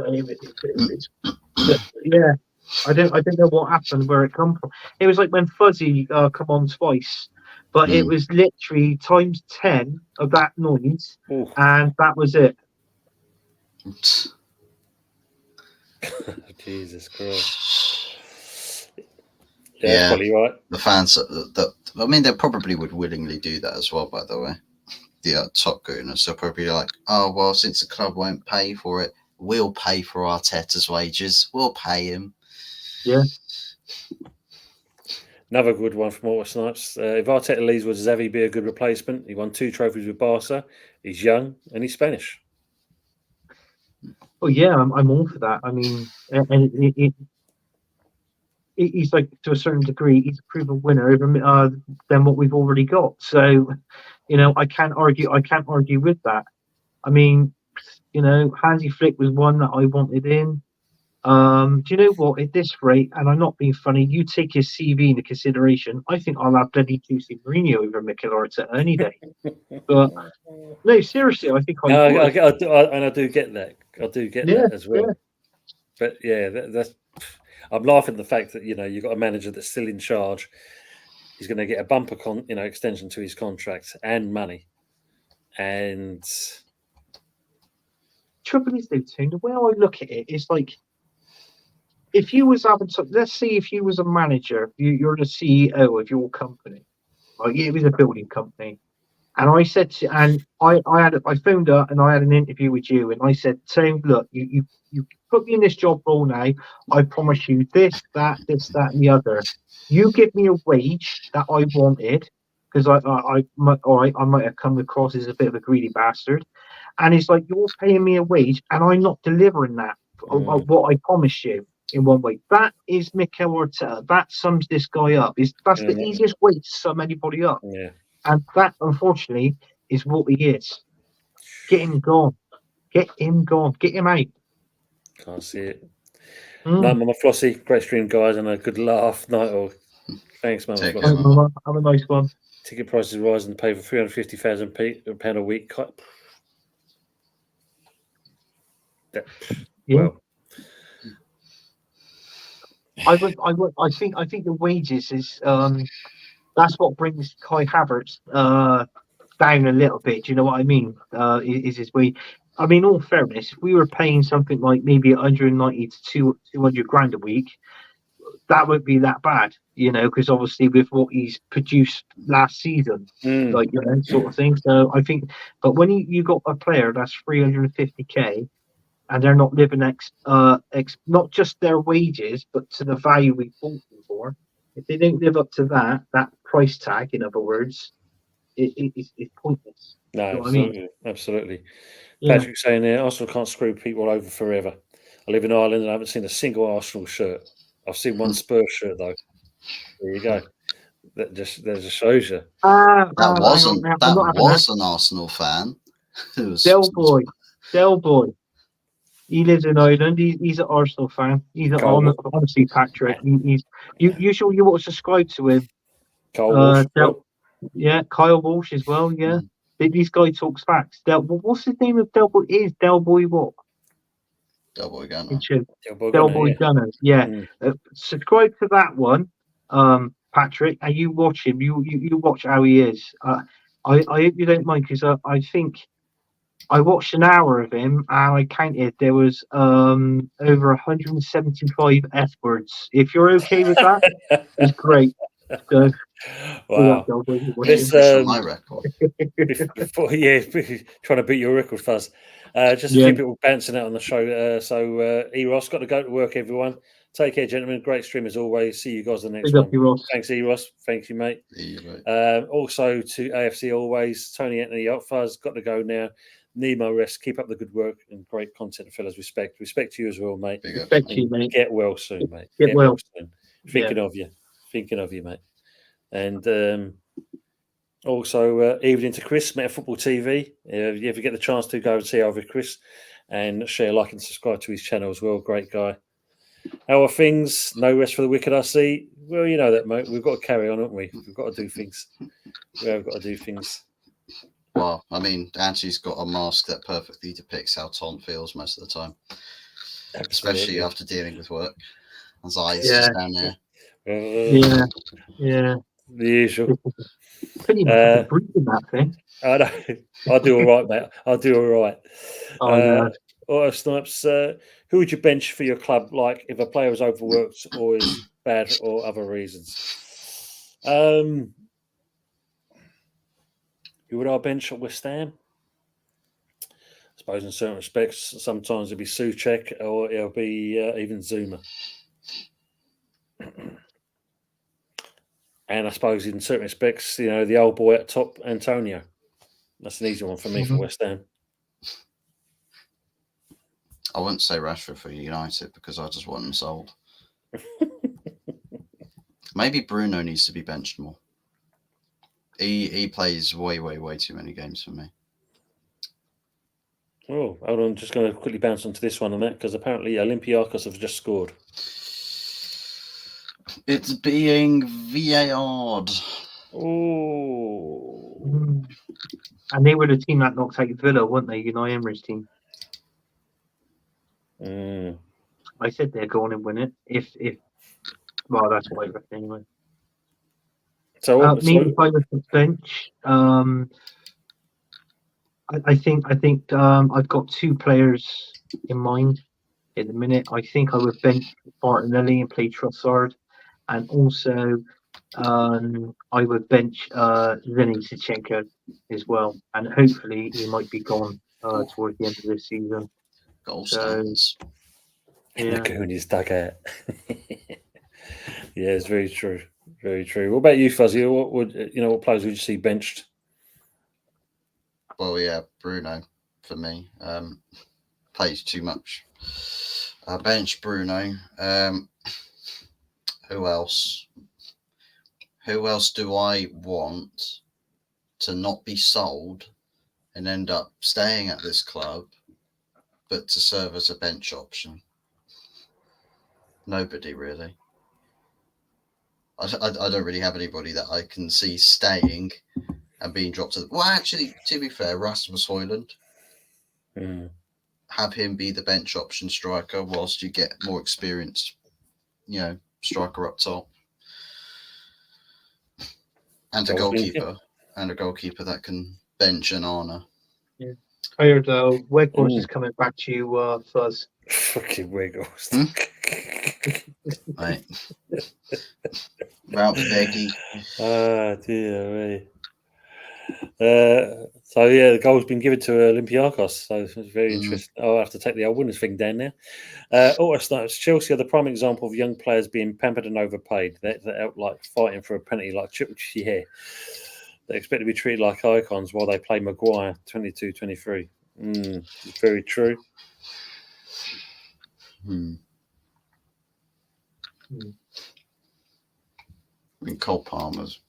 yeah. I don't know what happened, where it come from. It was like when Fuzzy come on twice, but it was literally times 10 of that noise, and that was it. Jesus Christ. Yeah, probably right. The fans, they probably would willingly do that as well, by the way. The top gooners, they're probably like, oh, well, since the club won't pay for it, we'll pay for Arteta's wages. We'll pay him. Yeah. Another good one from Walter Snipes. If Arteta leaves, would Xavi be a good replacement? He won 2 trophies with Barca. He's young and he's Spanish. Oh yeah, I'm all for that. And he's like, to a certain degree, he's a proven winner than what we've already got. So, I can't argue with that. Hansi Flick was one that I wanted in. Do you know what? At this rate, and I'm not being funny, you take his CV into consideration, I think I'll have bloody Jose Mourinho over Mikel Arteta any day. But no, seriously, I think I would. I do get that. I do get that as well. Yeah. But yeah, that's. I'm laughing at the fact that you've got a manager that's still in charge. He's going to get a bumper extension to his contract and money. And trouble is, though, Tone, the way I look at it is like, if you was having let's say if you was a manager, you're the CEO of your company, like it was a building company, and I said I phoned up and I had an interview with you, and I said, Tone, look, you put me in this job role now. I promise you this, that, and the other. You give me a wage that I wanted, because I might have come across as a bit of a greedy bastard, and it's like, you're paying me a wage and I'm not delivering that what I promised you in one way. That is Mikel Arteta. That sums this guy up. That's the easiest way to sum anybody up. Yeah. And that, unfortunately, is what he is. Get him gone. Get him gone. Get him out. Can't see it. No, Mama Flossie, great stream, guys, and a good laugh night. All. Thanks, Mama Flossie. Have a nice one. Ticket prices rising to pay for £350,000 a week. Well, I think the wages is that's what brings Kai Havertz down a little bit. Do you know what I mean? Is his way. All fairness, if we were paying something like maybe 190 to 200 grand a week, that wouldn't be that bad, because obviously with what he's produced last season, sort of thing. So I think, but when you got a player that's 350k, and they're not living not just their wages, but to the value we bought them for, if they don't live up to that price tag, in other words, it's pointless. No, absolutely. Yeah. Patrick saying there, Arsenal can't screw people over forever. I live in Ireland and I haven't seen a single Arsenal shirt. I've seen one Spurs shirt though. There you go. That just shows you. That was an Arsenal fan. Del boy. He lives in Ireland. He's an Arsenal fan. Honestly, Patrick. You sure you want to subscribe to him? Carl Walsh. Yeah, Kyle Walsh as well. Yeah, these guys talks facts. What's his name of Del Boy? Is Del Boy what? Del Boy Gunner. Del Boy Gunners. Yeah. Subscribe to that one, Patrick, and you watch him. You watch how he is. I hope you don't mind because I think I watched an hour of him and I counted there was over 175 F words. If you're okay with that, it's great. So, wow. This my record. Before, trying to beat your record, Fuzz. Just a few people bouncing out on the show. So, Eros, got to go to work, everyone. Take care, gentlemen. Great stream as always. See you guys on the next one. Thanks, Eros. Thank you, mate. Also to AFC always. Tony Anthony, Fuzz, got to go now. Need my rest. Keep up the good work and great content, fellas. Respect to you as well, mate. Respect you, mate. Get well soon, mate. Get well soon. Thinking of you, mate. And also evening to Chris, Meta Football TV. If you ever get the chance to go and see over Chris and share, like, and subscribe to his channel as well. Great guy. How are things? No rest for the wicked, I see. Well, you know that, mate. We've got to carry on, haven't we? We've got to do things. We have got to do things. Well, I mean, Angie's got a mask that perfectly depicts how Tom feels most of the time. Absolutely. Especially after dealing with work. His eyes just down there. Yeah. The usual. Pretty much breathing that thing. I know. I'll do all right, mate. I'll do all right. Or Snipes, who would you bench for your club? Like if a player was overworked or is bad or other reasons? Who would I bench at West Ham? I suppose in certain respects, sometimes it'll be Souček or it'll be even Zuma. And I suppose in certain respects, you know, the old boy at top, Antonio. That's an easy one for me for West Ham. I wouldn't say Rashford for United because I just want him sold. Maybe Bruno needs to be benched more. He plays way too many games for me. Oh, hold on. Just going to quickly bounce onto this one on that because apparently Olympiacos have just scored. It's being VAR'd. Oh. And they were the team that knocked out Villa, weren't they? Unai Emery's team. I said they're going to win it. If well, that's what I reckon anyway. So maybe if I was the bench, I think I've got two players in mind at the minute. I think I would bench Martinelli and play Trossard, and also I would bench Zinchenko as well, and hopefully he might be gone towards the end of this season. Goalstones. In the Goonies dugout. Yeah, it's very true. Very true. What about you, Fuzzy? What players would you see benched? Well, yeah, Bruno for me. Plays too much. Bench Bruno. Who else? Who else do I want to not be sold and end up staying at this club, but to serve as a bench option? Nobody really. I don't really have anybody that I can see staying and being dropped to the... Well, actually, to be fair, Rasmus Højlund. Have him be the bench option striker whilst you get more experienced, striker up top. And a goalkeeper. And a goalkeeper that can bench an Arna. Yeah. I heard Weghorst is coming back to you, Fuzz. Fucking Weghorst. Right. Ralph Veggie. Ah, dear me. So yeah, the goal's been given to Olympiacos, so it's very interesting. I'll have to take the old winners thing down now. Chelsea are the prime example of young players being pampered and overpaid. They're out like fighting for a penalty, like They expect to be treated like icons while they play Maguire 22-23. It's very true. I mean, Cole Palmer's.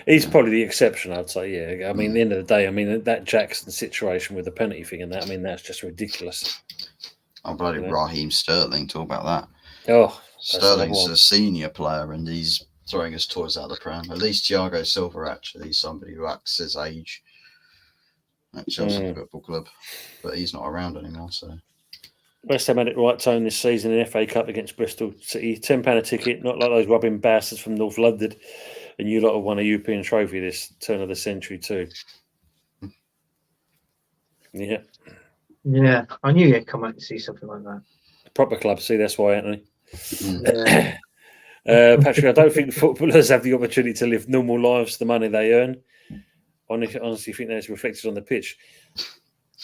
He's probably the exception, I'd say. Yeah, I mean, at the end of the day, that Jackson situation with the penalty thing and that, that's just ridiculous. Oh, bloody Raheem Sterling, talk about that. Oh, Sterling's a senior player and he's throwing his toys out of the pram. At least Thiago Silva actually is somebody who acts his age at Chelsea Football Club, but he's not around anymore. So West Ham had it right tone this season in the FA Cup against Bristol City. £10 a ticket, not like those robbing bastards from North London. And you lot have won a European trophy this turn of the century too. Yeah. Yeah, I knew you'd come out to see something like that. Proper club, see, that's why, Anthony. Yeah. Patrick, I don't think footballers have the opportunity to live normal lives for the money they earn. Honestly, think that's reflected on the pitch.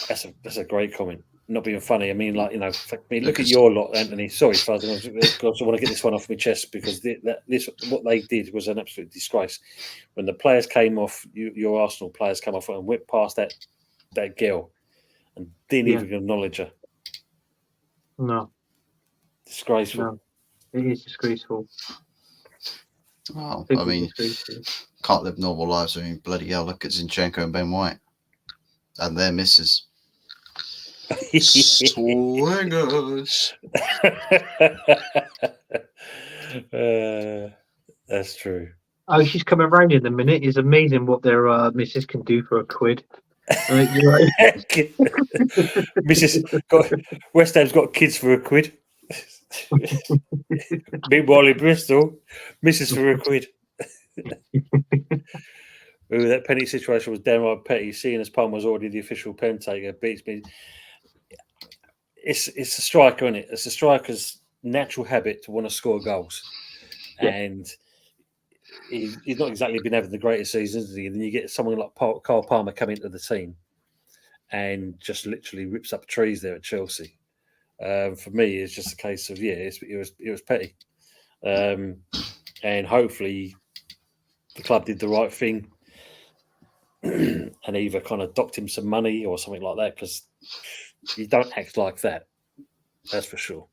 That's a great comment. Not being funny. I mean, like, look at your lot, Anthony. Sorry, Fuzz. I want to get this one off my chest because what they did was an absolute disgrace. When the players came off, your Arsenal players came off and whipped past that girl and didn't even acknowledge her. No. Disgraceful. No, it is disgraceful. Well, I mean, can't live normal lives. I mean, bloody hell, look at Zinchenko and Ben White and their misses. Swingers. That's true. Oh, she's coming around in a minute. It's amazing what their missus can do for a quid. West Ham's got kids for a quid. Meanwhile in Bristol, missus for a quid. Ooh, that penalty situation was downright petty. Seeing as Palmer was already the official pen taker, beats me. It's a striker, isn't it? It's a striker's natural habit to want to score goals, and he's not exactly been having the greatest seasons. And then you get someone like Carl Palmer come into the team and just literally rips up trees there at Chelsea. For me, it's just a case of it was petty, and hopefully the club did the right thing and either kind of docked him some money or something like that, because you don't act like that. That's for sure.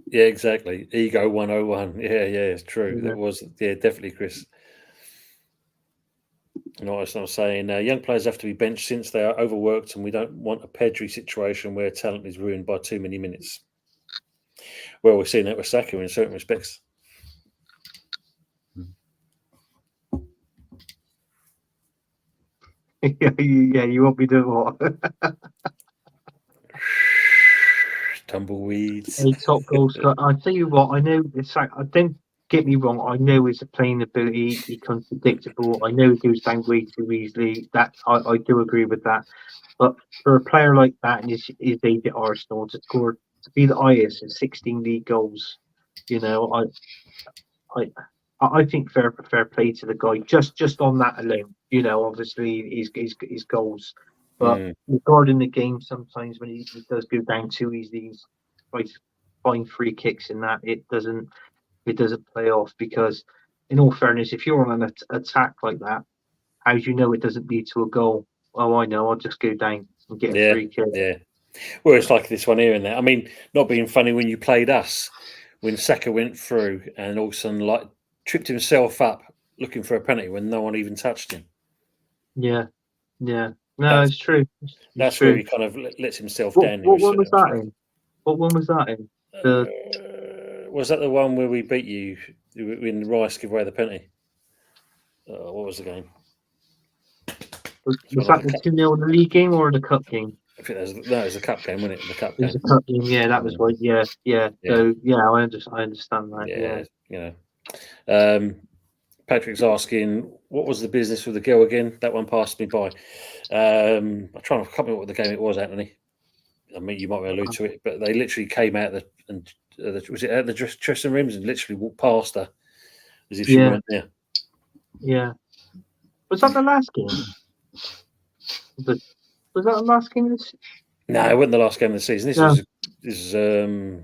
Yeah, exactly. Ego 101. Yeah, it's true. That was definitely, Chris. You know what I'm saying? Young players have to be benched since they are overworked, and we don't want a Pedri situation where talent is ruined by too many minutes. Well, we're seeing that with Saka in certain respects. Yeah, you won't be doing what? Tumbleweeds. A top goal scorer. I tell you what, I know it's like, don't get me wrong, I know his playing ability, he's unpredictable. I know he goes down way too easily. That I do agree with that. But for a player like that in his age at Arsenal to be the highest in 16 league goals, I think fair play to the guy just on that alone. Obviously his goals, but regarding the game, sometimes when he does go down too easily, he's quite fine free kicks in that it doesn't play off, because in all fairness, if you're on an attack like that, how do you know it doesn't lead to a goal? Oh, I know, I'll just go down and get a free kick. Yeah. Well, it's like this one here and there. I mean, not being funny, when you played us, when Saka went through and all of a sudden tripped himself up looking for a penalty when no one even touched him. Yeah. No, it's true. That's true. where he kind of lets himself down. What one was that in? What one was that in? Was that the one where we beat you when Rice gave away the penalty? What was the game? Was that the 2-0 in the league game or the cup game? I think it was a cup game, wasn't it? The cup game. It was a cup game, yeah. That was right. Yeah. So I understand that. Patrick's asking, what was the business with the girl again? That one passed me by. I'm trying to remember what the game it was, Anthony. I mean, you might allude to it, but they literally came out was it at the dressing rooms and literally walked past her as if she weren't there. Yeah. Was that the last game? Was that the last game of the season? No, it wasn't the last game of the season. This was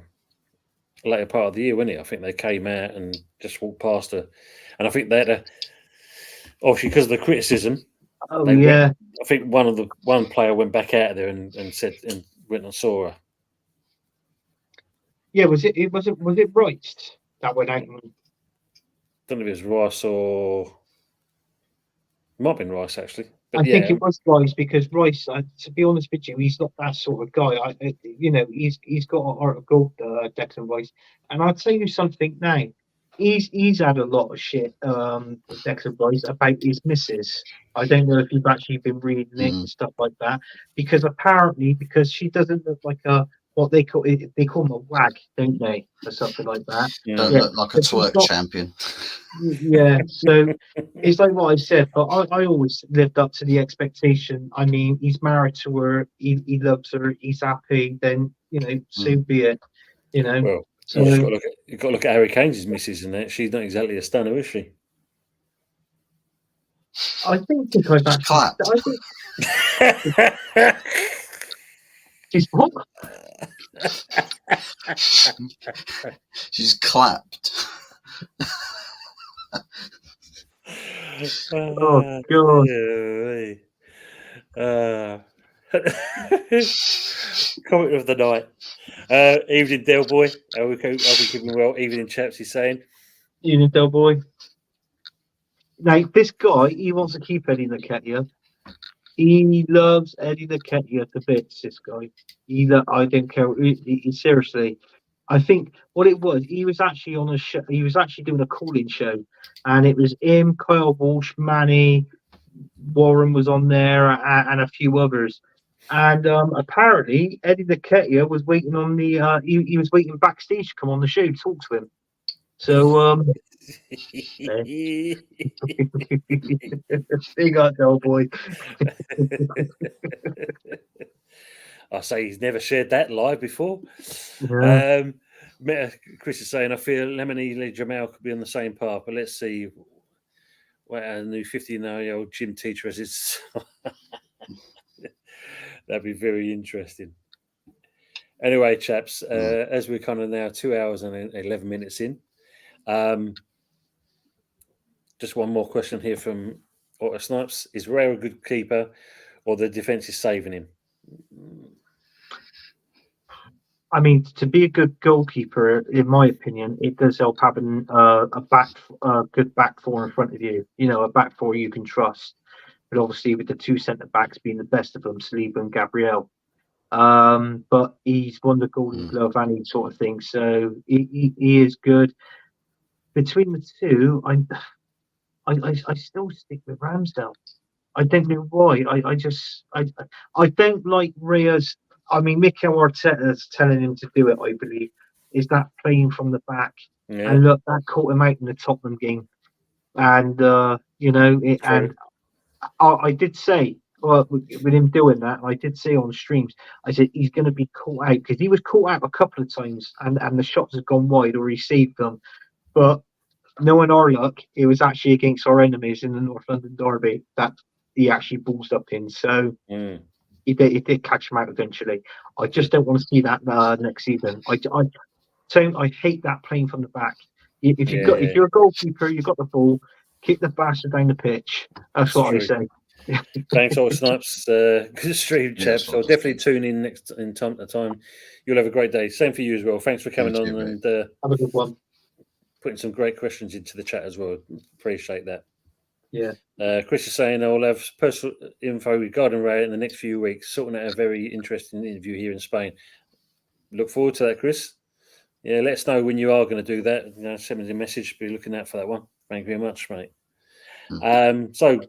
later part of the year, wasn't it? I think they came out and just walked past her. And I think they had obviously because of the criticism. I think one player went back out of there and said and went and saw her. Yeah, was it Rice that went out? I don't know if it was Rice or it might have been Rice actually. But I think it was Rice because Rice, to be honest with you, he's not that sort of guy. He's got an heart of gold, Declan Rice, and I'll tell you something now. He's had a lot of shit, Declan Rice, about his missus. I don't know if you've actually been reading it and stuff like that, because apparently, because she doesn't look like a what they call it, they call them a wag, don't they, or something like that. Don't look like a twerk champion. Yeah, so it's like what I said, but I always lived up to the expectation. I mean, he's married to her, he loves her, he's happy, then, so be it, Well, So you've got to look at Harry Kane's missus, and that she's not exactly a stunner, is she? I think I've actually, she's what? She's clapped. Oh God! Comment of the night. Evening, Del Boy. I'll be keeping well. Evening, chaps. He's saying. Evening, Del Boy. Now this guy, he wants to keep Eddie Nketiah. He loves Eddie Nketiah to bits. This guy. I don't care. He seriously. I think what it was, he was actually on a show. He was actually doing a calling show, and it was him, Kyle Walsh, Manny, Warren was on there, and a few others. And apparently, Eddie Nketiah was waiting on the. He was waiting backstage to come on the show, to talk to him. So big up, old boy. I say he's never shared that live before. Yeah. Chris is saying, I feel Lemony Jamal could be on the same path, but let's see what a new 59-year-old gym teacher has his. That'd be very interesting. Anyway, chaps, as we're kind of now 2 hours and 11 minutes in, just one more question here from Otto Snipes. Is Ray a good keeper, or the defence is saving him? I mean, to be a good goalkeeper, in my opinion, it does help having a good back four in front of you. A back four you can trust. But obviously, with the two centre backs being the best of them, Saliba and Gabriel. But he's won the Golden Glove and he sort of thing, so he is good. Between the two, I still stick with Ramsdale. I don't know why. I don't like Rhea's. I mean, Mikel Arteta's telling him to do it. I believe is that playing from the back, and look, that caught him out in the Tottenham game, and and I did say. Well, with him doing that, I did say on streams, I said he's going to be caught out because he was caught out a couple of times, and the shots have gone wide or he saved them. But knowing our luck, it was actually against our enemies in the North London derby that he actually ballsed up in. So he did catch him out eventually. I just don't want to see that next season. I hate that playing from the back. If you're a goalkeeper, you've got the ball, kick the bastard down the pitch. That's what I say. Thanks, all Snipes. Good stream, chaps. So definitely tune in next in time to time. You'll have a great day. Same for you as well. Thanks for coming on and have a good one. Putting some great questions into the chat as well. Appreciate that. Yeah. Chris is saying I'll have personal info regarding Ray in the next few weeks, sorting out a very interesting interview here in Spain. Look forward to that, Chris. Yeah, let us know when you are going to do that. Send me a message. Be looking out for that one. Thank you very much, mate. So,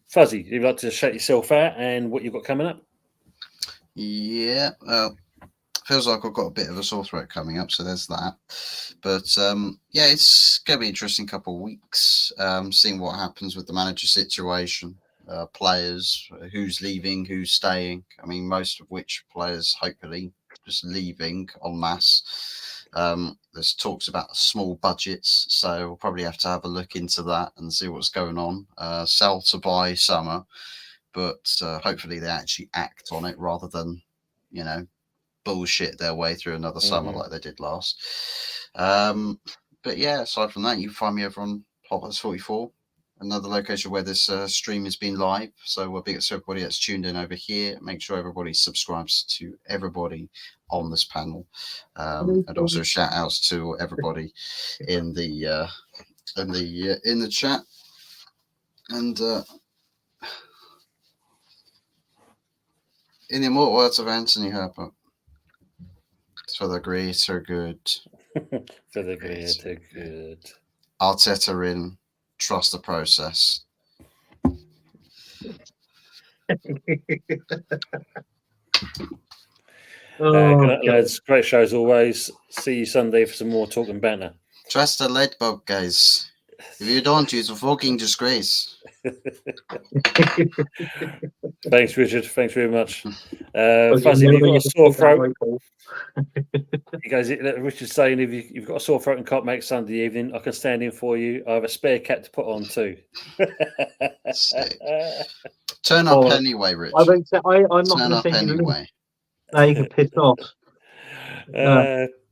Fuzzy, you'd like to shout yourself out and what you've got coming up? Yeah, feels like I've got a bit of a sore throat coming up, so there's that. But yeah, it's going to be an interesting couple of weeks, seeing what happens with the manager situation, players, who's leaving, who's staying. I mean, most of which players hopefully just leaving en masse. There's talks about small budgets, so we'll probably have to have a look into that and see what's going on. Sell to buy summer, but hopefully they actually act on it rather than, bullshit their way through another summer like they did last. But yeah, aside from that, you can find me over on Hotbox 44, another location where this stream has been live. So big ups to everybody that's tuned in over here. Make sure everybody subscribes to everybody on this panel, and also shout outs to everybody in the chat. And In the immortal words of Anthony Herbert, for the greater good. For the greater good. Arteta in, trust the process. Lads, great show as always. See you Sunday for some more talk and banter. Trust the light bulb, guys. If you don't, it's a fucking disgrace. Thanks, Richard. Thanks very much. Fuzzy, have you got a sore throat? You guys, Richard's saying if you've got a sore throat and can't make Sunday evening, I can stand in for you. I have a spare cap to put on too. Sick. Turn up anyway, Rich. I'm not going Turn to up send you anyway. Now you can piss off.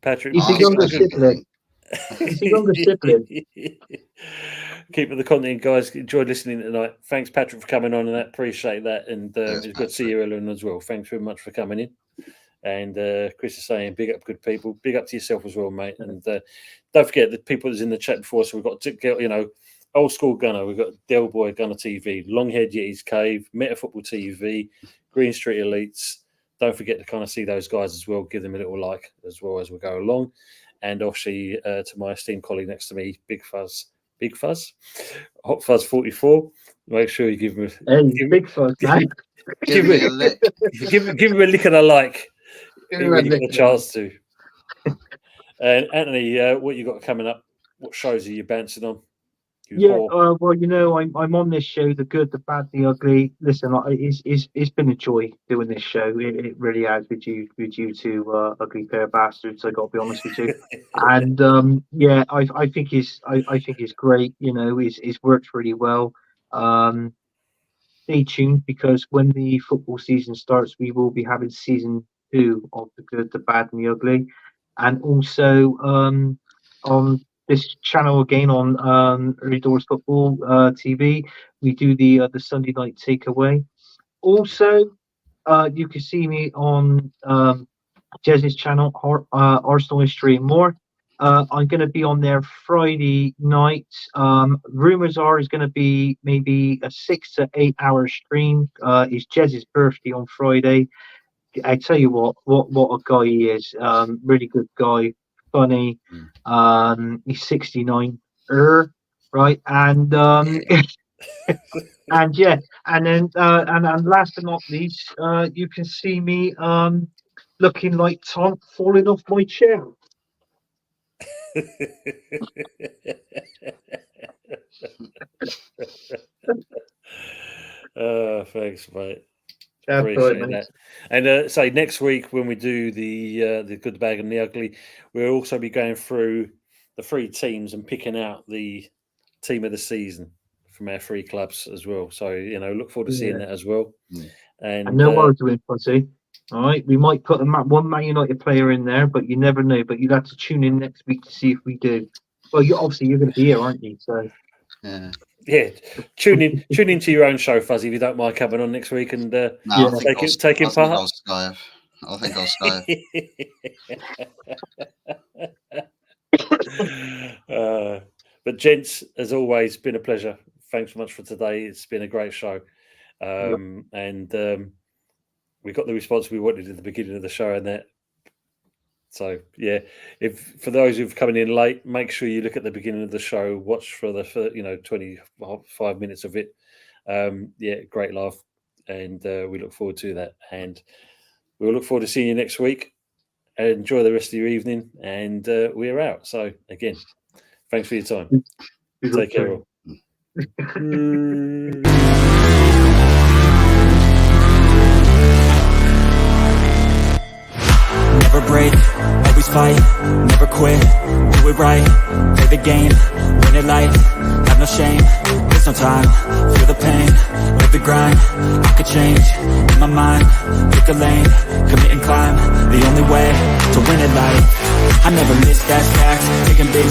Patrick, he's a younger sibling. He's a younger sibling. Keep the content, guys. Enjoyed listening tonight. Thanks, Patrick, for coming on, and that appreciate that. And it's good to see you, Ellen, as well. Thanks very much for coming in. And Chris is saying, big up, good people. Big up to yourself as well, mate. And don't forget the people that's in the chat before. So we've got to get, old school Gunner. We've got Del Boy Gunner TV, Longhead Yetis Cave, Meta Football TV, Green Street Elites. Don't forget to kind of see those guys as well. Give them a little like as well as we go along. And obviously to my esteemed colleague next to me, Big Fuzz, Hot Fuzz 44. Make sure you give him Big Fuzz, man. Give him a lick. Give him a lick and a like. When you get a chance to. And Anthony, what you got coming up? What shows are you bouncing on? Well, I'm on this show, The Good, the Bad, the Ugly. Listen, it's been a joy doing this show. It really has with you two ugly pair of bastards. I got to be honest with you. And I think it's great. It's worked really well. Stay tuned because when the football season starts, we will be having season 2 of The Good, the Bad, and the Ugly, and also on this channel again on Early Doors Football TV, we do the Sunday night takeaway. Also, you can see me on Jez's channel, Arsenal History and More. I'm going to be on there Friday night. Rumors are it's going to be maybe a 6 to 8 hour stream. It's Jez's birthday on Friday. I tell you what a guy he is. Really good guy. Funny. He's 69 right, and and then last but not least, you can see me looking like Tom falling off my chair. Thanks, mate. That's Appreciate right, that. And say next week when we do the good, the bad, and the ugly, we'll also be going through the 3 teams and picking out the team of the season from our 3 clubs as well. So look forward to seeing that as well. And no arguing, Fuzzy. All right, we might put one Man United player in there, but you never know. But you'll have to tune in next week to see if we do. Well, you're going to be here, aren't you? So yeah, tune into your own show, Fuzzy, if you don't mind coming on next week and taking part. I think I'll Skype. But gents, as always, been a pleasure. Thanks so much for today. It's been a great show, and we got the response we wanted at the beginning of the show, and that. So if for those who've come in late, make sure you look at the beginning of the show, watch for the 25 minutes of it. Great laugh, and we look forward to that. And we'll look forward to seeing you next week. Enjoy the rest of your evening, and we're out. So again, thanks for your time. Take care. All. Never break, always fight, never quit, do it right, play the game, win it life, have no shame, there's no time, feel the pain, live the grind, I could change, in my mind, pick a lane, commit and climb, the only way to win it life, I never miss, that's facts, taking big